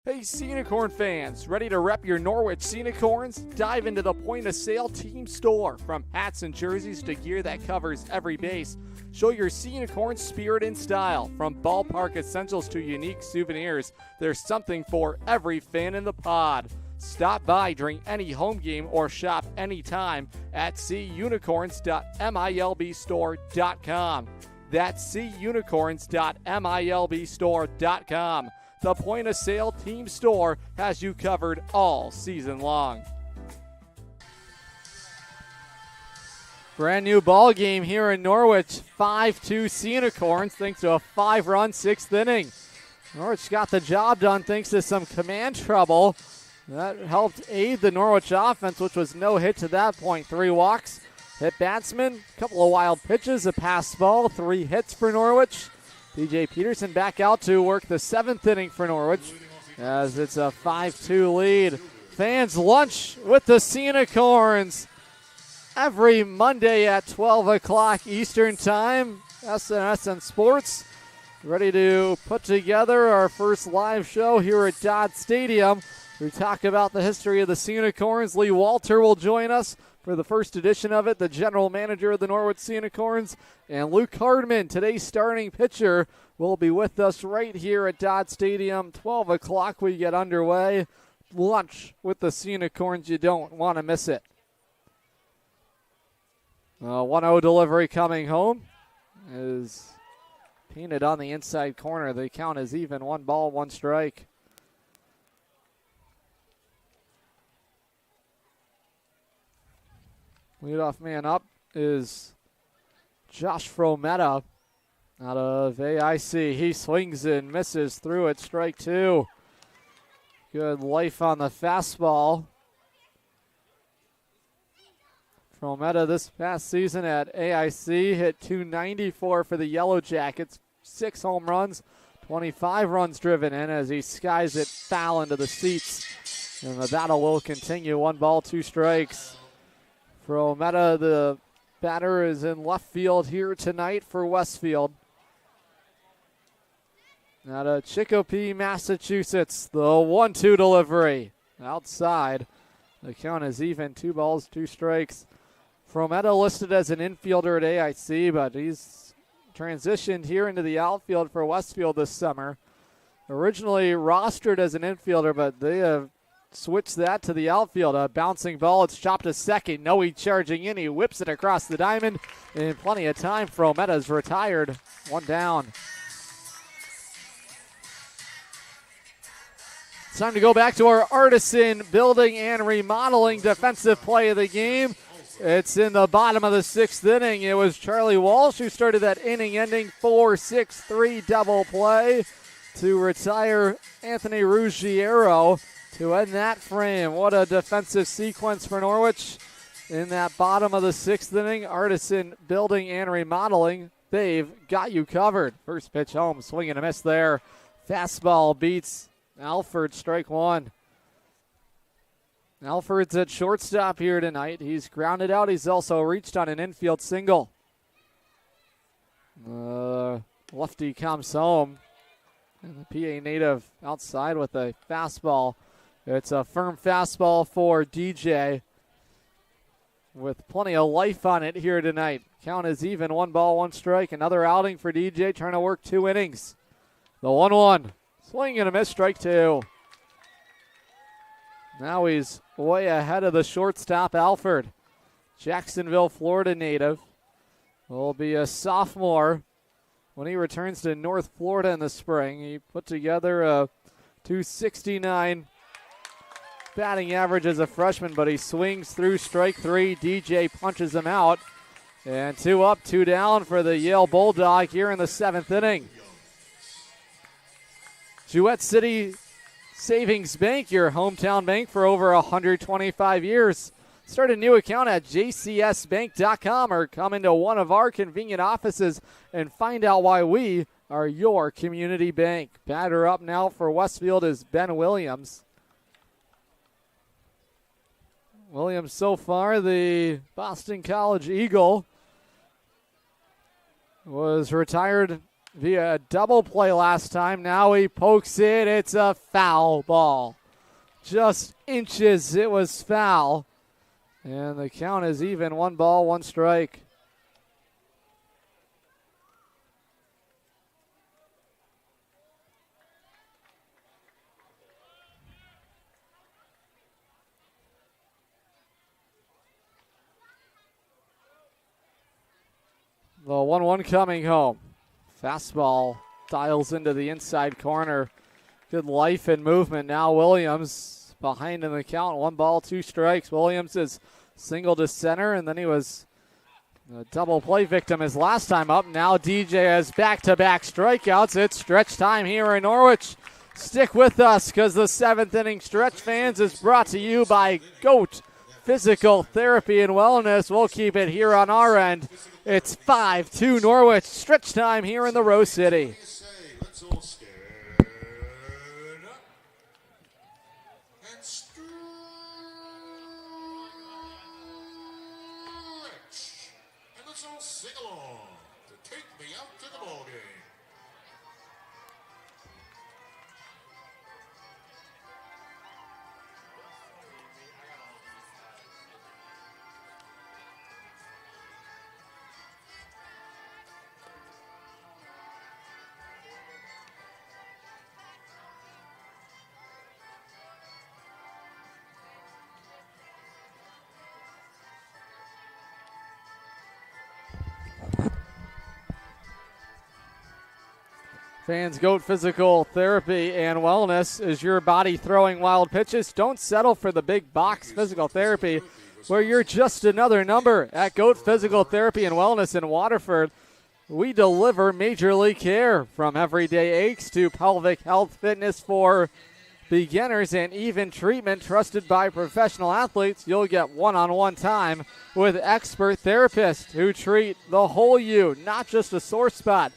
Hey, Sea Unicorn fans, ready to rep your Norwich Sea Unicorns? Dive into the point-of-sale team store. From hats and jerseys to gear that covers every base, show your Sea Unicorn spirit and style. From ballpark essentials to unique souvenirs, there's something for every fan in the pod. Stop by during any home game or shop anytime at seaunicorns.milbstore.com. That's seaunicorns.milbstore.com. The point-of-sale team store has you covered all season long. Brand new ball game here in Norwich. 5-2 Sea Unicorns thanks to a 5-run 6th inning. Norwich got the job done thanks to some command trouble. That helped aid the Norwich offense, which was no hit to that point. 3 walks, hit batsman, a couple of wild pitches, a pass ball, 3 hits for Norwich. DJ Peterson back out to work the 7th inning for Norwich as it's a 5-2 lead. Fans lunch with the Sea Unicorns every Monday at 12 o'clock Eastern Time. SNSN Sports ready to put together our first live show here at Dodd Stadium. We talk about the history of the Sea Unicorns. Lee Walter will join us for the first edition of it, the general manager of the Norwich Sea Unicorns. And Luke Hardman, today's starting pitcher, will be with us right here at Dodd Stadium. 12 o'clock we get underway. Lunch with the Sea Unicorns. You don't want to miss it. 1-0 delivery coming home is painted on the inside corner. The count is even. 1 ball, 1 strike. Leadoff man up is Josh Frometta out of AIC. He swings and misses through it. Strike 2. Good life on the fastball. Frometta this past season at AIC hit .294 for the Yellow Jackets. 6 home runs, 25 runs driven in as he skies it foul into the seats. And the battle will continue. 1 ball, 2 strikes. Frometta, the batter, is in left field here tonight for Westfield. Out of Chicopee, Massachusetts, the 1-2 delivery. Outside, the count is even. 2 balls, 2 strikes. Frometta listed as an infielder at AIC, but he's transitioned here into the outfield for Westfield this summer. Originally rostered as an infielder, but they have switch that to the outfield. A bouncing ball. It's chopped to second. Noe charging in. He whips it across the diamond. In plenty of time. Frometta's retired. 1 down. It's time to go back to our Artisan Building and Remodeling defensive play of the game. It's in the bottom of the 6th inning. It was Charlie Walsh who started that inning-ending 4-6-3 double play to retire Anthony Ruggiero to end that frame. What a defensive sequence for Norwich in that bottom of the 6th inning. Artisan Building and Remodeling, they've got you covered. First pitch home, swing and a miss there. Fastball beats Alford, strike 1. Alford's at shortstop here tonight. He's grounded out. He's also reached on an infield single. Lefty comes home. And the PA native outside with a fastball. It's a firm fastball for DJ with plenty of life on it here tonight. Count is even. 1 ball, 1 strike. Another outing for DJ, trying to work 2 innings. The 1-1. Swing and a miss, strike 2. Now he's way ahead of the shortstop, Alford. Jacksonville, Florida native. Will be a sophomore when he returns to North Florida in the spring. He put together a .269 batting average as a freshman, but he swings through strike 3. DJ punches him out. And 2 up, 2 down for the Yale Bulldog here in the 7th inning. Jewett City Savings Bank, your hometown bank for over 125 years. Start a new account at jcsbank.com or come into one of our convenient offices and find out why we are your community bank. Batter up now for Westfield is Ben Williams. Williams so far the Boston College Eagle. was retired via double play last time. Now he pokes it. It's a foul ball. Just inches, it was foul. And the count is even. 1 ball, 1 strike. The 1-1 coming home. Fastball dials into the inside corner. Good life and movement. Now Williams behind in the count. 1 ball, 2 strikes. Williams is single to center, and then he was a double play victim his last time up. Now DJ has back-to-back strikeouts. It's stretch time here in Norwich. Stick with us because the 7th inning stretch, fans, is brought to you by GOAT Physical Therapy and Wellness. We'll keep it here on our end. It's 5-2 Norwich. Stretch time here in the Rose City. Let's all stand up and stretch. And let's all sing along to Take Me Out to the Ball Game. Fans, GOAT Physical Therapy and Wellness. Is your body throwing wild pitches? Don't settle for the big box physical therapy where you're just another number. At GOAT Physical Therapy and Wellness in Waterford, we deliver major league care from everyday aches to pelvic health, fitness for beginners, and even treatment trusted by professional athletes. You'll get one-on-one time with expert therapists who treat the whole you, not just a sore spot.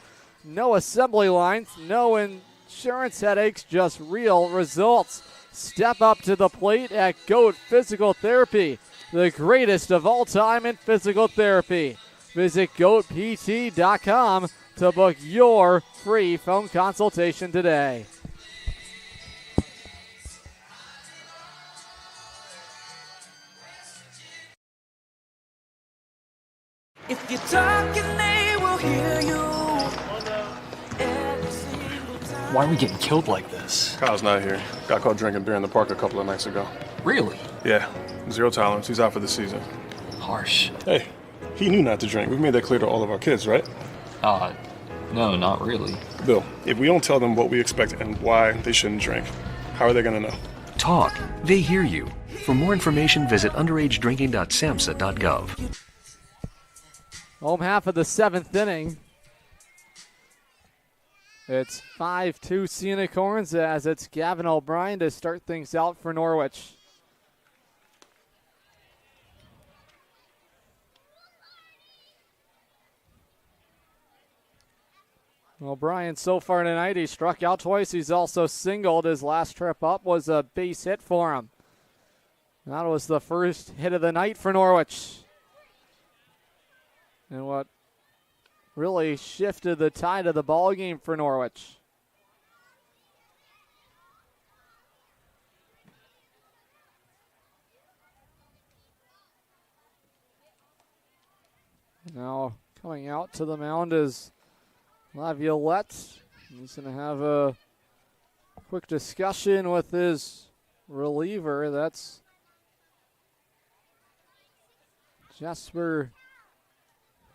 No assembly lines, no insurance headaches, just real results. Step up to the plate at GOAT Physical Therapy, the greatest of all time in physical therapy. Visit goatpt.com to book your free phone consultation today. If you're talking, they will hear you. Why are we getting killed like this? Kyle's not here. Got caught drinking beer in the park a couple of nights ago. Really? Yeah, 0 tolerance. He's out for the season. Harsh. Hey, he knew not to drink. We've made that clear to all of our kids, right? No, not really. Bill, if we don't tell them what we expect and why they shouldn't drink, how are they going to know? Talk. They hear you. For more information, visit underagedrinking.samhsa.gov. Home half of the 7th inning. It's 5-2 Sea Unicorns as it's Gavin O'Brien to start things out for Norwich. O'Brien so far tonight, he struck out twice. He's also singled. His last trip up was a base hit for him. That was the first hit of the night for Norwich. And what really shifted the tide of the ball game for Norwich. Now coming out to the mound is Laviolette. He's going to have a quick discussion with his reliever. That's Jasper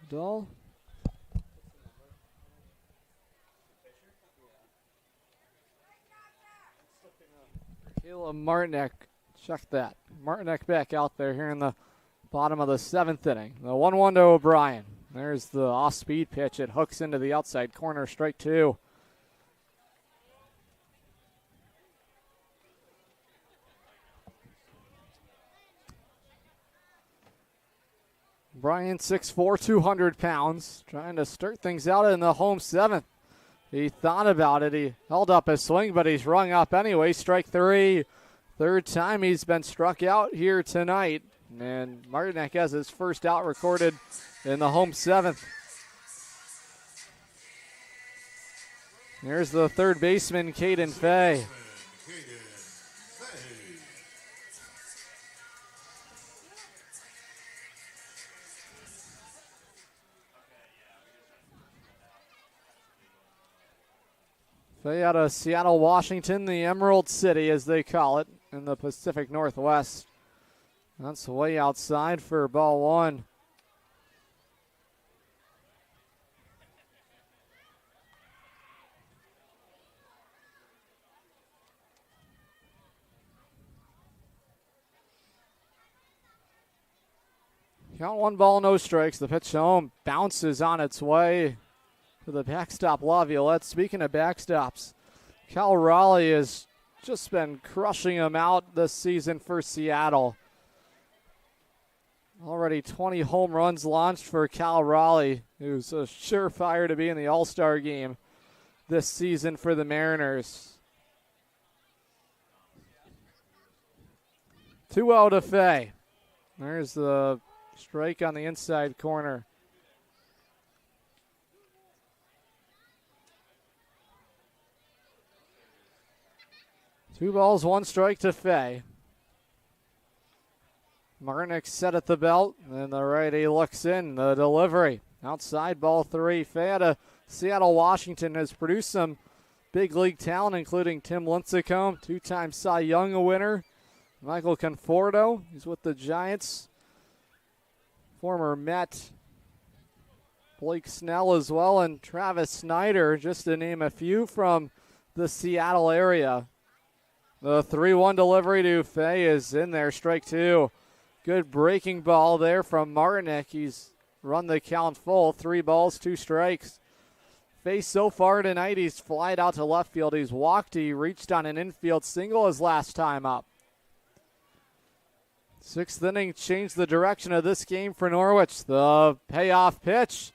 Dahl. Caleb Martinek, check that. Martinek back out there here in the bottom of the 7th inning. The 1-1 to O'Brien. There's the off-speed pitch. It hooks into the outside corner, strike 2. O'Brien, 6'4", 200 pounds, trying to start things out in the home 7th. He thought about it. He held up his swing, but he's rung up anyway. Strike 3. Third time he's been struck out here tonight. And Martinek has his first out recorded in the home 7th. Here's the third baseman, Caden Fay. Fay out of Seattle, Washington, the Emerald City, as they call it, in the Pacific Northwest. That's way outside for ball one. Count 1 ball, no strikes. The pitch home bounces on its way to the backstop, Laviolette. Speaking of backstops, Cal Raleigh has just been crushing them out this season for Seattle. Already 20 home runs launched for Cal Raleigh, who's a surefire to be in the All-Star game this season for the Mariners. 2-0 to Fay. There's the strike on the inside corner. Two balls, one strike to Fay. Marnick set at the belt, and the righty looks in. The delivery outside, ball three. Fay out of Seattle, Washington has produced some big league talent, including Tim Lincecum, two-time Cy Young winner. Michael Conforto, he's with the Giants. Former Met Blake Snell as well, and Travis Snyder, just to name a few from the Seattle area. The 3-1 delivery to Fay is in there, strike two. Good breaking ball there from Martinick. He's run the count full, 3 balls, 2 strikes. Fay so far tonight, he's flied out to left field. He's walked, he reached on an infield single his last time up. 6th inning changed the direction of this game for Norwich. The payoff pitch,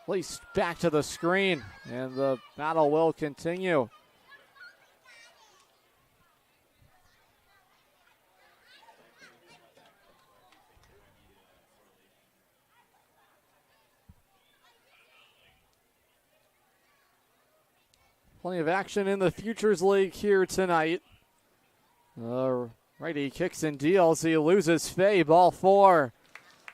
at least back to the screen, and the battle will continue. Plenty of action in the Futures League here tonight. Righty kicks and deals. He loses Fay, ball 4.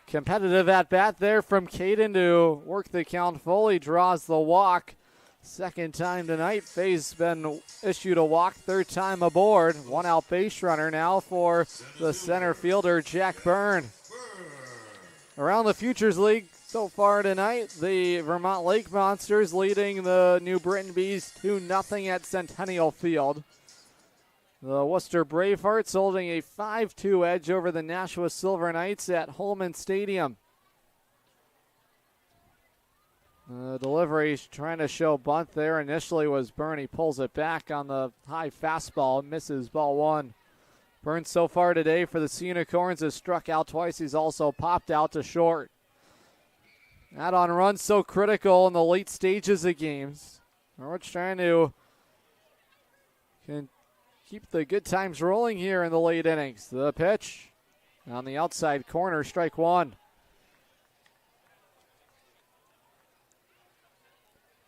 Competitive at bat there from Caden to work the count fully. Draws the walk. Second time tonight. Fay's been issued a walk. Third time aboard. 1 out base runner now for the center fielder, Jack Byrne. Around the Futures League so far tonight, the Vermont Lake Monsters leading the New Britain Bees 2-0 at Centennial Field. The Worcester Bravehearts holding a 5-2 edge over the Nashua Silver Knights at Holman Stadium. Delivery trying to show bunt there. Initially was Byrne. He pulls it back on the high fastball. Misses ball 1. Byrne so far today for the Sea Unicorns has struck out twice. He's also popped out to short. That on run so critical in the late stages of games. Norwich trying to keep the good times rolling here in the late innings. The pitch on the outside corner, strike 1.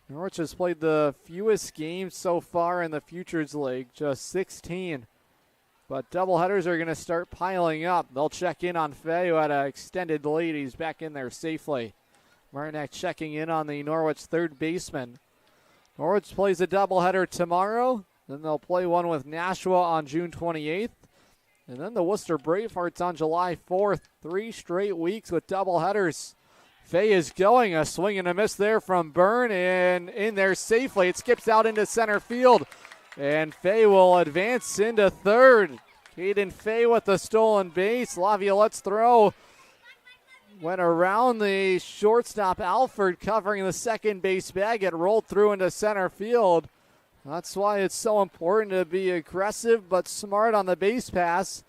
Norwich has played the fewest games so far in the Futures League, just 16. But doubleheaders are going to start piling up. They'll check in on Fay, who had an extended lead. He's back in there safely. Martinek checking in on the Norwich third baseman. Norwich plays a doubleheader tomorrow. Then they'll play one with Nashua on June 28th. And then the Worcester Bravehearts on July 4th. 3 straight weeks with doubleheaders. Fay is going. A swing and a miss there from Byrne. And in there safely. It skips out into center field. And Fay will advance into third. Caden Fay with the stolen base. Laviolette's throw went around the shortstop Alford, covering the second base bag. It rolled through into center field. That's why it's so important to be aggressive but smart on the base pass.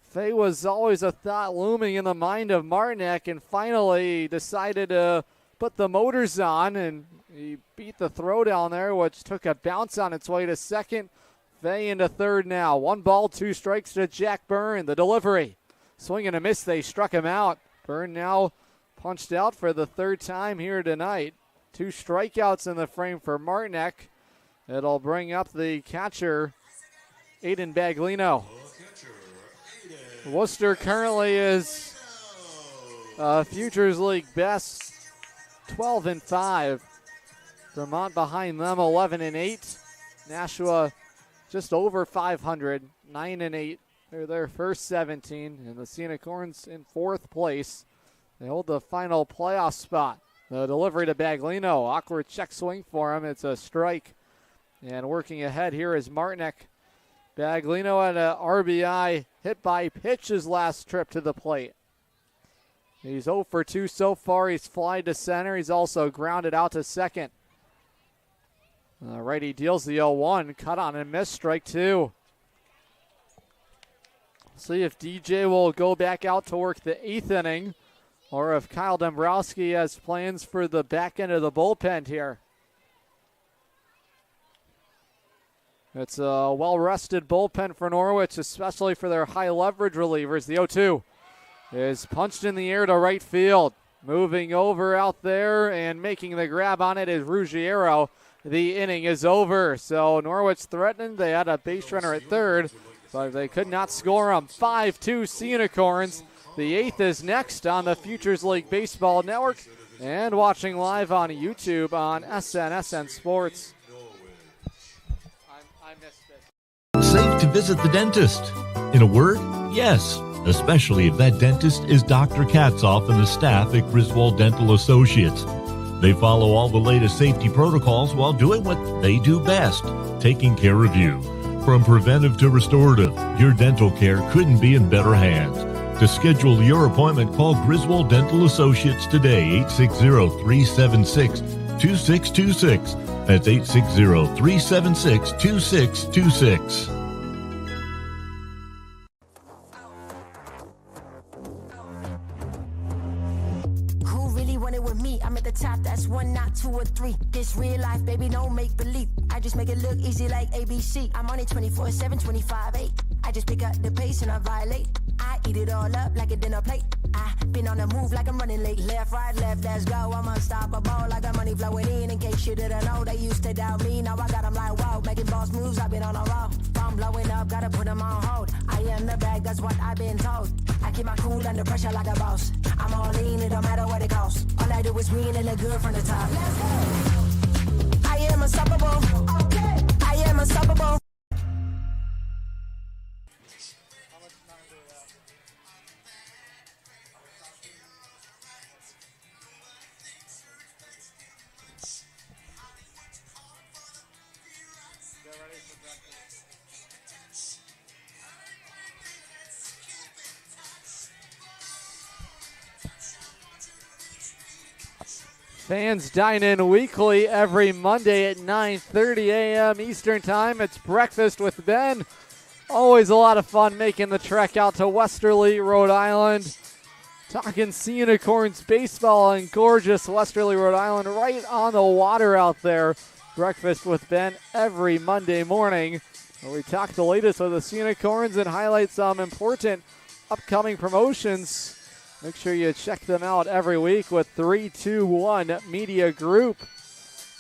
Fay was always a thought looming in the mind of Martinek, and finally decided to put the motors on, and he beat the throw down there, which took a bounce on its way to second. Fay into third now. 1 ball, 2 strikes to Jack Byrne. The delivery. Swing and a miss. They struck him out. Byrne now punched out for the 3rd time here tonight. 2 strikeouts in the frame for Martinek. It'll bring up the catcher, Aiden Baglino. Worcester currently is Futures League best, 12-5. Vermont behind them, 11-8. Nashua just over 500, 9-8. They're their first 17, and the Sea Unicorns in fourth place. They hold the final playoff spot. The delivery to Baglino, awkward check swing for him. It's a strike. And working ahead here is Martinek. Baglino had an RBI hit by pitch his last trip to the plate. He's 0 for 2 so far. He's flied to center. He's also grounded out to second. Righty deals the 0-1. Cut on and miss, strike 2. See if DJ will go back out to work the 8th inning, or if Kyle Dombrowski has plans for the back end of the bullpen here. It's a well-rested bullpen for Norwich, especially for their high-leverage relievers. The 0-2 is punched in the air to right field. Moving over out there and making the grab on it is Ruggiero. The inning is over. So Norwich threatened. They had a base runner at third, but they could not score them. 5-2 Sea Unicorns. The 8th is next on the Futures League Baseball Network and watching live on YouTube on SN Sports. Safe to visit the dentist. In a word, yes, especially if that dentist is Dr. Katzoff and the staff at Griswold Dental Associates. They follow all the latest safety protocols while doing what they do best, taking care of you. From preventive to restorative, your dental care couldn't be in better hands. To schedule your appointment, call Griswold Dental Associates today, 860-376-2626. That's 860-376-2626. Who really wanted with me? I'm at the top, that's 1, not 2 or 3. This real life, baby, no make believe. I just make it look easy like ABC. I'm on it 24/7, 25/8. I just pick up the pace and I violate. I eat it all up like a dinner plate. I been on the move like I'm running late. Left, right, left, let's go. I'm unstoppable. I got money flowing in case you didn't know. They used to doubt me, now I got them like wow. Making boss moves, I've been on a roll. I'm blowing up, gotta put them on hold. I am the bag, that's what I've been told. I keep my cool under pressure like a boss. I'm all in, it don't matter what it costs. All I do is win and look good from the top. Let's go. I am unstoppable. Okay. I am unstoppable. Fans dine in weekly every Monday at 9:30 a.m. Eastern Time. It's Breakfast with Ben. Always a lot of fun making the trek out to Westerly, Rhode Island. Talking Sea Unicorns baseball in gorgeous Westerly, Rhode Island, right on the water out there. Breakfast with Ben every Monday morning, where we talk the latest with the Sea Unicorns and highlight some important upcoming promotions. Make sure you check them out every week with 321 Media Group.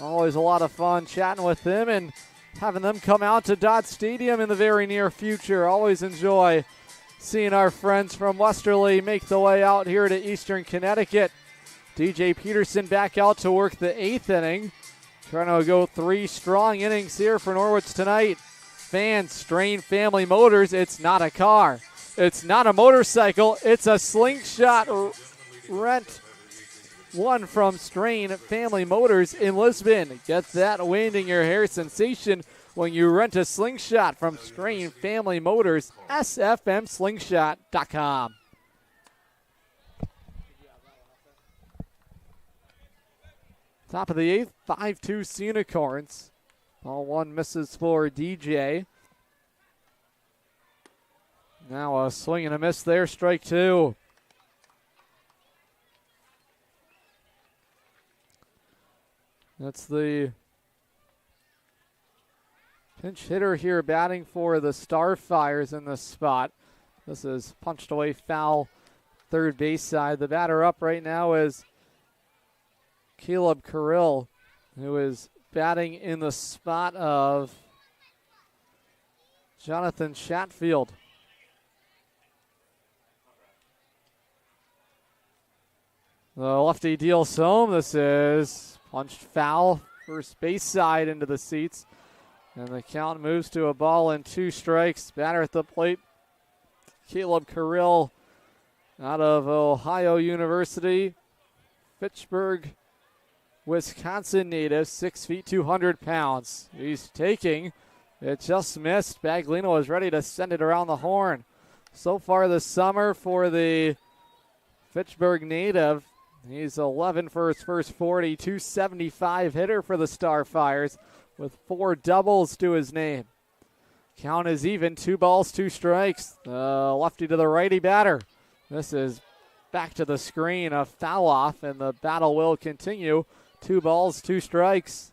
Always a lot of fun chatting with them and having them come out to Dodd Stadium in the very near future. Always enjoy seeing our friends from Westerly make the way out here to Eastern Connecticut. DJ Peterson back out to work the 8th inning. Trying to go 3 strong innings here for Norwich tonight. Fans, Strain Family Motors, it's not a car. It's not a motorcycle. It's a slingshot rent. One from Strain Family Motors in Lisbon. Get that wind in your hair sensation when you rent a slingshot from Strain Family Motors. SFMslingshot.com. Top of the 8th, 5-2 Sea Unicorns. Ball 1 misses for DJ. Now a swing and a miss there, strike 2. That's the pinch hitter here batting for the Starfires in this spot. This is punched away foul, third base side. The batter up right now is Caleb Carrill, who is batting in the spot of Jonathan Chatfield. The lefty deals home. This is punched foul. First base side into the seats. And the count moves to a ball and 2 strikes. Batter at the plate, Caleb Carrill out of Ohio University. Fitchburg, Wisconsin native, 6 feet, 200 pounds. He's taking. It just missed. Baglino is ready to send it around the horn. So far this summer for the Fitchburg native, he's 11 for his first 40, 275 hitter for the Starfires with 4 doubles to his name. Count is even, 2 balls, 2 strikes. Lefty to the righty batter. This is back to the screen, a foul off, and the battle will continue. 2 balls, 2 strikes.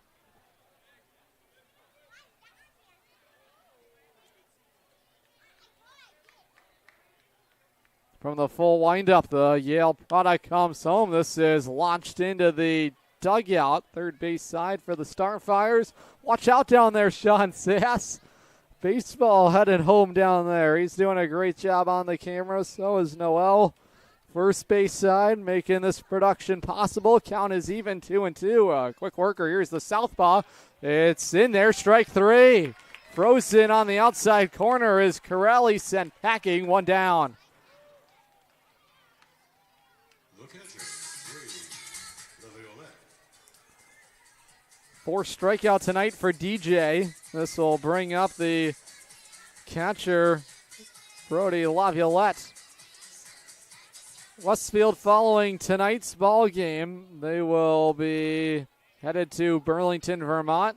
From the full windup, the Yale product comes home. This is launched into the dugout, third base side for the Starfires. Watch out down there, Sean Sass. Baseball headed home down there. He's doing a great job on the camera. So is Noel. First base side making this production possible. Count is even, 2-2. Quick worker. Here's the southpaw. It's in there. Strike 3. Frozen on the outside corner is Corelli, sent packing, 1 down. Look at you. 4 strikeout tonight for DJ. This will bring up the catcher, Brody Laviolette. Westfield following tonight's ball game. They will be headed to Burlington, Vermont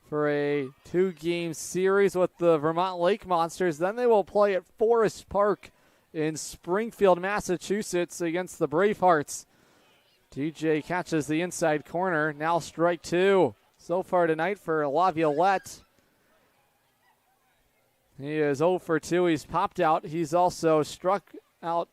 for a 2-game series with the Vermont Lake Monsters. Then they will play at Forest Park in Springfield, Massachusetts against the Bravehearts. DJ catches the inside corner. Now strike 2 so far tonight for Laviolette. He is 0 for 2. He's popped out. He's also struck out.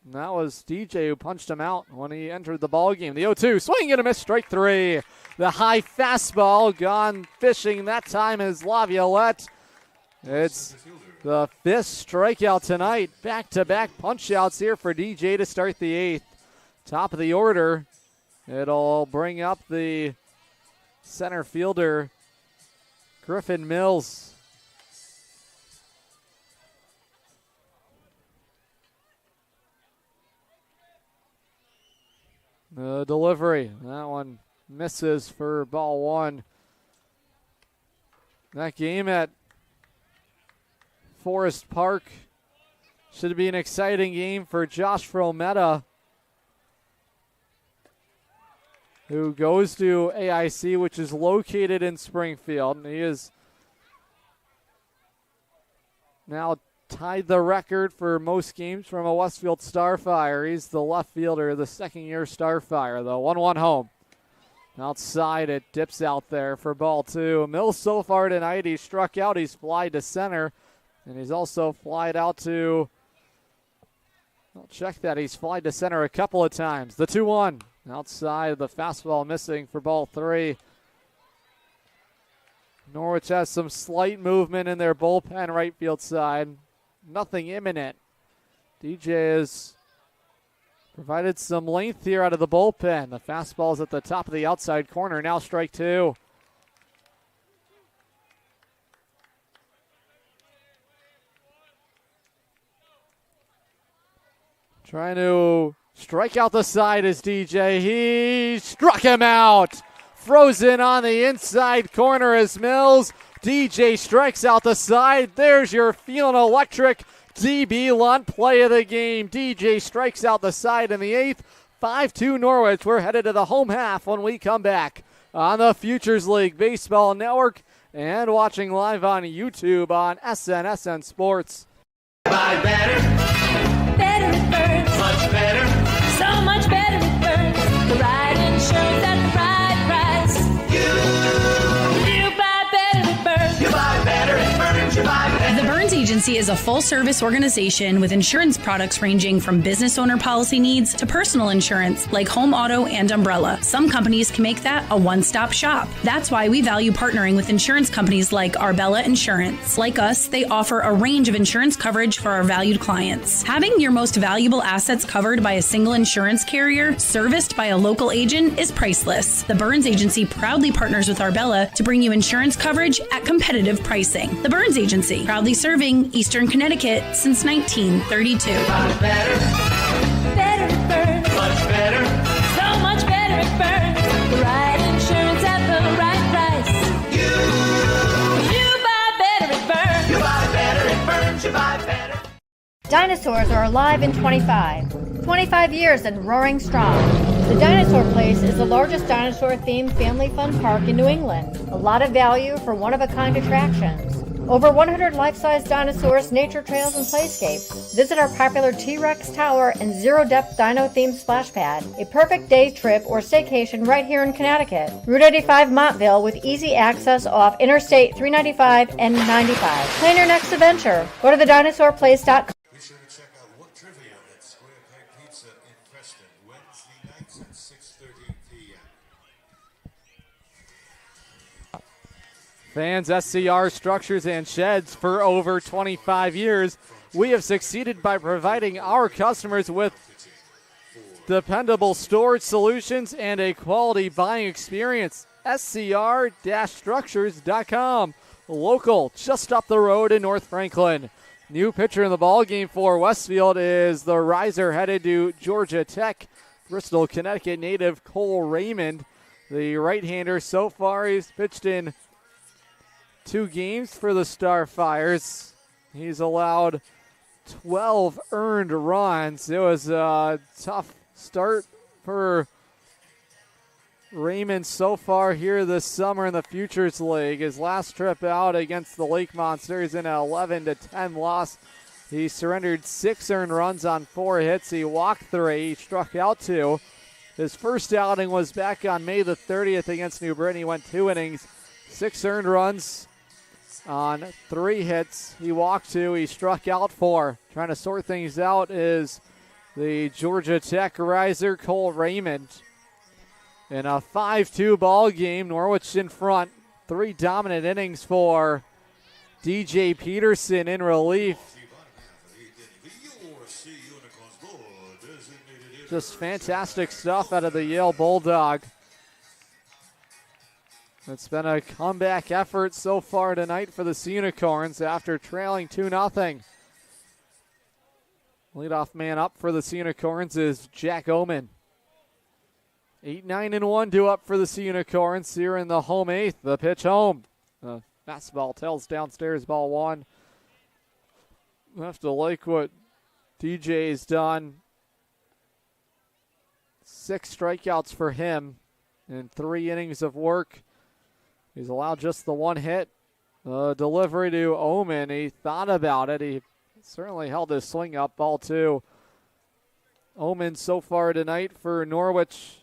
And that was DJ who punched him out when he entered the ball game. The 0-2, swing and a miss, strike 3. The high fastball gone fishing that time is Laviolette. It's the 5th strikeout tonight. Back-to-back punch-outs here for DJ to start the 8th. Top of the order, it'll bring up the center fielder, Griffin Mills. The delivery, that one misses for ball 1. That game at Forest Park should be an exciting game for Josh Frometta, who goes to AIC, which is located in Springfield. And he is now tied the record for most games from a Westfield Starfire. He's the left fielder, the second-year Starfire, though. 1-1 home. Outside, it dips out there for ball 2. Mills so far tonight, he's struck out. He's flied to center, and he's also flied out to, I'll check that, he's flied to center a couple of times. The 2-1. Outside, the fastball missing for ball 3. Norwich has some slight movement in their bullpen right field side. Nothing imminent. DJ has provided some length here out of the bullpen. The fastball's at the top of the outside corner. Now strike 2. Trying to strike out the side is DJ. He struck him out. Frozen on the inside corner is Mills. DJ strikes out the side. There's your feeling electric DB Lunt play of the game. DJ strikes out the side in the 8th. 5-2 Norwich. We're headed to the home half when we come back on the Futures League Baseball Network and watching live on YouTube on SNSN Sports. Buy better. Better it burns. Much better. So much better it burns. The right insurance at the right price. You buy better it burns. You buy better it burns. You buy better. The Burns Agency Agency is a full-service organization with insurance products ranging from business owner policy needs to personal insurance like home, auto, and umbrella. Some companies can make that a one-stop shop. That's why we value partnering with insurance companies like Arbella Insurance. Like us, they offer a range of insurance coverage for our valued clients. Having your most valuable assets covered by a single insurance carrier, serviced by a local agent, is priceless. The Burns Agency proudly partners with Arbella to bring you insurance coverage at competitive pricing. The Burns Agency, proudly serving Eastern Connecticut since 1932. Much better. Better at Burns. Much better. So much better at Burns. The right insurance at the right price. You buy better at Burns. You buy better at Burns. You buy better. Dinosaurs are alive in 25. 25 years and roaring strong. The Dinosaur Place is the largest dinosaur-themed family fun park in New England. A lot of value for one-of-a-kind attractions. Over 100 life-size dinosaurs, nature trails, and playscapes. Visit our popular T-Rex Tower and zero-depth dino-themed splash pad. A perfect day trip or staycation right here in Connecticut. Route 85 Montville with easy access off Interstate 395 and 95. Plan your next adventure. Go to thedinosaurplace.com. Be sure to check out What Trivia at Square Peg Pizza in Preston, Wednesday nights at 6:30 p.m. Fans, SCR Structures and Sheds for over 25 years. We have succeeded by providing our customers with dependable storage solutions and a quality buying experience. SCR-structures.com. Local, just up the road in North Franklin. New pitcher in the ballgame for Westfield is the riser headed to Georgia Tech. Bristol, Connecticut native Cole Raymond. The right-hander so far, he's pitched in 2 games for the Starfires. He's allowed 12 earned runs. It was a tough start for Raymond so far here this summer in the Futures League. His last trip out against the Lake Monsters in an 11-10 loss. He surrendered 6 earned runs on 4 hits. He walked 3. He struck out 2. His first outing was back on May the 30th against New Britain. He went 2 innings, 6 earned runs on 3 hits. He walked 2. He struck out 4. Trying to sort things out is the Georgia Tech riser Cole Raymond. In a 5-2 ball game, Norwich in front. 3 dominant innings for DJ Peterson in relief. Just fantastic stuff out of the Yale Bulldog. It's been a comeback effort so far tonight for the Sea Unicorns after trailing 2-0. Leadoff man up for the Sea Unicorns is Jack Oman. 8-9-1 due up for the Sea Unicorns here in the home 8th. The pitch home. The fastball tells downstairs, ball 1. You have to like what DJ's done. 6 strikeouts for him in 3 innings of work. He's allowed just the 1 hit. Delivery to Oman. He thought about it. He certainly held his swing up. Ball 2. Oman so far tonight for Norwich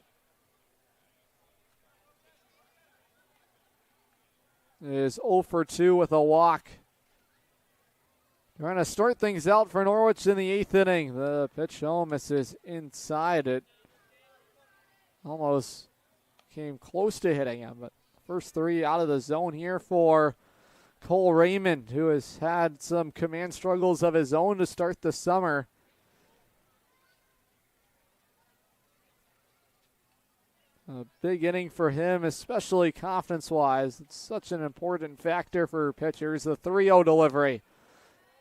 is 0 for 2 with a walk. Trying to start things out for Norwich in the 8th inning. The pitch home misses inside. It almost came close to hitting him, but first 3 out of the zone here for Cole Raymond, who has had some command struggles of his own to start the summer. A big inning for him, especially confidence-wise. It's such an important factor for pitchers. The 3-0 delivery.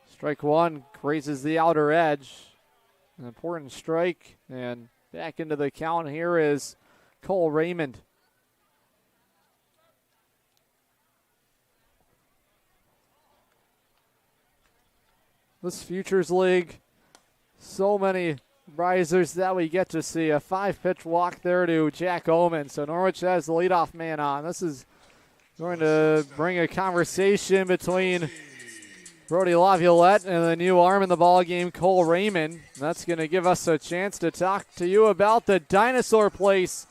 Strike 1 grazes the outer edge. An important strike, and back into the count here is Cole Raymond. This Futures League, so many risers that we get to see. A 5-pitch walk there to Jack Oman. So Norwich has the leadoff man on. This is going to bring a conversation between Brody Laviolette and the new arm in the ball game, Cole Raymond. That's going to give us a chance to talk to you about the Dinosaur Place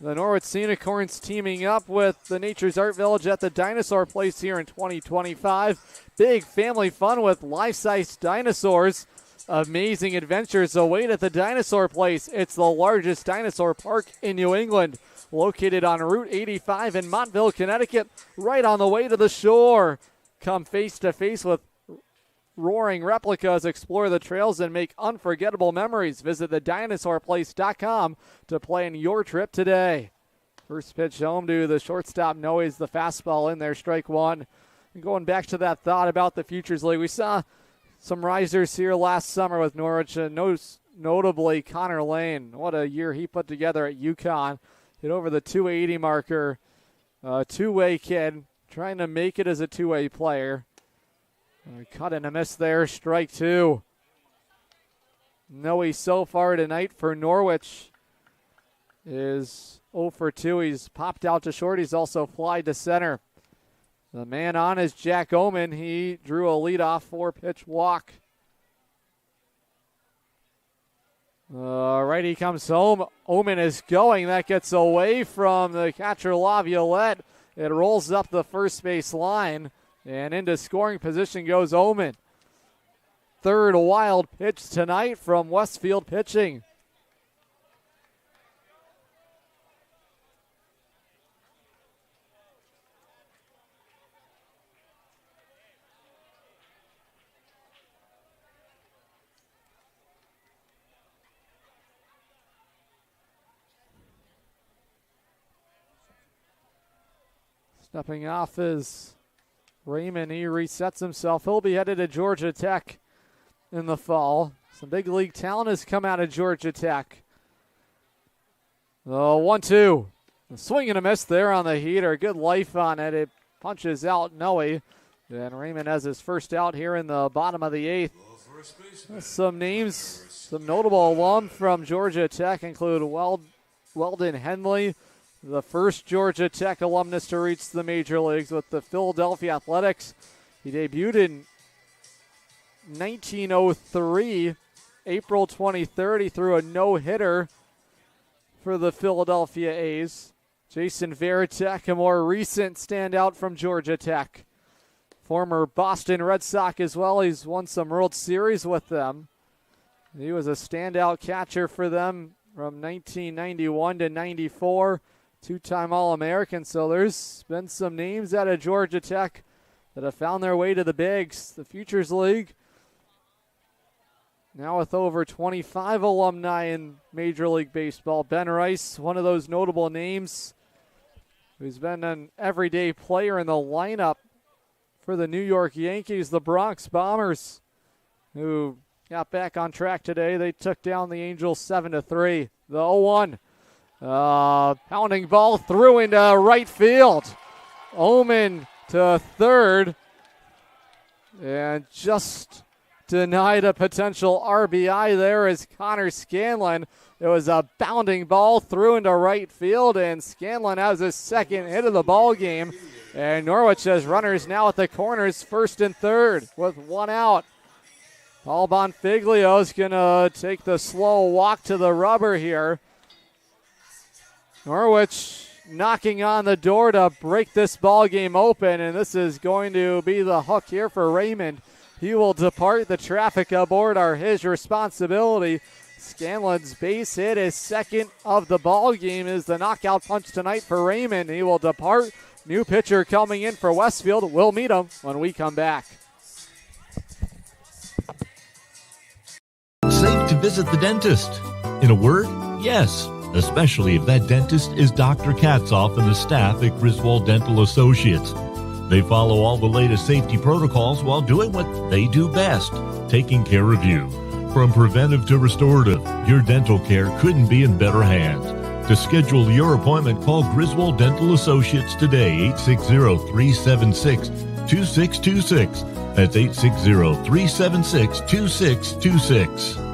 The Norwich Sea Unicorns teaming up with the Nature's Art Village at the Dinosaur Place here in 2025. Big family fun with life-size dinosaurs. Amazing adventures await at the Dinosaur Place. It's the largest dinosaur park in New England, located on Route 85 in Montville, Connecticut, right on the way to the shore. Come face to face with roaring replicas, explore the trails, and make unforgettable memories. Visit thedinosaurplace.com to plan your trip today. First pitch home to the shortstop, Noe's the fastball in there, strike one. And going back to that thought about the Futures League, we saw some risers here last summer with Norwich, notably Connor Lane. What a year he put together at UConn. Hit over the 280 marker. Two-way kid, trying to make it as a two-way player. Cut and a miss there, strike two. Noe so far tonight for Norwich is 0 for 2. He's popped out to short. He's also flied to center. The man on is Jack Oman. He drew a leadoff 4-pitch walk. Righty comes home. Oman is going. That gets away from the catcher Laviolette. It rolls up the first base line, and into scoring position goes Oman. Third wild pitch tonight from Westfield pitching. Stepping off is Raymond. He resets himself. He'll be headed to Georgia Tech in the fall. Some big league talent has come out of Georgia Tech. 1-2. A swing and a miss there on the heater. Good life on it. It punches out Noe. And Raymond has his first out here in the bottom of the 8th. Some names, some notable alum from Georgia Tech include Weldon Henley, the first Georgia Tech alumnus to reach the major leagues with the Philadelphia Athletics. He debuted in 1903, April 23rd. He threw a no-hitter for the Philadelphia A's. Jason Varitek, a more recent standout from Georgia Tech. Former Boston Red Sox as well. He's won some World Series with them. He was a standout catcher for them from 1991 to 94. Two-time All-American, so there's been some names out of Georgia Tech that have found their way to the bigs. The Futures League, now with over 25 alumni in Major League Baseball. Ben Rice, one of those notable names, who's been an everyday player in the lineup for the New York Yankees, the Bronx Bombers, who got back on track today. They took down the Angels 7-3. The 0-1. Pounding ball through into right field. Oman to third. And just denied a potential RBI there is Connor Scanlon. It was a bounding ball through into right field, and Scanlon has his second hit of the ball game. And Norwich has runners now at the corners, first and third with one out. Paul Bonfiglio is going to take the slow walk to the rubber here. Norwich knocking on the door to break this ball game open, and this is going to be the hook here for Raymond. He will depart. The traffic aboard are his responsibility. Scanlon's base hit, his second of the ball game, is the knockout punch tonight for Raymond. He will depart. New pitcher coming in for Westfield. We'll meet him when we come back. Safe to visit the dentist. In a word, yes. Especially if that dentist is Dr. Katzoff and the staff at Griswold Dental Associates. They follow all the latest safety protocols while doing what they do best, taking care of you. From preventive to restorative, your dental care couldn't be in better hands. To schedule your appointment, call Griswold Dental Associates today, 860-376-2626. That's 860-376-2626.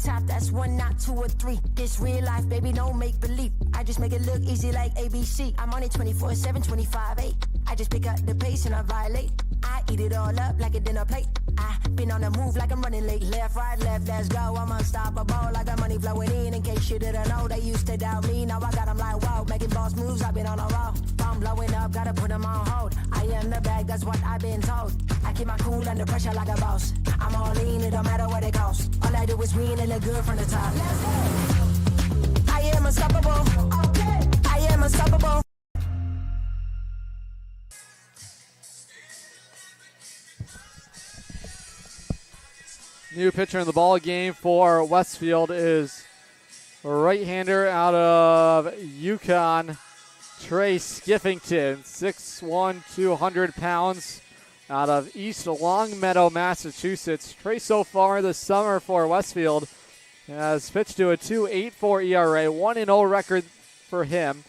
Top, that's 1, not 2 or 3. This real life, baby, don't make believe. I just make it look easy like ABC. I'm on it 24/7, 25/8. I just pick up the pace and I violate. I eat it all up like a dinner plate. I been on the move like I'm running late. Left, right, left, let's go. I'm unstoppable. I got money flowing in case you didn't know. They used to doubt me, now I got them like wow. Making boss moves, I've been on a roll. I'm blowing up, gotta put them on hold. I am the bag, that's what I've been told. I keep my cool under pressure like a boss. I'm all in, it don't matter what it costs. All I do is win and look good from the top. Let's go. I am unstoppable. Okay. I am unstoppable. New pitcher in the ball game for Westfield is a right-hander out of Yukon, Trey Skiffington, 6'1", 200 pounds, out of East Longmeadow, Massachusetts. Trey so far this summer for Westfield has pitched to a 2.84 ERA, 1-0 record for him.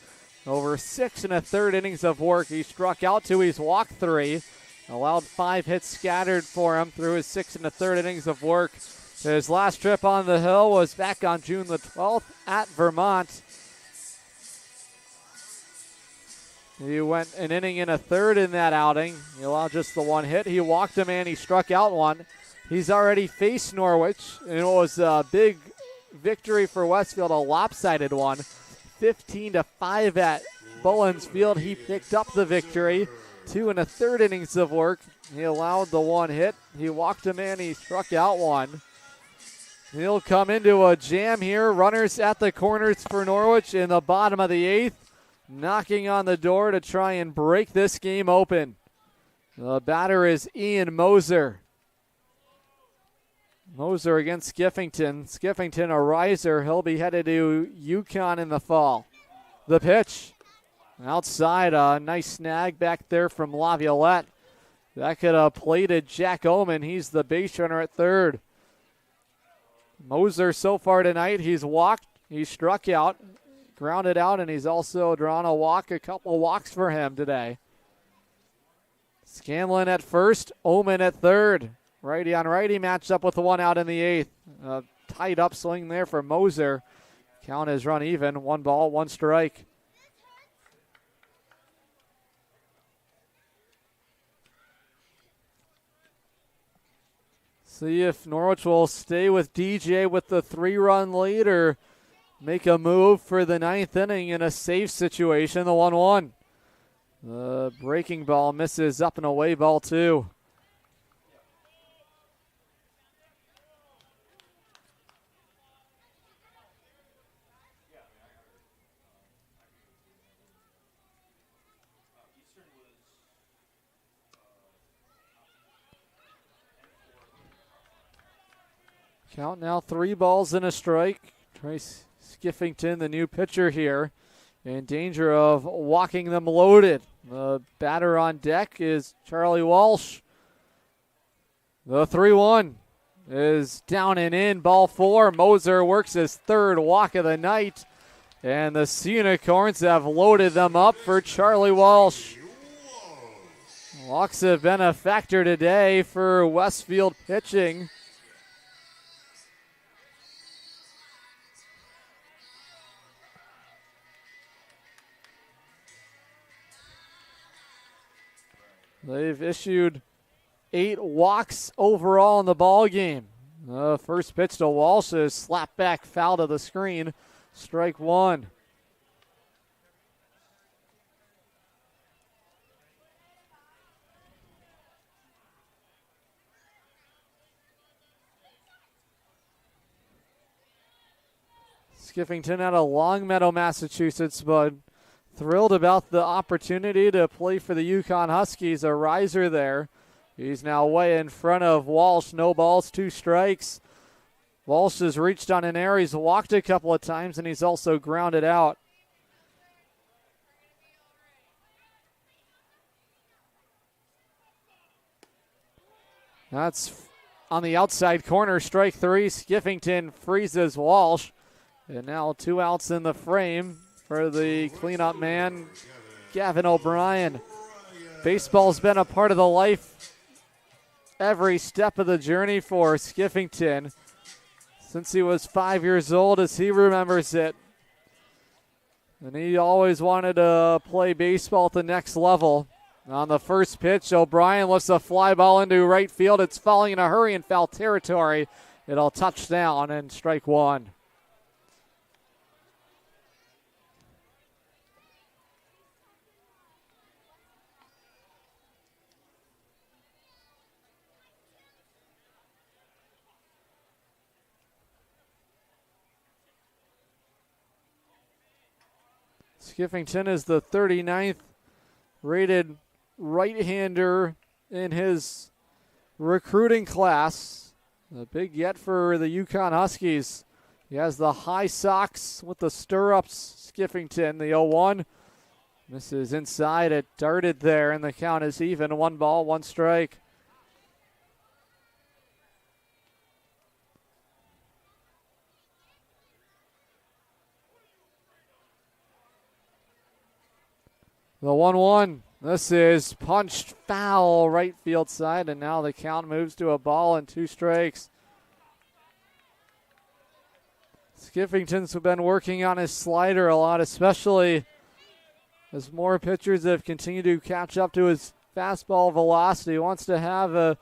Over 6 1/3 innings of work. He struck out 2, he's walked 3. Allowed 5 hits scattered for him through his 6 1/3 innings of work. His last trip on the hill was back on June the 12th at Vermont. He went an inning and a third in that outing. He allowed just the 1 hit. He walked a man, he struck out 1. He's already faced Norwich, and it was a big victory for Westfield, a lopsided one. 15-5 at Bullens Field. He picked up the victory. 2 1/3 innings of work. He allowed the 1 hit. He walked a man. He struck out 1. He'll come into a jam here. Runners at the corners for Norwich in the bottom of the 8th. Knocking on the door to try and break this game open. The batter is Ian Moser. Moser against Skiffington. Skiffington a riser. He'll be headed to Yukon in the fall. The pitch. Outside, a nice snag back there from Laviolette. That could have plated Jack Oman. He's the base runner at third. Moser so far tonight, he's walked, he's struck out, grounded out, and he's also drawn a walk, a couple walks for him today. Scanlon at first, Oman at third. Righty on righty matched up with the 1 out in the 8th. Tied up swing there for Moser. Count is run even, 1 ball, 1 strike. See if Norwich will stay with DJ with the 3-run lead or make a move for the 9th inning in a safe situation, the 1-1. The breaking ball misses, up and away ball 2. Count now 3 balls and a strike. Trace Skiffington, the new pitcher here, in danger of walking them loaded. The batter on deck is Charlie Walsh. The 3-1 is down and in, ball 4. Moser works his 3rd walk of the night, and the Sea Unicorns have loaded them up for Charlie Walsh. Walks have been a factor today for Westfield pitching. They've issued 8 walks overall in the ball game. The first pitch to Walsh is slapped back foul to the screen. Strike 1. Skiffington out of Longmeadow, Massachusetts, but thrilled about the opportunity to play for the Yukon Huskies, a riser there. He's now way in front of Walsh. No balls, 2 strikes. Walsh has reached on an air. He's walked a couple of times, and he's also grounded out. That's on the outside corner, strike 3. Skiffington freezes Walsh. And now 2 outs in the frame for the cleanup man, Gavin O'Brien. Baseball's been a part of the life every step of the journey for Skiffington since he was 5 years old, as he remembers it. And he always wanted to play baseball at the next level. On the first pitch, O'Brien lifts a fly ball into right field. It's falling in a hurry in foul territory. It'll touch down and strike one. Skiffington is the 39th rated right-hander in his recruiting class. A big get for the Yukon Huskies. He has the high socks with the stirrups. Skiffington, the 0-1. Misses inside. It darted there, and the count is even. 1 ball, 1 strike. The 1-1. This is punched foul right field side, and now the count moves to a ball and 2 strikes. Skiffington's been working on his slider a lot, especially as more pitchers have continued to catch up to his fastball velocity. He wants to have a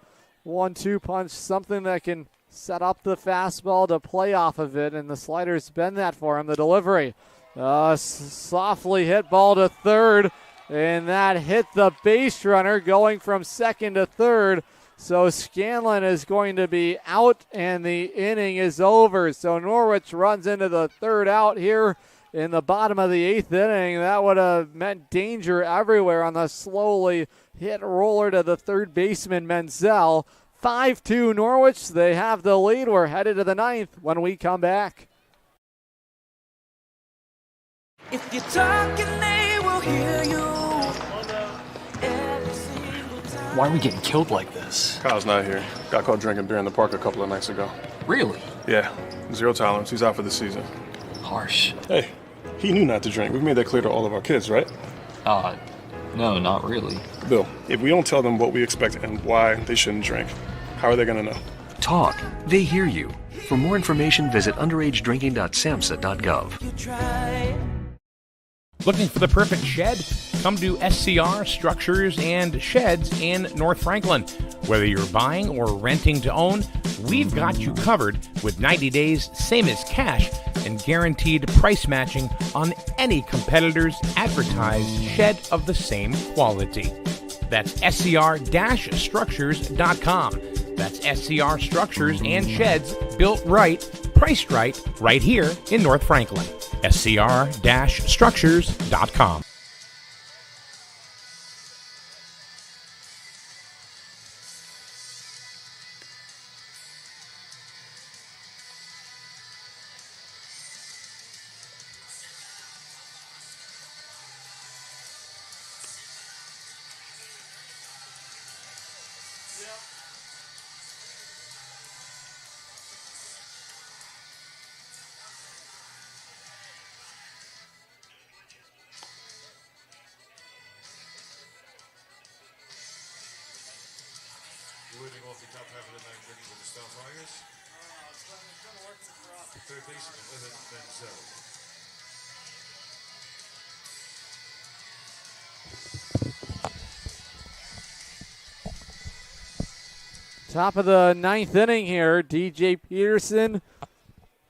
1-2 punch, something that can set up the fastball to play off of it, and the slider's been that for him. The delivery, softly hit ball to third. And that hit the base runner going from second to third. So Scanlon is going to be out and the inning is over. So Norwich runs into the third out here in the bottom of the 8th inning. That would have meant danger everywhere on the slowly hit roller to the third baseman Menzel. 5-2 Norwich. They have the lead. We're headed to the 9th when we come back. If you're talking, they will hear you. Why are we getting killed like this? Kyle's not here. Got caught drinking beer in the park a couple of nights ago. Really? Yeah, 0 tolerance. He's out for the season. Harsh. Hey, he knew not to drink. We've made that clear to all of our kids, right? No, not really. Bill, if we don't tell them what we expect and why they shouldn't drink, how are they going to know? Talk. They hear you. For more information, visit underagedrinking.samhsa.gov. Looking for the perfect shed? Come to SCR Structures and Sheds in North Franklin. Whether you're buying or renting to own, we've got you covered with 90 days, same as cash, and guaranteed price matching on any competitor's advertised shed of the same quality. That's scr-structures.com. That's SCR Structures and Sheds, built right, priced right here in North Franklin. scr-structures.com. Leading off the top half of the 9th inning with the Starfires. Third baseman, Evan Menzel. Top of the 9th inning here. DJ Peterson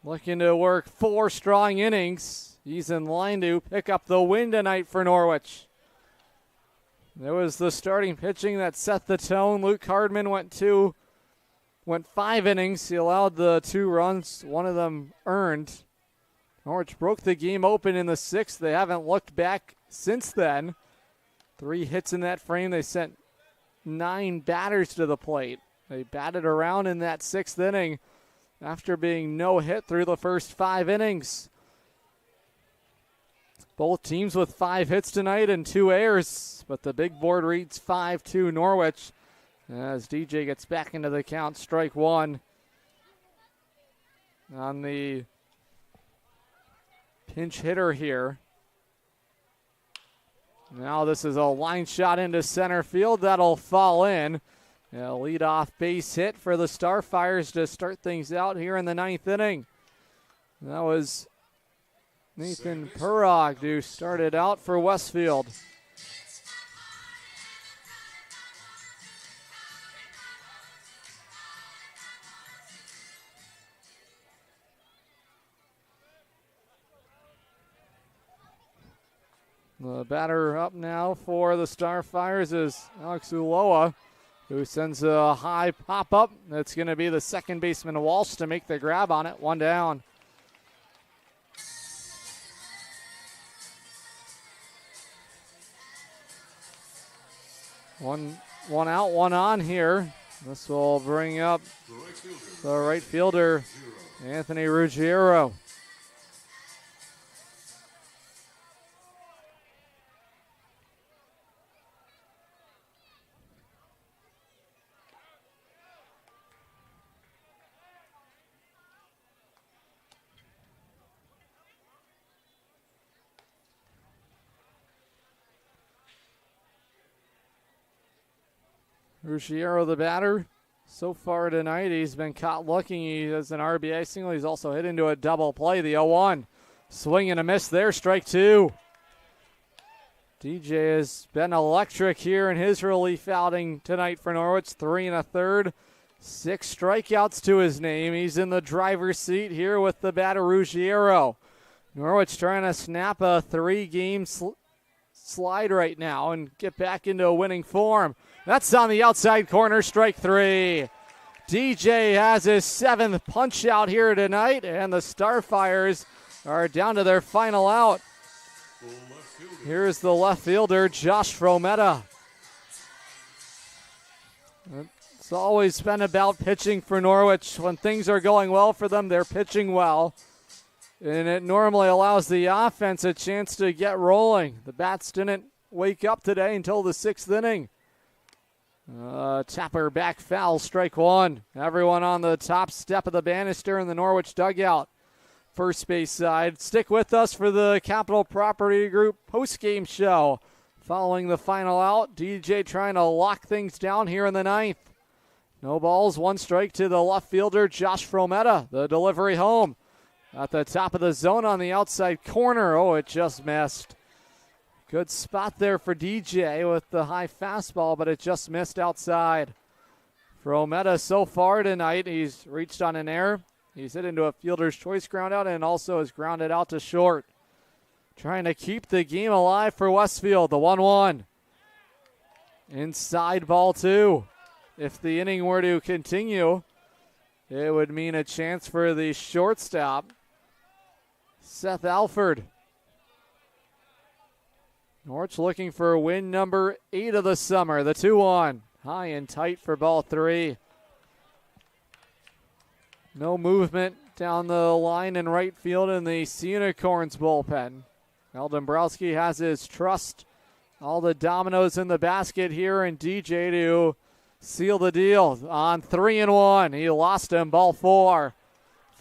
looking to work 4 strong innings. He's in line to pick up the win tonight for Norwich. There was the starting pitching that set the tone. Luke Hardman went 5 innings. He allowed the 2 runs, one of them earned. Norwich broke the game open in the 6th. They haven't looked back since then. 3 hits in that frame. They sent 9 batters to the plate. They batted around in that 6th inning after being no hit through the first 5 innings. Both teams with 5 hits tonight and 2 errors, but the big board reads 5-2 Norwich as DJ gets back into the count. Strike 1 on the pinch hitter here. Now this is a line shot into center field. That'll fall in. A leadoff base hit for the Starfires to start things out here in the 9th inning. That was Nathan Perrog, who started out for Westfield. The batter up now for the Starfires is Alex Ulloa, who sends a high pop-up. That's going to be the second baseman Walsh to make the grab on it. 1 down. One out, 1 on here. This will bring up the right fielder, Anthony Ruggiero. Ruggiero, the batter. So far tonight, he's been caught looking. He has an RBI single. He's also hit into a double play. The 0-1. Swing and a miss there. Strike 2. DJ has been electric here in his relief outing tonight for Norwich. 3 1/3. 6 strikeouts to his name. He's in the driver's seat here with the batter Ruggiero. Norwich trying to snap a 3-game slide right now and get back into a winning form. That's on the outside corner, strike 3. DJ has his 7th punch out here tonight, and the Starfires are down to their final out. Here's the left fielder, Josh Frometta. It's always been about pitching for Norwich. When things are going well for them, they're pitching well. And it normally allows the offense a chance to get rolling. The bats didn't wake up today until the 6th inning. Tapper back foul, strike 1. Everyone on the top step of the banister in the Norwich dugout. First base side. Stick with us for the Capital Property Group postgame show. Following the final out, DJ trying to lock things down here in the 9th. No balls, 1 strike to the left fielder, Josh Frometta. The delivery home. At the top of the zone on the outside corner. Oh, it just missed. Good spot there for DJ with the high fastball, but it just missed outside. Frometta so far tonight, he's reached on an error. He's hit into a fielder's choice ground out and also has grounded out to short. Trying to keep the game alive for Westfield. The 1-1. Inside ball 2. If the inning were to continue, it would mean a chance for the shortstop, Seth Alford. Norwich looking for win number 8 of the summer. The 2-1. High and tight for ball 3. No movement down the line in right field in the Sea Unicorns bullpen. Al Dombrowski has his trust. All the dominoes in the basket here, and DJ to seal the deal on 3-1. He lost him, ball 4.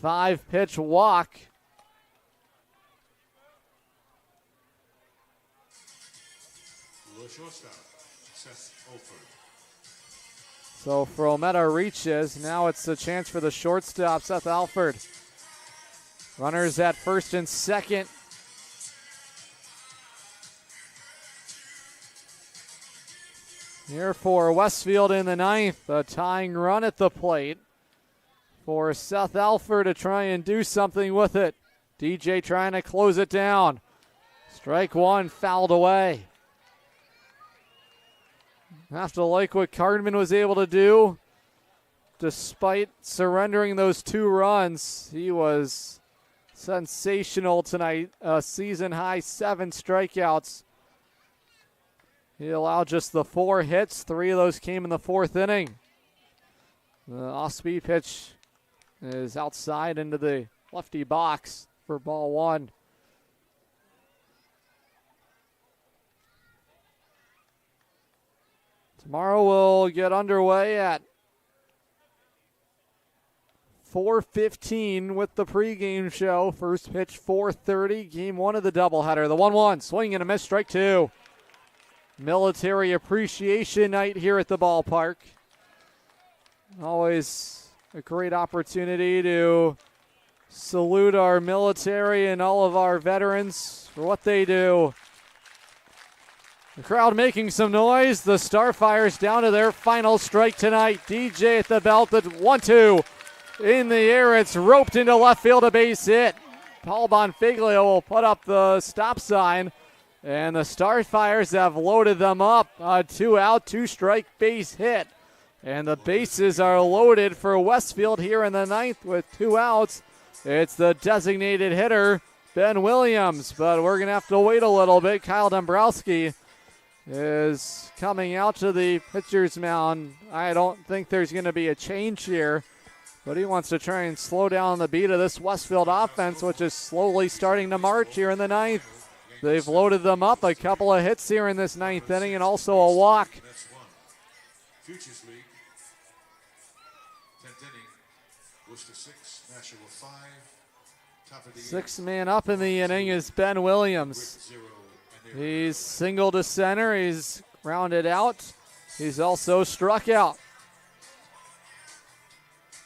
5-pitch walk. So Frometta reaches. Now it's a chance for the shortstop, Seth Alford. Runners at first and second. Here for Westfield in the 9th. A tying run at the plate for Seth Alford to try and do something with it. DJ trying to close it down. Strike 1, fouled away. Have to like what Cardman was able to do. Despite surrendering those 2 runs, he was sensational tonight. A season-high 7 strikeouts. He allowed just the 4 hits. 3 of those came in the 4th inning. The off-speed pitch is outside into the lefty box for ball 1. Tomorrow we'll get underway at 4:15 with the pregame show. First pitch 4:30, game 1 of the doubleheader. The 1-1, swing and a miss, strike 2. Military Appreciation Night here at the ballpark. Always a great opportunity to salute our military and all of our veterans for what they do. The crowd making some noise. The Starfires down to their final strike tonight. DJ at the belt, the 1-2 in the air. It's roped into left field, a base hit. Paul Bonfiglio will put up the stop sign. And the Starfires have loaded them up. 2 out, 2 strike base hit. And the bases are loaded for Westfield here in the 9th with 2 outs. It's the designated hitter, Ben Williams, but we're going to have to wait a little bit. Kyle Dombrowski is coming out to the pitcher's mound. I don't think there's going to be a change here, but he wants to try and slow down the beat of this Westfield offense, which is slowly starting to march here in the 9th. They've loaded them up, a couple of hits here in this 9th inning and also a walk. Futures League, 10th inning, Worcester 6, Nashua 5. Top of the 6th man up in the inning is Ben Williams. He's single to center. He's grounded out. He's also struck out.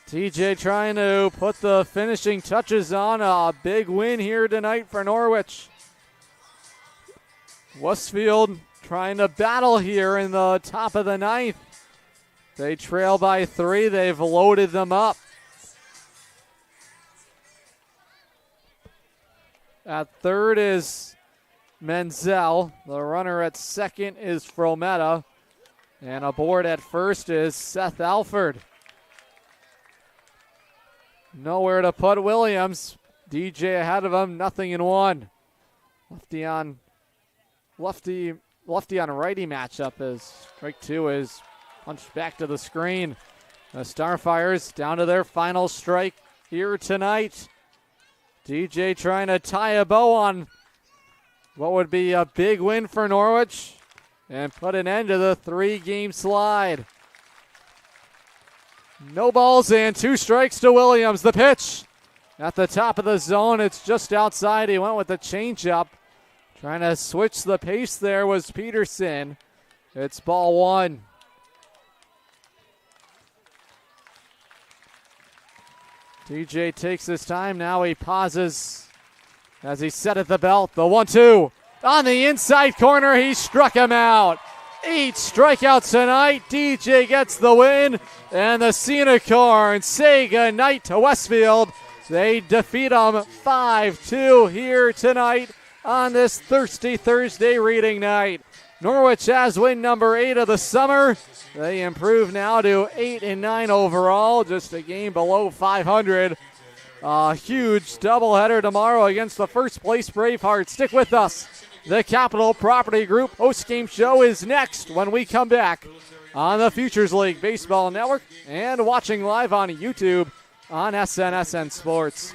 TJ trying to put the finishing touches on a big win here tonight for Norwich. Westfield trying to battle here in the top of the 9th. They trail by 3. They've loaded them up. At third is Menzel. The runner at second is Frometta. And aboard at first is Seth Alford. Nowhere to put Williams. DJ ahead of him, 0-1. Lefty on righty matchup as strike 2 is punched back to the screen. The Starfires down to their final strike here tonight. DJ trying to tie a bow on what would be a big win for Norwich and put an end to the 3-game slide. No balls and 2 strikes to Williams. The pitch at the top of the zone. It's just outside. He went with the changeup. Trying to switch the pace there was Peterson. It's ball 1. DJ takes his time. Now he pauses as he set at the belt. The 1-2 on the inside corner. He struck him out. 8 strikeouts tonight. DJ gets the win. And the Sea Unicorns say goodnight to Westfield. They defeat them 5-2 here tonight on this Thirsty Thursday reading night. Norwich has win number 8 of the summer. They improve now to 8-9 overall, just a game below 500. A huge doubleheader tomorrow against the first place Bravehearts. Stick with us. The Capital Property Group post-game show is next when we come back on the Futures League Baseball Network and watching live on YouTube on SNSN Sports.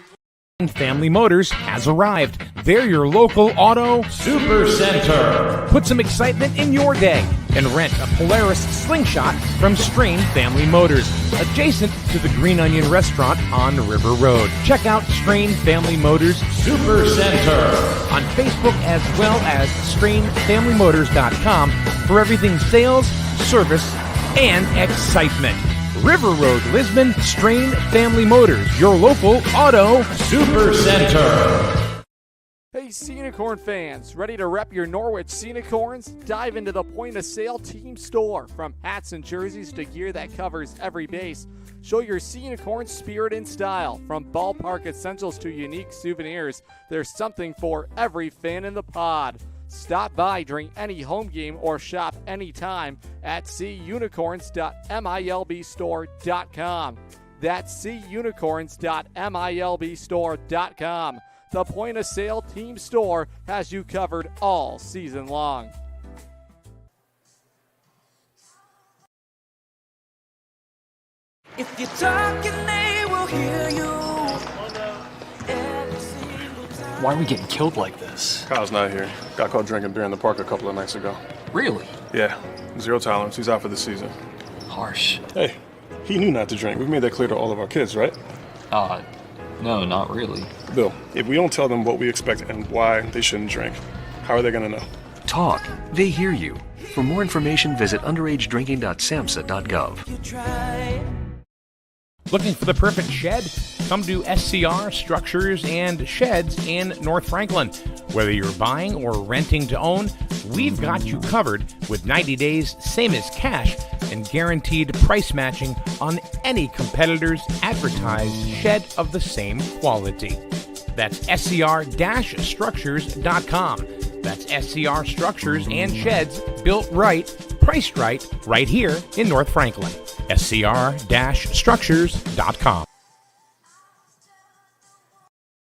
Family Motors has arrived. They're your local auto super center. Put some excitement in your day and rent a Polaris Slingshot from Strain Family Motors, adjacent to the Green Onion Restaurant on River Road. Check out Strain Family Motors Super Center on Facebook as well as strainfamilymotors.com for everything sales, service, and excitement. River Road, Lisbon, Strain Family Motors, your local auto super center. Hey, Sea Unicorn fans, ready to rep your Norwich Sea Unicorns? Dive into the point-of-sale team store. From hats and jerseys to gear that covers every base, show your Sea Unicorn spirit and style. From ballpark essentials to unique souvenirs, there's something for every fan in the pod. Stop by during any home game or shop anytime at seaunicorns.milbstore.com. That's seaunicorns.milbstore.com. The point-of-sale team store has you covered all season long. If you're talking, they will hear you. Why are we getting killed like this? Kyle's not here. Got caught drinking beer in the park a couple of nights ago. Really? Yeah, 0 tolerance. He's out for the season. Harsh. Hey, he knew not to drink. We've made that clear to all of our kids, right? No, not really. Bill, if we don't tell them what we expect and why they shouldn't drink, how are they going to know? Talk. They hear you. For more information, visit underagedrinking.samhsa.gov. You try. Looking for the perfect shed? Come to SCR Structures and Sheds in North Franklin. Whether you're buying or renting to own, we've got you covered with 90 days, same as cash, and guaranteed price matching on any competitor's advertised shed of the same quality. That's scr-structures.com. That's SCR Structures and Sheds, built right, priced right here in North Franklin. SCR-structures.com.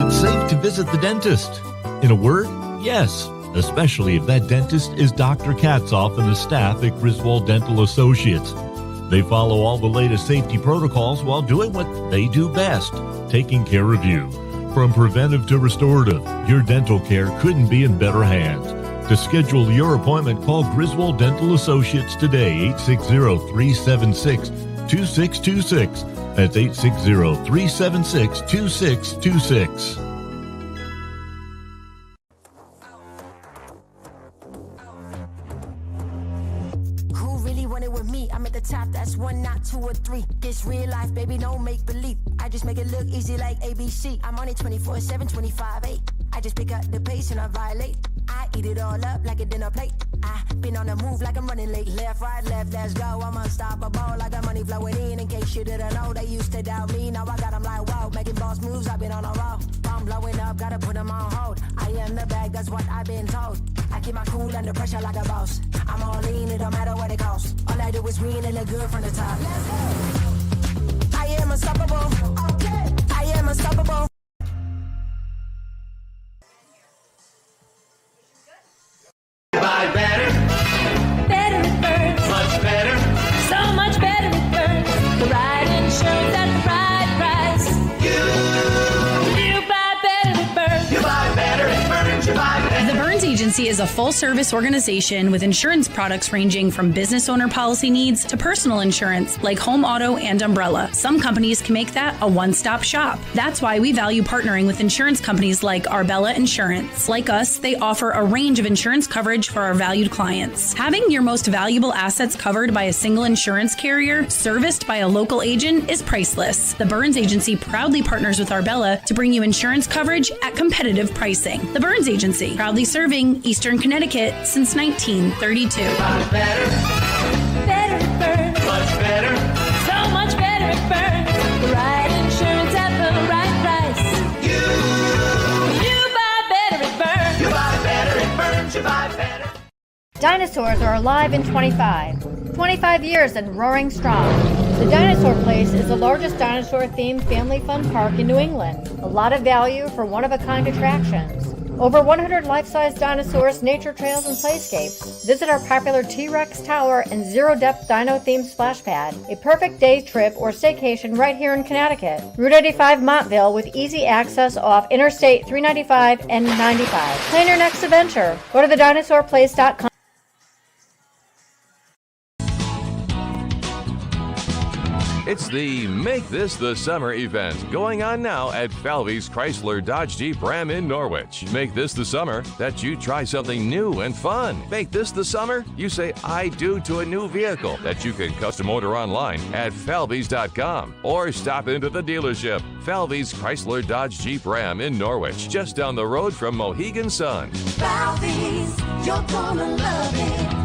It's safe to visit the dentist. In a word, yes, especially if that dentist is Dr. Katzoff and the staff at Griswold Dental Associates. They follow all the latest safety protocols while doing what they do best, taking care of you. From preventive to restorative, your dental care couldn't be in better hands. To schedule your appointment, call Griswold Dental Associates today, 860-376-2626. That's 860-376-2626. Who really wanted with me? I'm at the top, that's one, not two or three. This real life, baby, no make believe. I just make it look easy like ABC. I'm on it 24/7, 25/8. I just pick up the pace and I violate. I eat it all up like a dinner plate. I been on the move like I'm running late. Left, right, left, let's go. I'm unstoppable. I got money flowing in case you didn't know. They used to doubt me, now I got them like wow. Making boss moves, I've been on a roll. I'm blowing up, gotta put them on hold. I am the bag, that's what I've been told. I keep my cool under pressure like a boss. I'm all in, it don't matter what it costs. All I do is win and look good from the top. Let's go. I am unstoppable. Okay. I am unstoppable. Buy better. Better it burns. Much better. So much better it burns. The right insurance at the right price. You buy better it burns. You buy better it burns. You buy better. The Burns Agency is a full-service organization with insurance products ranging from business owner policy needs to personal insurance like home, auto, and umbrella. Some companies can make that a one-stop shop. That's why we value partnering with insurance companies like Arbella Insurance. Like us, they offer a range of insurance coverage for our valued clients. Having your most valuable assets covered by a single insurance carrier, serviced by a local agent, is priceless. The Burns Agency proudly partners with Arbella to bring you insurance coverage at competitive pricing. The Burns Agency, proudly serving Eastern Connecticut since 1932. Better it burns. Much better. So much better it burns. The right insurance at the right price. You buy better it burns. You buy better it burns. You buy better. Dinosaurs are alive in 25 years and roaring strong. The Dinosaur Place is the largest dinosaur-themed family fun park in New England. A lot of value for one-of-a-kind attractions. Over 100 life-size dinosaurs, nature trails, and playscapes. Visit our popular T-Rex Tower and zero-depth dino-themed splash pad. A perfect day trip or staycation right here in Connecticut. Route 85 Montville with easy access off Interstate 395 and 95. Plan your next adventure. Go to thedinosaurplace.com. It's the Make This the Summer event going on now at Falvey's Chrysler Dodge Jeep Ram in Norwich. Make this the summer that you try something new and fun. Make this the summer you say I do to a new vehicle that you can custom order online at falveys.com or stop into the dealership. Falvey's Chrysler Dodge Jeep Ram in Norwich, just down the road from Mohegan Sun. Falvey's, you're gonna love it.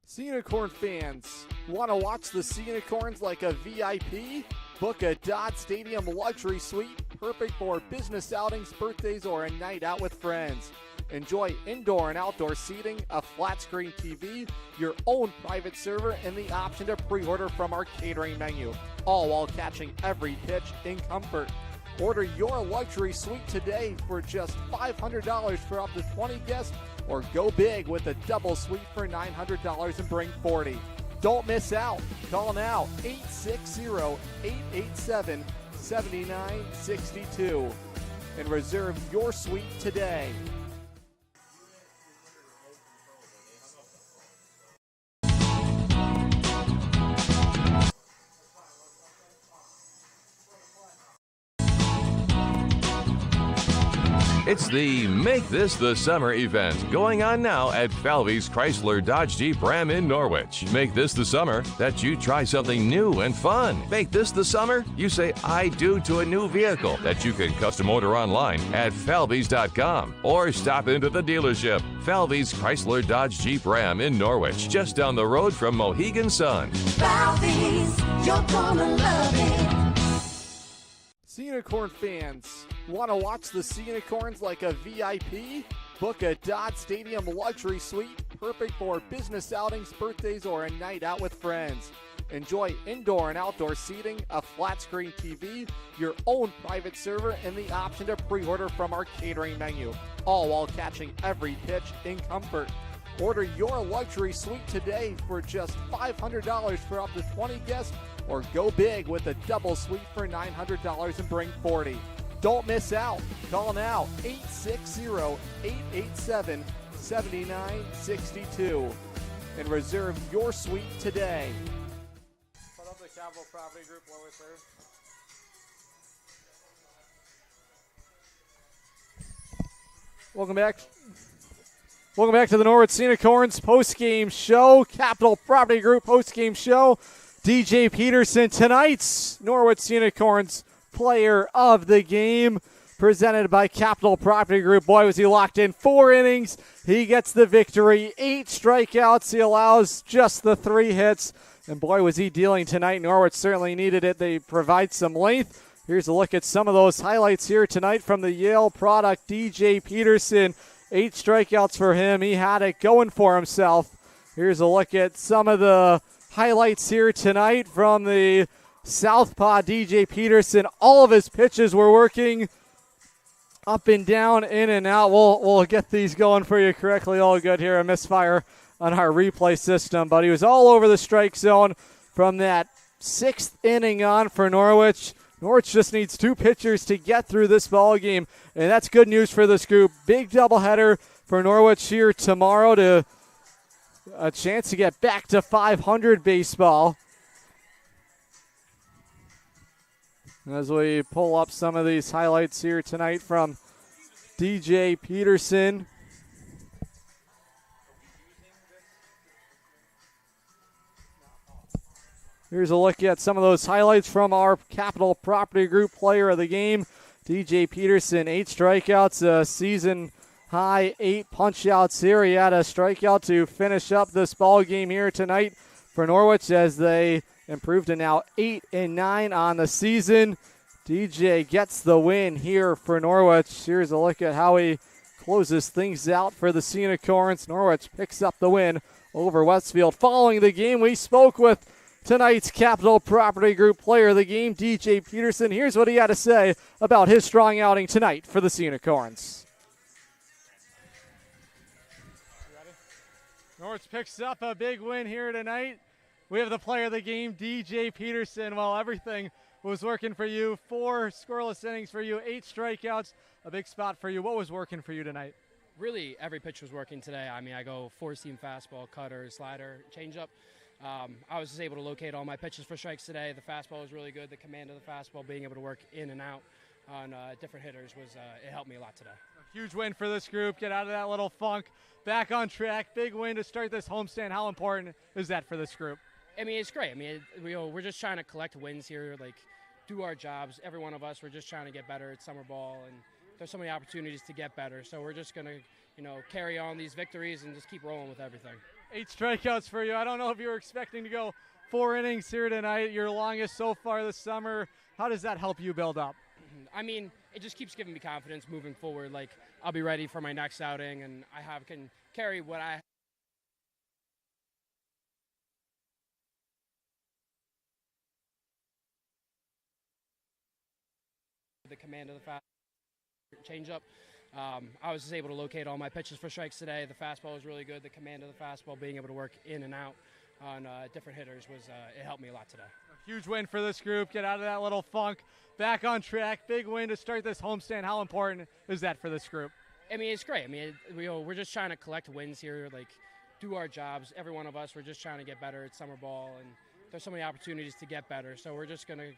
Sea Unicorn fans, want to watch the Sea Unicorns like a VIP? Book a Dodd Stadium luxury suite, perfect for business outings, birthdays, or a night out with friends. Enjoy indoor and outdoor seating, a flat screen TV, your own private server, and the option to pre-order from our catering menu, all while catching every pitch in comfort. Order your luxury suite today for just $500 for up to 20 guests, or go big with a double suite for $900 and bring 40. Don't miss out. Call now, 860-887-7962, and reserve your suite today. It's the Make This the Summer event going on now at Falvey's Chrysler Dodge Jeep Ram in Norwich. Make this the summer that you try something new and fun. Make this the summer you say I do to a new vehicle that you can custom order online at falveys.com or stop into the dealership. Falvey's Chrysler Dodge Jeep Ram in Norwich, just down the road from Mohegan Sun. Falvey's, you're gonna love it. Sea Unicorn fans, want to watch the Sea Unicorns like a VIP? Book a Dodd Stadium luxury suite, perfect for business outings, birthdays, or a night out with friends. Enjoy indoor and outdoor seating, a flat screen TV, your own private server, and the option to pre-order from our catering menu, all while catching every pitch in comfort. Order your luxury suite today for just $500 for up to 20 guests, or go big with a double suite for $900 and bring 40. Don't miss out. Call now, 860-887-7962, and reserve your suite today. Put up the Capital Property Group lower third. Welcome back. Welcome back to the Norwich Sea Unicorns post-game show. Capital Property Group post-game show. DJ Peterson, tonight's Norwich Sea Unicorns player of the game, presented by Capital Property Group. Boy, was he locked in. 4 innings. He gets the victory. 8 strikeouts. He allows just the 3 hits. And boy, was he dealing tonight. Norwich certainly needed it. They provide some length. Here's a look at some of those highlights here tonight from the Yale product, DJ Peterson. 8 strikeouts for him. He had it going for himself. Here's a look at some of the highlights here tonight from the Southpaw DJ Peterson. All of his pitches were working up and down, in and out. We'll get these going for you correctly. All good here. A misfire on our replay system, but he was all over the strike zone from that 6th inning on for Norwich. Norwich just needs 2 pitchers to get through this ball game, and that's good news for this group. Big doubleheader for Norwich here tomorrow to a chance to get back to 500 baseball. As we pull up some of these highlights here tonight from DJ Peterson. Here's a look at some of those highlights from our Capital Property Group player of the game. DJ Peterson, 8 strikeouts, a season high 8 punch-outs here. He had a strikeout to finish up this ball game here tonight for Norwich as they improved to now 8-9 on the season. DJ gets the win here for Norwich. Here's a look at how he closes things out for the Sea Unicorns. Norwich picks up the win over Westfield. Following the game, we spoke with tonight's Capital Property Group player of the game, DJ Peterson. Here's what he had to say about his strong outing tonight for the Sea Unicorns. Norwich picks up a big win here tonight. We have the player of the game, DJ Peterson. Well, everything was working for you. 4 scoreless innings for you, 8 strikeouts, a big spot for you. What was working for you tonight? Really, every pitch was working today. I mean, I go 4-seam fastball, cutter, slider, changeup. I was just able to locate all my pitches for strikes today. The fastball was really good. The command of the fastball, being able to work in and out on different hitters, it helped me a lot today. A huge win for this group. Get out of that little funk. Back on track. Big win to start this homestand. How important is that for this group? I mean, it's great. I mean, we're just trying to collect wins here, like do our jobs. Every one of us, we're just trying to get better at summer ball, and there's so many opportunities to get better. So we're just going to, carry on these victories and just keep rolling with everything. 8 strikeouts for you. I don't know if you were expecting to go 4 innings here tonight, your longest so far this summer. How does that help you build up? I mean, it just keeps giving me confidence moving forward. Like, I'll be ready for my next outing, and can carry what I the command of the fast changeup. I was just able to locate all my pitches for strikes today. The fastball was really good. The command of the fastball, being able to work in and out on different hitters, it helped me a lot today. A huge win for this group. Get out of that little funk. Back on track. Big win to start this homestand. How important is that for this group? I mean, it's great. I mean, we're just trying to collect wins here, like do our jobs. Every one of us, we're just trying to get better at summer ball, and there's so many opportunities to get better. So we're just going to,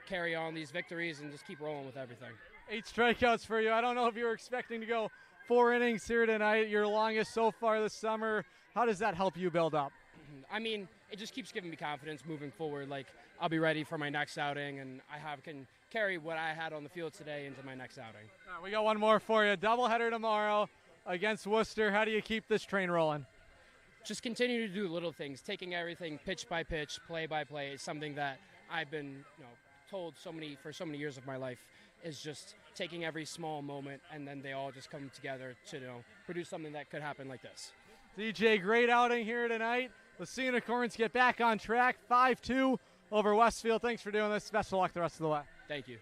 carry on these victories and just keep rolling with everything. 8 strikeouts for you. I don't know if you were expecting to go 4 innings here tonight, your longest so far this summer. How does that help you build up? I mean, it just keeps giving me confidence moving forward. Like, I'll be ready for my next outing, and can carry what I had on the field today into my next outing. We got one more for you. Doubleheader tomorrow against Worcester. How do you keep this train rolling? Just continue to do little things. Taking everything pitch by pitch, play by play is something that I've been, told for so many years of my life is just taking every small moment and then they all just come together to produce something that could happen like this. DJ, great outing here tonight. The Sea Unicorns get back on track, 5-2 over Westfield. Thanks for doing this. Best of luck the rest of the way. Thank you.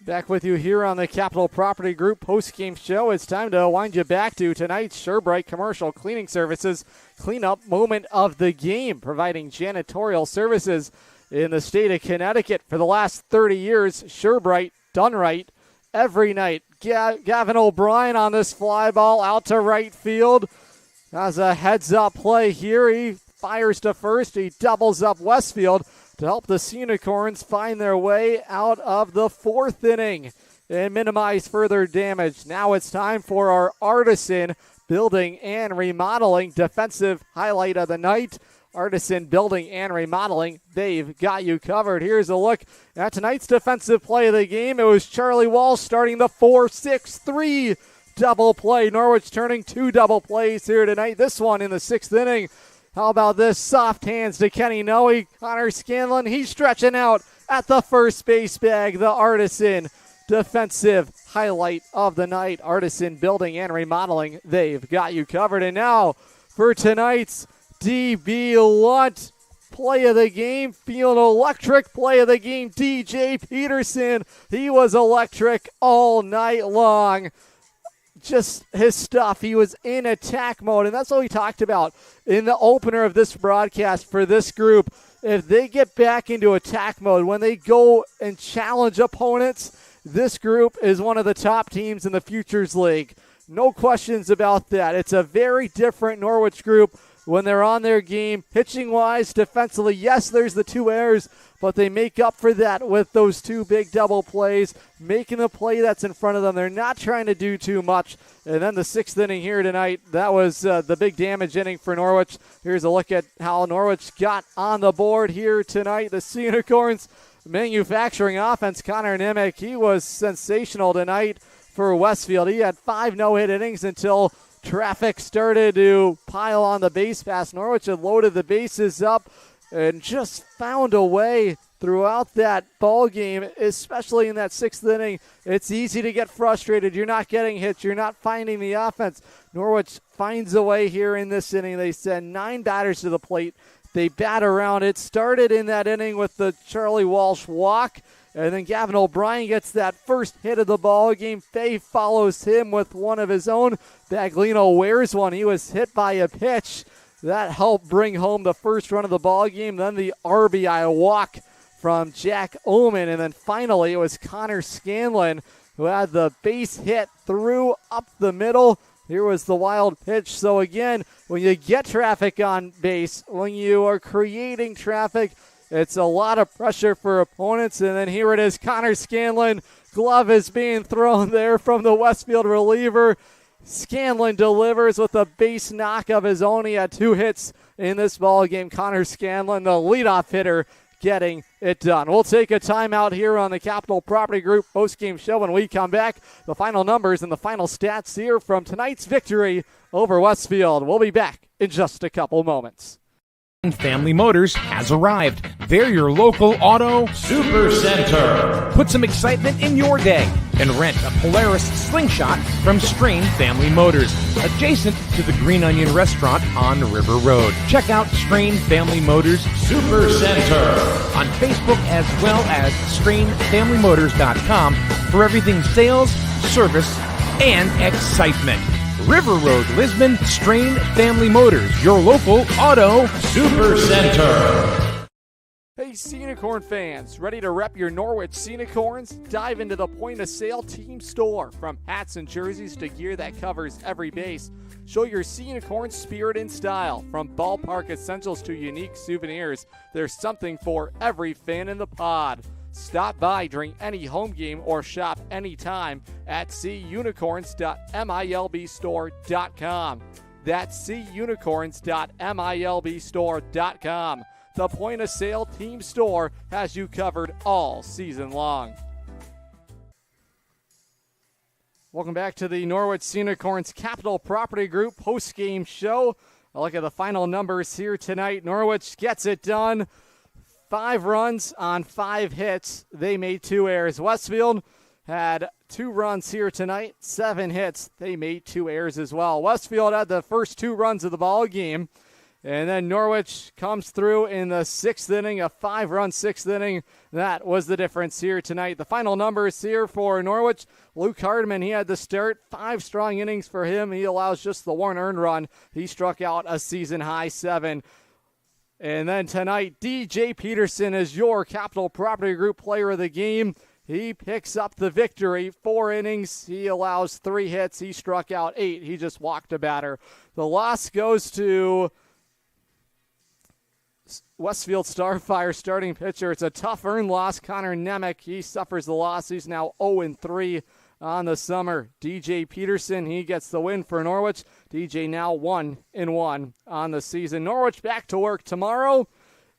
Back with you here on the Capital Property Group post-game show. It's time to wind you back to tonight's SureBright Commercial Cleaning Services cleanup moment of the game, providing janitorial services in the state of Connecticut for the last 30 years. SureBright, done right every night. Gavin O'Brien on this fly ball out to right field. Has a heads-up play here. He fires to first. He doubles up Westfield to help the Sea Unicorns find their way out of the fourth inning and minimize further damage. Now it's time for our Artisan Building and Remodeling defensive highlight of the night. Artisan Building and Remodeling, they've got you covered. Here's a look at tonight's defensive play of the game. It was Charlie Walsh starting the 4-6-3 double play. Norwich turning 2 double plays here tonight. This one in the 6th inning. How about this? Soft hands to Kenny Noe. Connor Scanlon, he's stretching out at the first base bag. The Artisan defensive highlight of the night. Artisan Building and Remodeling, they've got you covered. And now for tonight's DB Lunt play of the game, field electric play of the game, DJ Peterson. He was electric all night long. Just his stuff. He was in attack mode, and that's what we talked about in the opener of this broadcast for this group. If they get back into attack mode, when they go and challenge opponents, this group is one of the top teams in the Futures League. No questions about that. It's a very different Norwich group when they're on their game. Pitching-wise, defensively, yes, there's the 2 errors, but they make up for that with those 2 big double plays, making the play that's in front of them. They're not trying to do too much. And then the 6th inning here tonight, that was the big damage inning for Norwich. Here's a look at how Norwich got on the board here tonight. The Sea Unicorns manufacturing offense. Connor Nemec, he was sensational tonight for Westfield. He had 5 no-hit innings until traffic started to pile on the base pass. Norwich had loaded the bases up and just found a way throughout that ball game, especially in that 6th inning. It's easy to get frustrated. You're not getting hits. You're not finding the offense. Norwich finds a way here in this inning. They send 9 batters to the plate. They bat around. It started in that inning with the Charlie Walsh walk, and then Gavin O'Brien gets that first hit of the ball game. Fay follows him with one of his own. Baglino wears one. He was hit by a pitch. That helped bring home the first run of the ball game. Then the RBI walk from Jack Oman. And then finally it was Connor Scanlon who had the base hit through up the middle. Here was the wild pitch. So again, when you get traffic on base, when you are creating traffic, it's a lot of pressure for opponents. And then here it is, Connor Scanlon. Glove is being thrown there from the Westfield reliever. Scanlon delivers with a base knock of his own. He had 2 hits in this ball game. Connor Scanlon, the leadoff hitter, getting it done. We'll take a timeout here on the Capital Property Group postgame show. When we come back, the final numbers and the final stats here from tonight's victory over Westfield. We'll be back in just a couple moments. Family Motors has arrived. They're your local auto super center. Put some excitement in your day and rent a Polaris Slingshot from Strain Family Motors, adjacent to the Green Onion Restaurant on River Road. Check out Strain Family Motors Super Center on Facebook as well as strainfamilymotors.com for everything sales, service, and excitement. River Road, Lisbon, Strain Family Motors, your local auto super center. Hey, Sea Unicorn fans, ready to rep your Norwich Sea Unicorns? Dive into the point-of-sale team store. From hats and jerseys to gear that covers every base, show your Sea Unicorn spirit and style. From ballpark essentials to unique souvenirs, there's something for every fan in the pod. Stop by during any home game or shop anytime at seaunicorns.milbstore.com. That's seaunicorns.milbstore.com. The point-of-sale team store has you covered all season long. Welcome back to the Norwich Sea Unicorns Capital Property Group post-game show. A look at the final numbers here tonight. Norwich gets it done. 5 runs on 5 hits. They made 2 errors. Westfield had 2 runs here tonight, 7 hits. They made 2 errors as well. Westfield had the first 2 runs of the ball game, and then Norwich comes through in the 6th inning, a 5-run 6th inning. That was the difference here tonight. The final numbers here for Norwich. Luke Hardman, he had the start, 5 strong innings for him. He allows just the 1 earned run. He struck out a season-high 7. And then tonight, DJ Peterson is your Capital Property Group player of the game. He picks up the victory. 4 innings. He allows 3 hits. He struck out 8. He just walked a batter. The loss goes to Westfield Starfires starting pitcher. It's a tough earned loss. Connor Nemec, he suffers the loss. He's now 0-3 on the summer. DJ Peterson, he gets the win for Norwich. DJ now 1-1 on the season. Norwich back to work tomorrow.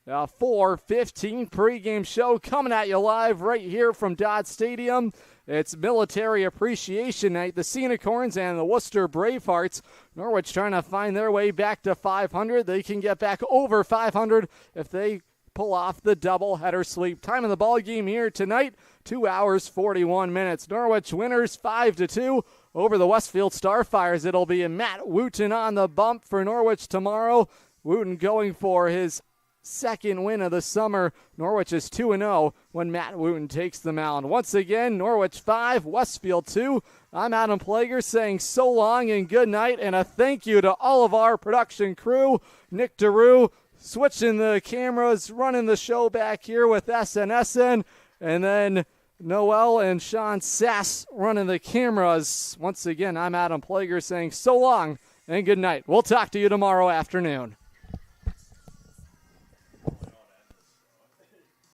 4:15 pregame show coming at you live right here from Dodd Stadium. It's Military Appreciation Night. The Sea Unicorns and the Worcester Bravehearts. Norwich trying to find their way back to 500. They can get back over 500 if they pull off the doubleheader sweep. Time of the ball game here tonight, 2 hours, 41 minutes. Norwich winners 5-2 over the Westfield Starfires. It'll be Matt Wooten on the bump for Norwich tomorrow. Wooten going for his 2nd win of the summer. Norwich is 2-0 when Matt Wooten takes the mound. Once again, Norwich 5, Westfield 2. I'm Adam Plager saying so long and good night, and a thank you to all of our production crew. Nick DeRue switching the cameras, running the show back here with SNSN, and then Noel and Sean Sass running the cameras. Once again, I'm Adam Plager saying so long and good night. We'll talk to you tomorrow afternoon.